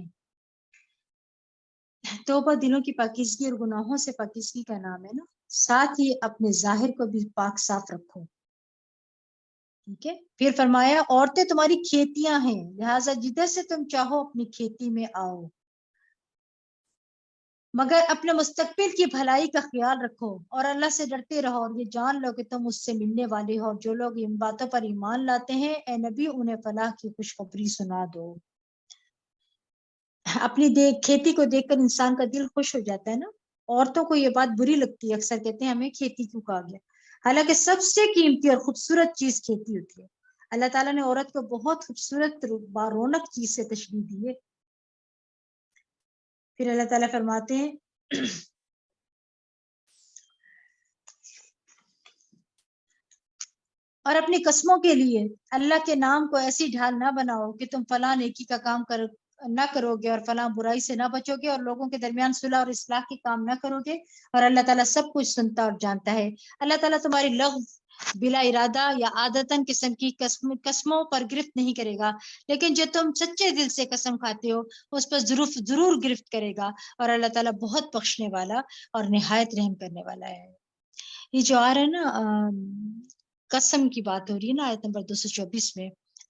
توبہ دلوں کی پاکیزگی اور گناہوں سے پاکیزگی کا نام ہے نا. ساتھ ہی اپنے ظاہر کو بھی پاک صاف رکھو. ٹھیک ہے. پھر فرمایا عورتیں تمہاری کھیتیاں ہیں، لہٰذا جدھر سے تم چاہو اپنی کھیتی میں آؤ، مگر اپنے مستقبل کی بھلائی کا خیال رکھو اور اللہ سے ڈرتے رہو، اور یہ جان لو کہ تم اس سے ملنے والے ہو. جو لوگ ان باتوں پر ایمان لاتے ہیں اے نبی انہیں فلاح کی خوشخبری سنا دو. اپنی کھیتی کو دیکھ کر انسان کا دل خوش ہو جاتا ہے نا. عورتوں کو یہ بات بری لگتی ہے، اکثر کہتے ہیں ہمیں کھیتی کیوں کہا گیا، حالانکہ سب سے قیمتی اور خوبصورت چیز کھیتی ہوتی ہے. اللہ تعالیٰ نے عورت کو بہت خوبصورت بارونق چیز سے تشبیہ دی ہے. پھر اللہ تعالیٰ فرماتے ہیں اور اپنی قسموں کے لیے اللہ کے نام کو ایسی ڈھال نہ بناؤ کہ تم فلاں نیکی کا کام نہ کرو گے اور فلاں برائی سے نہ بچو گے اور لوگوں کے درمیان صلح اور اصلاح کے کام نہ کرو گے، اور اللہ تعالیٰ سب کچھ سنتا اور جانتا ہے. اللہ تعالیٰ تمہاری لغو بلا ارادہ یا عادتاً قسم کی قسموں پر گرفت نہیں کرے گا، لیکن جو تم سچے دل سے قسم کھاتے ہو اس پر ضرور گرفت کرے گا، اور اللہ تعالیٰ بہت بخشنے والا اور نہایت رحم کرنے والا ہے. یہ جو آ رہا ہے نا قسم کی بات ہو رہی ہے نا آیت نمبر 224 میں،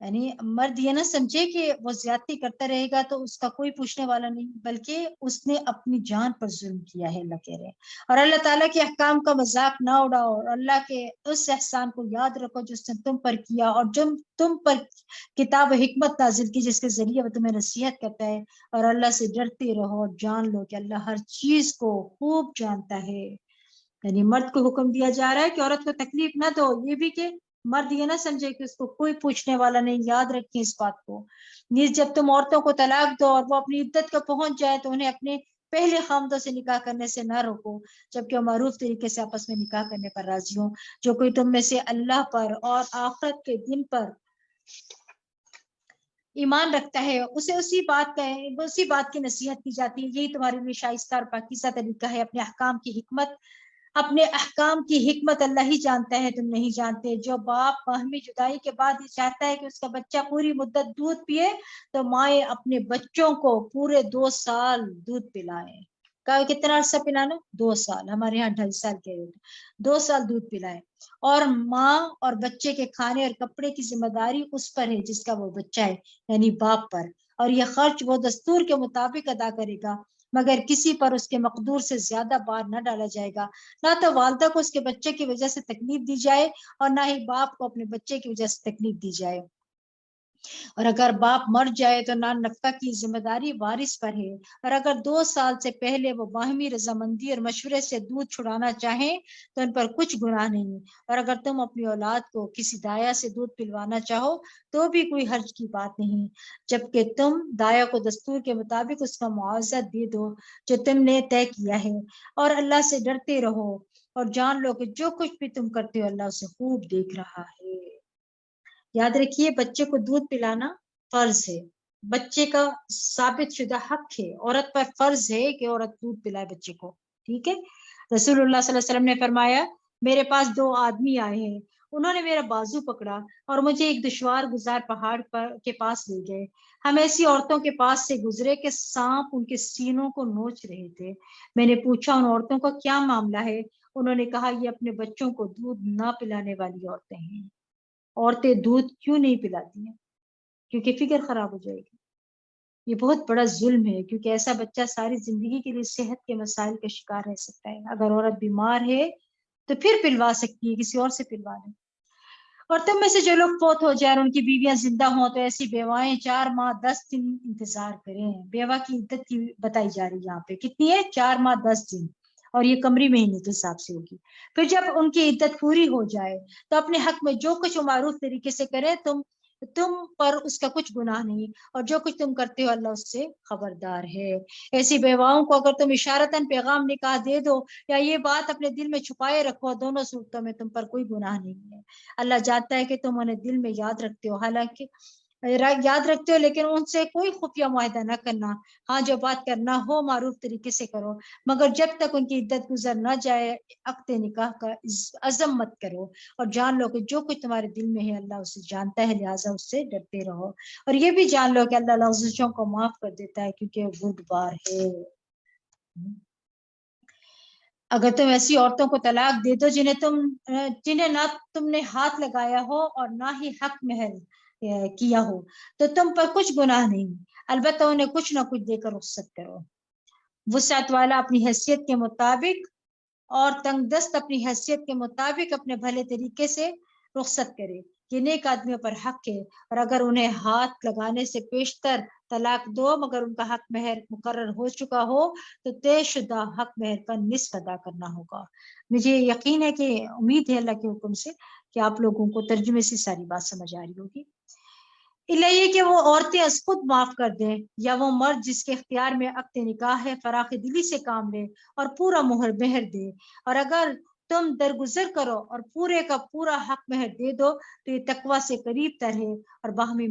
یعنی مرد یہ نہ سمجھے کہ وہ زیادتی کرتا رہے گا تو اس کا کوئی پوچھنے والا نہیں، بلکہ اس نے اپنی جان پر ظلم کیا ہے، اللہ کہہ رہے ہیں۔ اور اللہ تعالیٰ کے احکام کا مذاق نہ اڑاؤ، اور اللہ کے اس احسان کو یاد رکھو جو اس نے تم پر کیا، اور جو تم پر کتاب و حکمت نازل کی جس کے ذریعے وہ تمہیں نصیحت کرتا ہے، اور اللہ سے ڈرتے رہو اور جان لو کہ اللہ ہر چیز کو خوب جانتا ہے۔ یعنی مرد کو حکم دیا جا رہا ہے کہ عورت کو تکلیف نہ دو، یہ بھی کہ مرد یہ نہ سمجھے کہ اس کو کوئی پوچھنے والا نہیں، یاد رکھیں اس بات کو۔ نیز جب تم عورتوں کو طلاق دو اور وہ اپنی عدت کا پہنچ جائے تو انہیں اپنے پہلے خامدوں سے نکاح کرنے سے نہ روکو، جبکہ وہ معروف طریقے سے آپس میں نکاح کرنے پر راضی ہوں۔ جو کوئی تم میں سے اللہ پر اور آخرت کے دن پر ایمان رکھتا ہے اسے اسی بات کی نصیحت کی جاتی ہے، یہی تمہارے لیے شائستہ اور پاکیزہ طریقہ ہے۔ اپنے احکام کی حکمت اللہ ہی جانتا ہے، تم نہیں جانتے۔ جو باپ باہمی جدائی کے بعد یہ چاہتا ہے کہ اس کا بچہ پوری مدت دودھ پیے تو مائیں اپنے بچوں کو پورے 2 سال دودھ پلائیں۔ کہا کتنا عرصہ پلانا؟ 2 سال، ہمارے یہاں 2.5 سال کے 2 سال دودھ پلائیں۔ اور ماں اور بچے کے کھانے اور کپڑے کی ذمہ داری اس پر ہے جس کا وہ بچہ ہے، یعنی باپ پر، اور یہ خرچ وہ دستور کے مطابق ادا کرے گا، مگر کسی پر اس کے مقدور سے زیادہ بار نہ ڈالا جائے گا۔ نہ تو والدہ کو اس کے بچے کی وجہ سے تکلیف دی جائے اور نہ ہی باپ کو اپنے بچے کی وجہ سے تکلیف دی جائے۔ اور اگر باپ مر جائے تو نان نفقہ کی ذمہ داری وارث پر ہے، اور اگر 2 سال سے پہلے وہ باہمی رضامندی اور مشورے سے دودھ چھڑانا چاہیں تو ان پر کچھ گناہ نہیں۔ اور اگر تم اپنی اولاد کو کسی دایا سے دودھ پلوانا چاہو تو بھی کوئی حرج کی بات نہیں، جبکہ تم دایا کو دستور کے مطابق اس کا معاوضہ دے دو جو تم نے طے کیا ہے، اور اللہ سے ڈرتے رہو اور جان لو کہ جو کچھ بھی تم کرتے ہو اللہ اسے خوب دیکھ رہا ہے۔ یاد رکھیے بچے کو دودھ پلانا فرض ہے، بچے کا ثابت شدہ حق ہے، عورت پر فرض ہے کہ عورت دودھ پلائے بچے کو، ٹھیک ہے۔ رسول اللہ صلی اللہ علیہ وسلم نے فرمایا میرے پاس 2 آدمی آئے ہیں، انہوں نے میرا بازو پکڑا اور مجھے ایک دشوار گزار پہاڑ کے پاس لے گئے۔ ہم ایسی عورتوں کے پاس سے گزرے کہ سانپ ان کے سینوں کو نوچ رہے تھے۔ میں نے پوچھا ان عورتوں کا کیا معاملہ ہے؟ انہوں نے کہا یہ اپنے بچوں کو دودھ نہ پلانے والی عورتیں ہیں۔ عورتیں دودھ کیوں نہیں پلاتی ہیں؟ کیونکہ فکر خراب ہو جائے گی۔ یہ بہت بڑا ظلم ہے، کیونکہ ایسا بچہ ساری زندگی کے لیے صحت کے مسائل کا شکار رہ سکتا ہے۔ اگر عورت بیمار ہے تو پھر پلوا سکتی ہے، کسی اور سے پلوا لیں۔ اور تم میں سے جو لوگ فوت ہو جائے اور ان کی بیویاں زندہ ہوں تو ایسی بیوائیں 4 ماہ 10 دن انتظار کریں۔ بیوہ کی عدت کی بتائی جا رہی ہے یہاں پہ، کتنی ہے؟ 4 ماہ 10 دن، اور یہ قمری مہینے کے حساب سے ہوگی۔ پھر جب ان کی عدت پوری ہو جائے تو اپنے حق میں جو کچھ معروف طریقے سے کرے، تم پر اس کا کچھ گناہ نہیں، اور جو کچھ تم کرتے ہو اللہ اس سے خبردار ہے۔ ایسی بیواؤں کو اگر تم اشارتاً پیغام نکاح دے دو یا یہ بات اپنے دل میں چھپائے رکھو، دونوں صورتوں میں تم پر کوئی گناہ نہیں ہے۔ اللہ جانتا ہے کہ تم انہیں دل میں یاد رکھتے ہو، حالانکہ یاد رکھتے ہو لیکن ان سے کوئی خفیہ معاہدہ نہ کرنا۔ ہاں جو بات کرنا ہو معروف طریقے سے کرو، مگر جب تک ان کی عدت گزر نہ جائے عقد نکاح کا عزم مت کرو، اور جان لو کہ جو کچھ تمہارے دل میں ہے اللہ اسے جانتا ہے، لہٰذا اس سے ڈرتے رہو۔ اور یہ بھی جان لو کہ اللہ لغزشوں کو معاف کر دیتا ہے کیونکہ وہ بردبار ہے۔ اگر تم ایسی عورتوں کو طلاق دے دو جنہیں نہ تم نے ہاتھ لگایا ہو اور نہ ہی حق مہر کیا ہو تو تم پر کچھ گناہ نہیں، البتہ انہیں کچھ نہ کچھ دے کر رخصت کرو۔ وسعت والا اپنی حیثیت کے مطابق اور تنگ دست اپنی حیثیت کے مطابق اپنے بھلے طریقے سے رخصت کرے، یہ نیک آدمیوں پر حق ہے۔ اور اگر انہیں ہاتھ لگانے سے پیشتر طلاق دو مگر ان کا حق مہر مقرر ہو چکا ہو تو طے شدہ حق مہر کا نصف ادا کرنا ہوگا۔ مجھے یقین ہے کہ امید ہے اللہ کے حکم سے کہ آپ لوگوں کو ترجمے سے ساری بات سمجھ آ رہی ہوگی۔ اللہ یہ کہ وہ عورتیں از خود معاف کر دیں یا وہ مرد جس کے اختیار میں عقد نکاح ہے فراخ دلی سے کام لے اور پورا مہر دے، اور اگر تم درگزر کرو اور پورے کا پورا حق مہر دے دو تو یہ تقوی سے قریب تر ہے، اور باہمی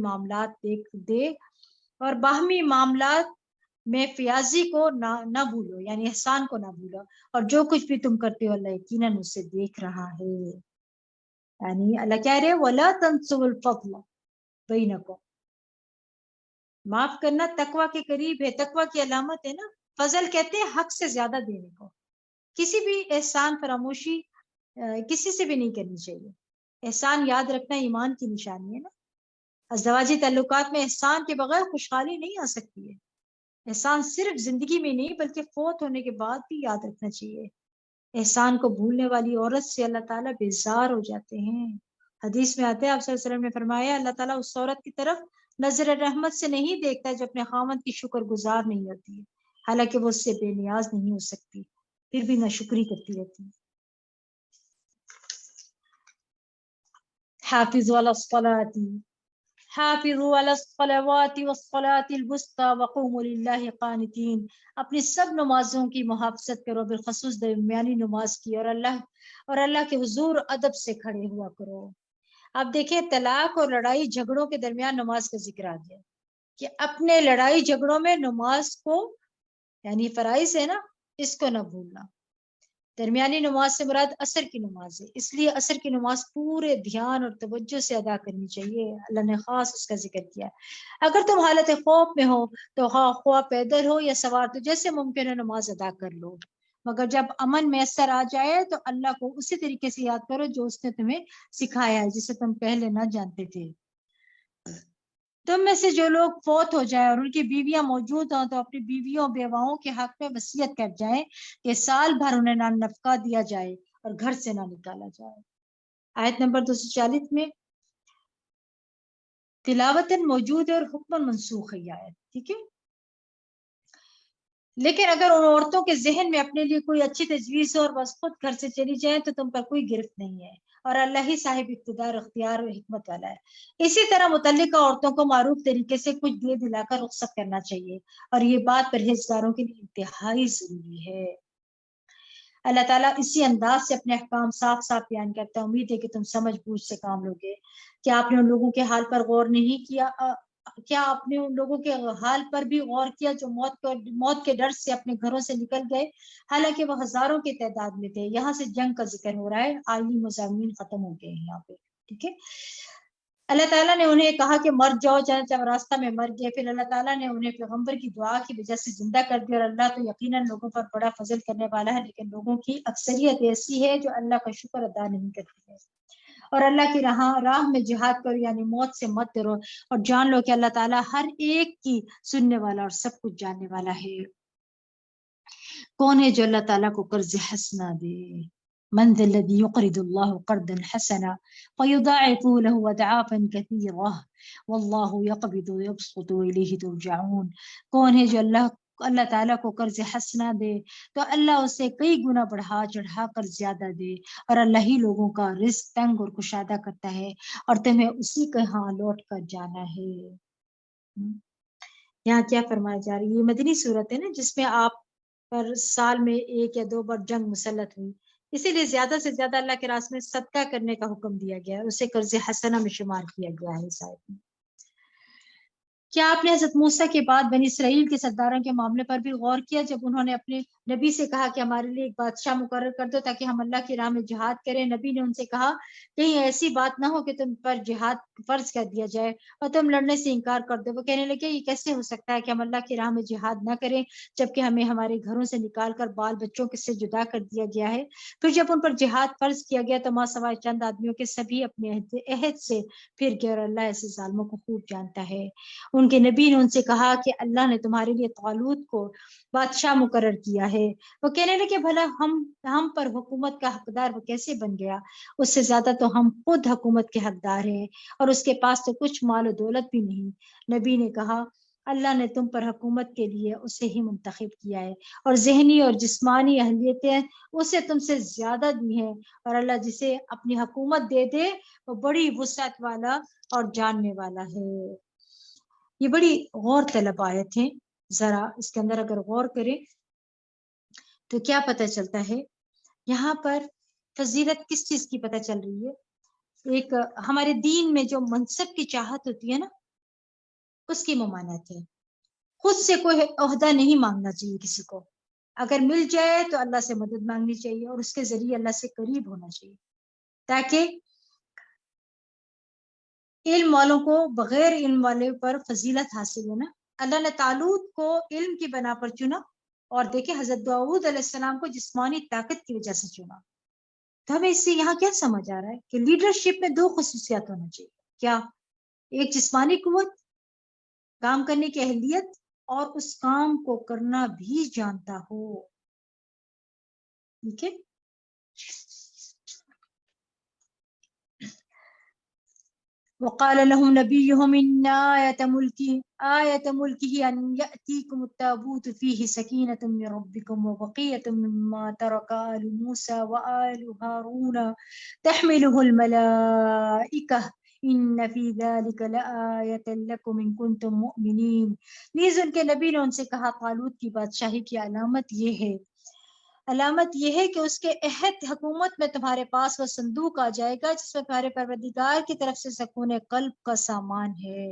معاملات میں فیاضی کو نہ بھولو، یعنی احسان کو نہ بھولو، اور جو کچھ بھی تم کرتے ہو اللہ یقیناً اسے دیکھ رہا ہے۔ یعنی اللہ کہہ رہے وَلَا تَنْسُوا الْفَضْلَ بَيْنَكُمْ، معاف کرنا تقوی کے قریب ہے، تقوی کی علامت ہے نا۔ فضل کہتے ہیں حق سے زیادہ دینے کو، کسی بھی احسان فراموشی کسی سے بھی نہیں کرنی چاہیے۔ احسان یاد رکھنا ایمان کی نشانی ہے نا۔ ازدواجی تعلقات میں احسان کے بغیر خوشحالی نہیں آ سکتی ہے. احسان صرف زندگی میں نہیں بلکہ فوت ہونے کے بعد بھی یاد رکھنا چاہیے. احسان کو بھولنے والی عورت سے اللہ تعالیٰ بیزار ہو جاتے ہیں. حدیث میں آتے ہیں آپ صلی اللہ علیہ وسلم نے فرمایا اللہ تعالیٰ اس عورت کی طرف نظر رحمت سے نہیں دیکھتا جو اپنے خاوند کی شکر گزار نہیں ہوتی ہے، حالانکہ وہ اس سے بے نیاز نہیں ہو سکتی، پھر بھی ناشکری کرتی رہتی ہے. حافظوا علی الصلاۃ حافظوا علی الصلوات والصلاۃ الوسطی وقوموا للہ قانتین. اپنی سب نمازوں کی محافظت کرو، بالخصوص درمیانی نماز کی، اور اللہ کے حضور ادب سے کھڑے ہوا کرو. اب دیکھیں طلاق اور لڑائی جھگڑوں کے درمیان نماز کا ذکر آ گیا کہ اپنے لڑائی جھگڑوں میں نماز کو، یعنی فرائض ہے نا، اس کو نہ بھولنا. درمیانی نماز سے مراد عصر کی نماز ہے، اس لیے عصر کی نماز پورے دھیان اور توجہ سے ادا کرنی چاہیے. اللہ نے خاص اس کا ذکر کیا. اگر تم حالت خوف میں ہو تو خواہ پیدل ہو یا سوار، تو جیسے ممکن ہے نماز ادا کر لو، مگر جب امن میسر آ جائے تو اللہ کو اسی طریقے سے یاد کرو جو اس نے تمہیں سکھایا ہے، جسے تم پہلے نہ جانتے تھے. تم میں سے جو لوگ فوت ہو جائے اور ان کی بیویاں موجود ہوں تو اپنی بیویوں بیواؤں کے حق میں وصیت کر جائیں کہ سال بھر انہیں نہ نفقہ دیا جائے اور گھر سے نہ نکالا جائے. آیت نمبر 240 میں تلاوتاً موجود ہے اور حکماً منسوخ ہے یہ آیت، ٹھیک ہے. لیکن اگر ان عورتوں کے ذہن میں اپنے لیے کوئی اچھی تجویز ہو اور بس خود گھر سے چلی جائیں تو تم پر کوئی گرفت نہیں ہے، اور اللہ ہی صاحب اقتدار، اختیار اور حکمت والا ہے. اسی طرح متعلقہ عورتوں کو معروف طریقے سے کچھ دے دلا کر رخصت کرنا چاہیے، اور یہ بات پرہیزگاروں کے لیے انتہائی ضروری ہے. اللہ تعالیٰ اسی انداز سے اپنے احکام صاف صاف بیان کرتا ہے. امید ہے کہ تم سمجھ بوجھ سے کام لوگے. کیا آپ نے ان لوگوں کے حال پر غور نہیں کیا؟ کیا آپ نے ان لوگوں کے حال پر بھی غور کیا جو موت کے ڈر سے اپنے گھروں سے نکل گئے، حالانکہ وہ ہزاروں کی تعداد میں تھے. یہاں سے جنگ کا ذکر ہو رہا ہے، عالمی مضامین ختم ہو گئے ہیں یہاں پہ، ٹھیک ہے. اللہ تعالیٰ نے انہیں کہا کہ مر جاؤ، جب راستہ میں مر گئے. پھر اللہ تعالیٰ نے انہیں پیغمبر کی دعا کی وجہ سے زندہ کر دیا، اور اللہ تو یقیناً لوگوں پر بڑا فضل کرنے والا ہے. لیکن لوگوں کی اکثریت ایسی ہے جو اللہ کا شکر ادا نہیں کرتی ہے. اور اللہ کی راہ میں جہاد کرو، یعنی موت سے مت ڈرو، اور جان لو کہ اللہ تعالیٰ ہر ایک کی سننے والا اور سب کچھ جاننے والا ہے. کون ہے جو اللہ تعالیٰ کو قرض حسنہ دے؟ من ذا الذي يقرض الله قرضا حسنا فيضاعفه له اضعافا كثيرة والله يقبض ويبسط واليه ترجعون. کون ہے جو اللہ تعالیٰ کو قرض حسنہ دے تو اللہ اسے کئی گنا بڑھا چڑھا کر زیادہ دے، اور اللہ ہی لوگوں کا رزق تنگ اور کشادہ کرتا ہے، اور تمہیں اسی کے ہاں لوٹ کر جانا ہے. یہاں کیا فرمایا جا رہی ہے؟ یہ مدنی صورت ہے نا، جس میں آپ پر سال میں 1 یا 2 بار جنگ مسلط ہوئی، اسی لیے زیادہ سے زیادہ اللہ کے راستے میں صدقہ کرنے کا حکم دیا گیا ہے، اسے قرض حسنہ میں شمار کیا گیا ہے اس آیت میں. کیا آپ نے حضرت موسیٰ کے بعد بنی اسرائیل کے سرداروں کے معاملے پر بھی غور کیا، جب انہوں نے اپنے نبی سے کہا کہ ہمارے لیے ایک بادشاہ مقرر کر دو تاکہ ہم اللہ کی راہ میں جہاد کریں؟ نبی نے ان سے کہا کہیں ایسی بات نہ ہو کہ تم پر جہاد فرض کر دیا جائے اور تم لڑنے سے انکار کر دو. وہ کہنے لگے یہ کیسے ہو سکتا ہے کہ ہم اللہ کی راہ میں جہاد نہ کریں جبکہ ہمیں ہمارے گھروں سے نکال کر بال بچوں سے جدا کر دیا گیا ہے. پھر جب ان پر جہاد فرض کیا گیا تو ماں سوائے چند آدمیوں کے سبھی اپنے عہد سے پھر گئے، اور اللہ ایسے ظالموں کو خوب جانتا ہے. ان کے نبی نے ان سے کہا کہ اللہ نے تمہارے لیے طالوت کو بادشاہ مقرر کیا ہے. وہ کہنے لگے بھلا ہم پر حکومت کا حقدار وہ کیسے بن گیا؟ اس سے زیادہ تو ہم خود حکومت کے حقدار ہیں، اور اس کے پاس تو کچھ مال و دولت بھی نہیں. نبی نے کہا اللہ نے تم پر حکومت کے لیے اسے ہی منتخب کیا ہے، اور ذہنی اور جسمانی اہلیتیں اسے تم سے زیادہ دی ہیں، اور اللہ جسے اپنی حکومت دے دے وہ بڑی وسعت والا اور جاننے والا ہے. یہ بڑی غور طلب آیت ہیں. ذرا اس کے اندر اگر غور کریں تو کیا پتہ چلتا ہے؟ یہاں پر فضیلت کس چیز کی پتہ چل رہی ہے؟ ایک ہمارے دین میں جو منصب کی چاہت ہوتی ہے نا، اس کی ممانعت ہے. خود سے کوئی عہدہ نہیں مانگنا چاہیے کسی کو، اگر مل جائے تو اللہ سے مدد مانگنی چاہیے اور اس کے ذریعے اللہ سے قریب ہونا چاہیے، تاکہ علم والوں کو بغیر علم والے پر فضیلت حاصل ہو نا. اللہ نے طالوت کو علم کی بنا پر چنا، اور دیکھیں حضرت داؤد علیہ السلام کو جسمانی طاقت کی وجہ سے چنا. تو ہمیں اس سے یہاں کیا سمجھ آ رہا ہے کہ لیڈرشپ میں 2 خصوصیات ہونا چاہیے. کیا؟ ایک جسمانی قوت، کام کرنے کی اہلیت، اور اس کام کو کرنا بھی جانتا ہو. ٹھیک ہے. وقال لهم نبيهم إن آية ملكه أن يأتيكم التابوت فيه سكينة من ربكم وبقية مما ترك آل موسى وآل هارون تحمله الملائكة إن في ذلك لآية لكم إن كنتم مؤمنين. نیز ان کے نبی نے ان سے کہا طالوت کی بادشاہی کی علامت یہ ہے کہ اس کے عہد حکومت میں تمہارے پاس وہ صندوق آ جائے گا جس میں تمہارے پروردگار کی طرف سے سکون قلب کا سامان ہے،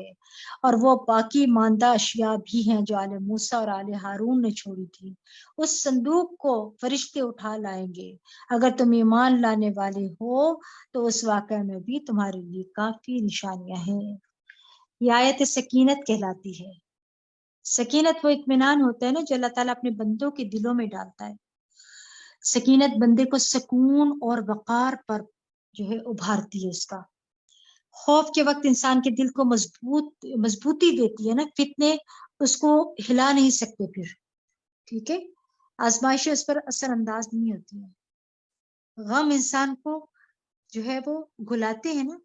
اور وہ باقی ماندہ اشیاء بھی ہیں جو آل موسیٰ اور آل ہارون نے چھوڑی تھی. اس صندوق کو فرشتے اٹھا لائیں گے. اگر تم ایمان لانے والے ہو تو اس واقعہ میں بھی تمہارے لیے کافی نشانیاں ہیں. یہ آیت سکینت کہلاتی ہے. سکینت وہ اطمینان ہوتا ہے نا جو اللہ تعالیٰ اپنے بندوں کے دلوں میں ڈالتا ہے. سکینت بندے کو سکون اور وقار پر جو ہے ابھارتی ہے. اس کا خوف کے وقت انسان کے دل کو مضبوطی دیتی ہے نا. فتنے اس کو ہلا نہیں سکتے پھر. ٹھیک ہے. آزمائشیں اس پر اثر انداز نہیں ہوتی ہیں. غم انسان کو جو ہے وہ گھلاتے ہیں نا.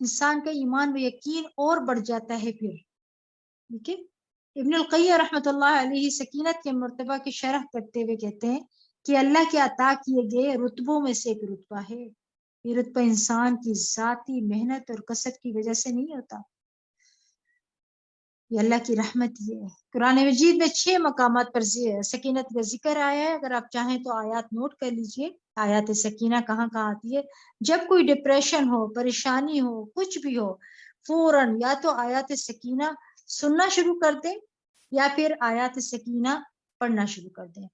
انسان کا ایمان و یقین اور بڑھ جاتا ہے پھر. ٹھیک ہے. ابن القیم رحمۃ اللہ علیہ سکینت کے مرتبہ کی شرح کرتے ہوئے کہتے ہیں کہ اللہ کے عطا کیے گئے رتبوں میں سے ایک رتبہ ہے. یہ رتبہ انسان کی ذاتی محنت اور کسب کی وجہ سے نہیں ہوتا. یہ اللہ کی رحمت ہی ہے. قرآن مجید میں 6 مقامات پر سکینت کا ذکر آیا ہے. اگر آپ چاہیں تو آیات نوٹ کر لیجئے. آیات سکینہ کہاں کہاں آتی ہے. جب کوئی ڈپریشن ہو، پریشانی ہو، کچھ بھی ہو، فوراً یا تو آیات سکینہ سننا شروع کر دیں یا پھر آیات سکینہ پڑھنا شروع کر دیں.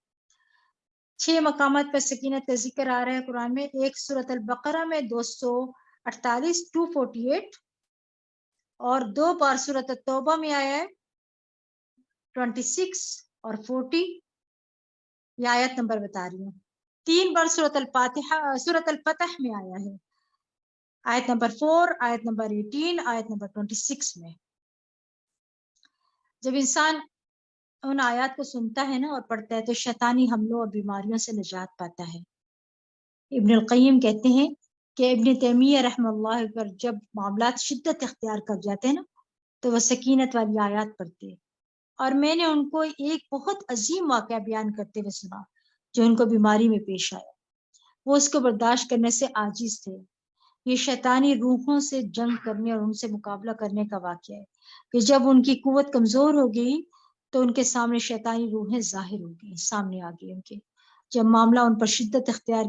6 مقامات پر سکینت کا ذکر آ رہا ہے قرآن میں. ایک سورۃ البقرہ میں 248 248 اور 2 بار سورۃ التوبہ میں آیا ہے 26 اور 40. یہ آیت نمبر بتا رہی ہوں. 3 بار سورۃ الفتح میں آیا ہے آیت نمبر 4، آیت نمبر 18، آیت نمبر 26 میں. جب انسان ان آیات کو سنتا ہے نا اور پڑھتا ہے تو شیطانی حملوں اور بیماریوں سے نجات پاتا ہے. ابن القیم کہتے ہیں کہ ابن تیمیہ رحمہ اللہ پر جب معاملات شدت اختیار کر جاتے ہیں نا تو وہ سکینت والی آیات پڑھتے ہیں. اور میں نے ان کو ایک بہت عظیم واقعہ بیان کرتے ہوئے سنا جو ان کو بیماری میں پیش آیا. وہ اس کو برداشت کرنے سے عاجز تھے. یہ شیطانی روحوں سے جنگ کرنے اور ان سے مقابلہ کرنے کا واقعہ ہے کہ جب ان کی قوت کمزور ہو گئی تو ان کے سامنے شیطانی روحیں ظاہر ہو گئی، سامنے آ گئی ان کے. جب معاملہ ان پر شدت اختیار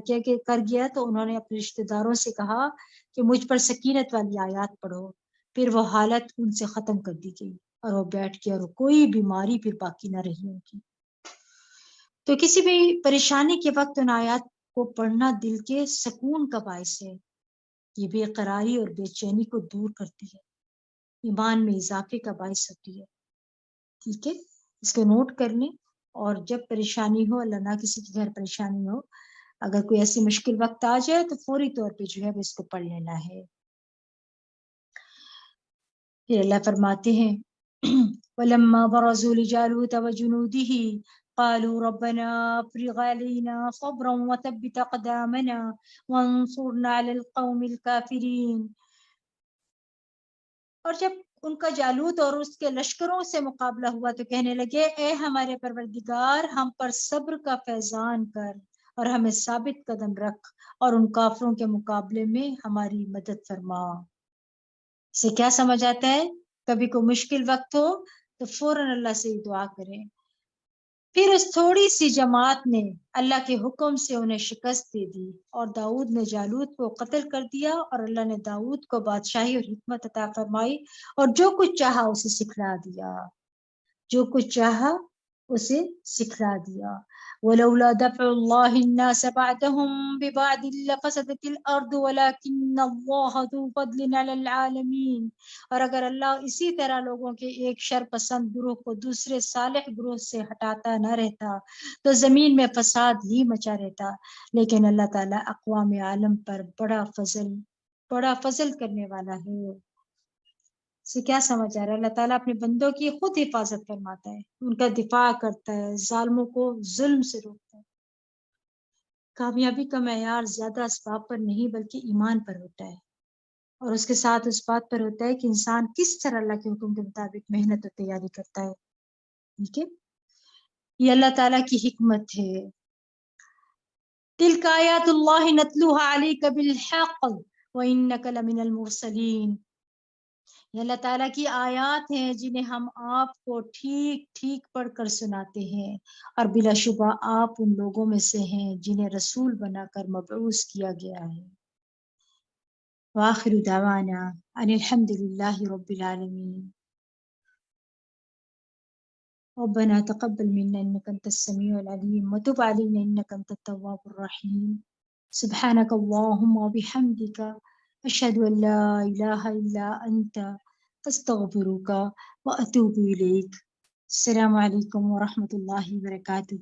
کر گیا تو انہوں نے اپنے رشتہ داروں سے کہا کہ مجھ پر سکینت والی آیات پڑھو. پھر وہ حالت ان سے ختم کر دی گئی اور وہ بیٹھ گئے اور کوئی بیماری پھر باقی نہ رہی ان کی. تو کسی بھی پریشانی کے وقت ان آیات کو پڑھنا دل کے سکون کا باعث ہے. یہ بے قراری اور بے چینی کو دور کرتی ہے، ایمان میں اضافے کا باعث ہوتی ہے. ٹھیک ہے. اس کو نوٹ کر لیں. اور جب پریشانی ہو، اللہ نہ کسی کے گھر پریشانی ہو، اگر کوئی ایسی مشکل وقت آ جائے تو فوری طور پہ جو ہے وہ اس کو پڑھ لینا ہے. پھر اللہ فرماتے ہیں وَلَمَّا بَرَزُوا لِجَالُوتَ وَجُنُودِهِ قَالُوا رَبَّنَا أَفْرِغْ عَلَيْنَا صَبْرًا وَثَبِّتْ أَقْدَامَنَا وَانصُرْنَا عَلَى الْقَوْمِ الْكَافِرِينَ. اور جب ان کا جالوت اور اس کے لشکروں سے مقابلہ ہوا تو کہنے لگے اے ہمارے پروردگار ہم پر صبر کا فیضان کر اور ہمیں ثابت قدم رکھ اور ان کافروں کے مقابلے میں ہماری مدد فرما. اسے کیا سمجھ آتا ہے؟ کبھی کوئی مشکل وقت ہو تو فوراً اللہ سے دعا کریں. پھر اس تھوڑی سی جماعت نے اللہ کے حکم سے انہیں شکست دے دی اور داؤد نے جالوت کو قتل کر دیا اور اللہ نے داؤد کو بادشاہی اور حکمت عطا فرمائی اور جو کچھ چاہا اسے سکھلا دیا. جو کچھ چاہا اسے سکھلا دیا. وَلَوْلَا دَفْعُ اللَّهِ النَّاسَ بَعْدَهُمْ بِبَعْدٍ لَفَسَدَتِ الْأَرْضُ وَلَكِنَّ اللَّهَ ذُو فَضْلٍ عَلَى الْعَالَمِينَ. اور اگر اللہ اسی طرح لوگوں کے ایک شر پسند گروہ کو دوسرے صالح گروہ سے ہٹاتا نہ رہتا تو زمین میں فساد ہی مچا رہتا. لیکن اللہ تعالیٰ اقوام عالم پر بڑا فضل کرنے والا ہے. سے کیا سمجھ آ رہا ہے؟ اللہ تعالیٰ اپنے بندوں کی خود حفاظت فرماتا ہے، ان کا دفاع کرتا ہے، ظالموں کو ظلم سے روکتا ہے۔ کامیابی کا معیار زیادہ اسباب پر نہیں بلکہ ایمان پر ہوتا ہے، اور اس کے ساتھ اس بات پر ہوتا ہے کہ انسان کس طرح اللہ کے حکم کے مطابق محنت اور تیاری کرتا ہے۔ ٹھیک ہے، یہ اللہ تعالیٰ کی حکمت ہے۔ تلک آیات اللہ نتلوها علیک بالحق وانک لمن المرسلین، یہ اللہ تعالیٰ کی آیات ہیں جنہیں ہم آپ کو ٹھیک ٹھیک پڑھ کر سناتے ہیں، اور بلا شبہ آپ ان لوگوں میں سے ہیں جنہیں رسول بنا کر مبعوث کیا گیا ہے۔ وآخر دعوانا ان الحمد للہ رب العالمین۔ ربنا تقبل منا انك انت السميع العليم وتب علينا انك انت التواب الرحيم، سبحانك اللهم وبحمدك اشهد ان لا اله الا انت استغفرك واتوب اليك۔ السلام علیکم ورحمۃ اللہ وبرکاتہ۔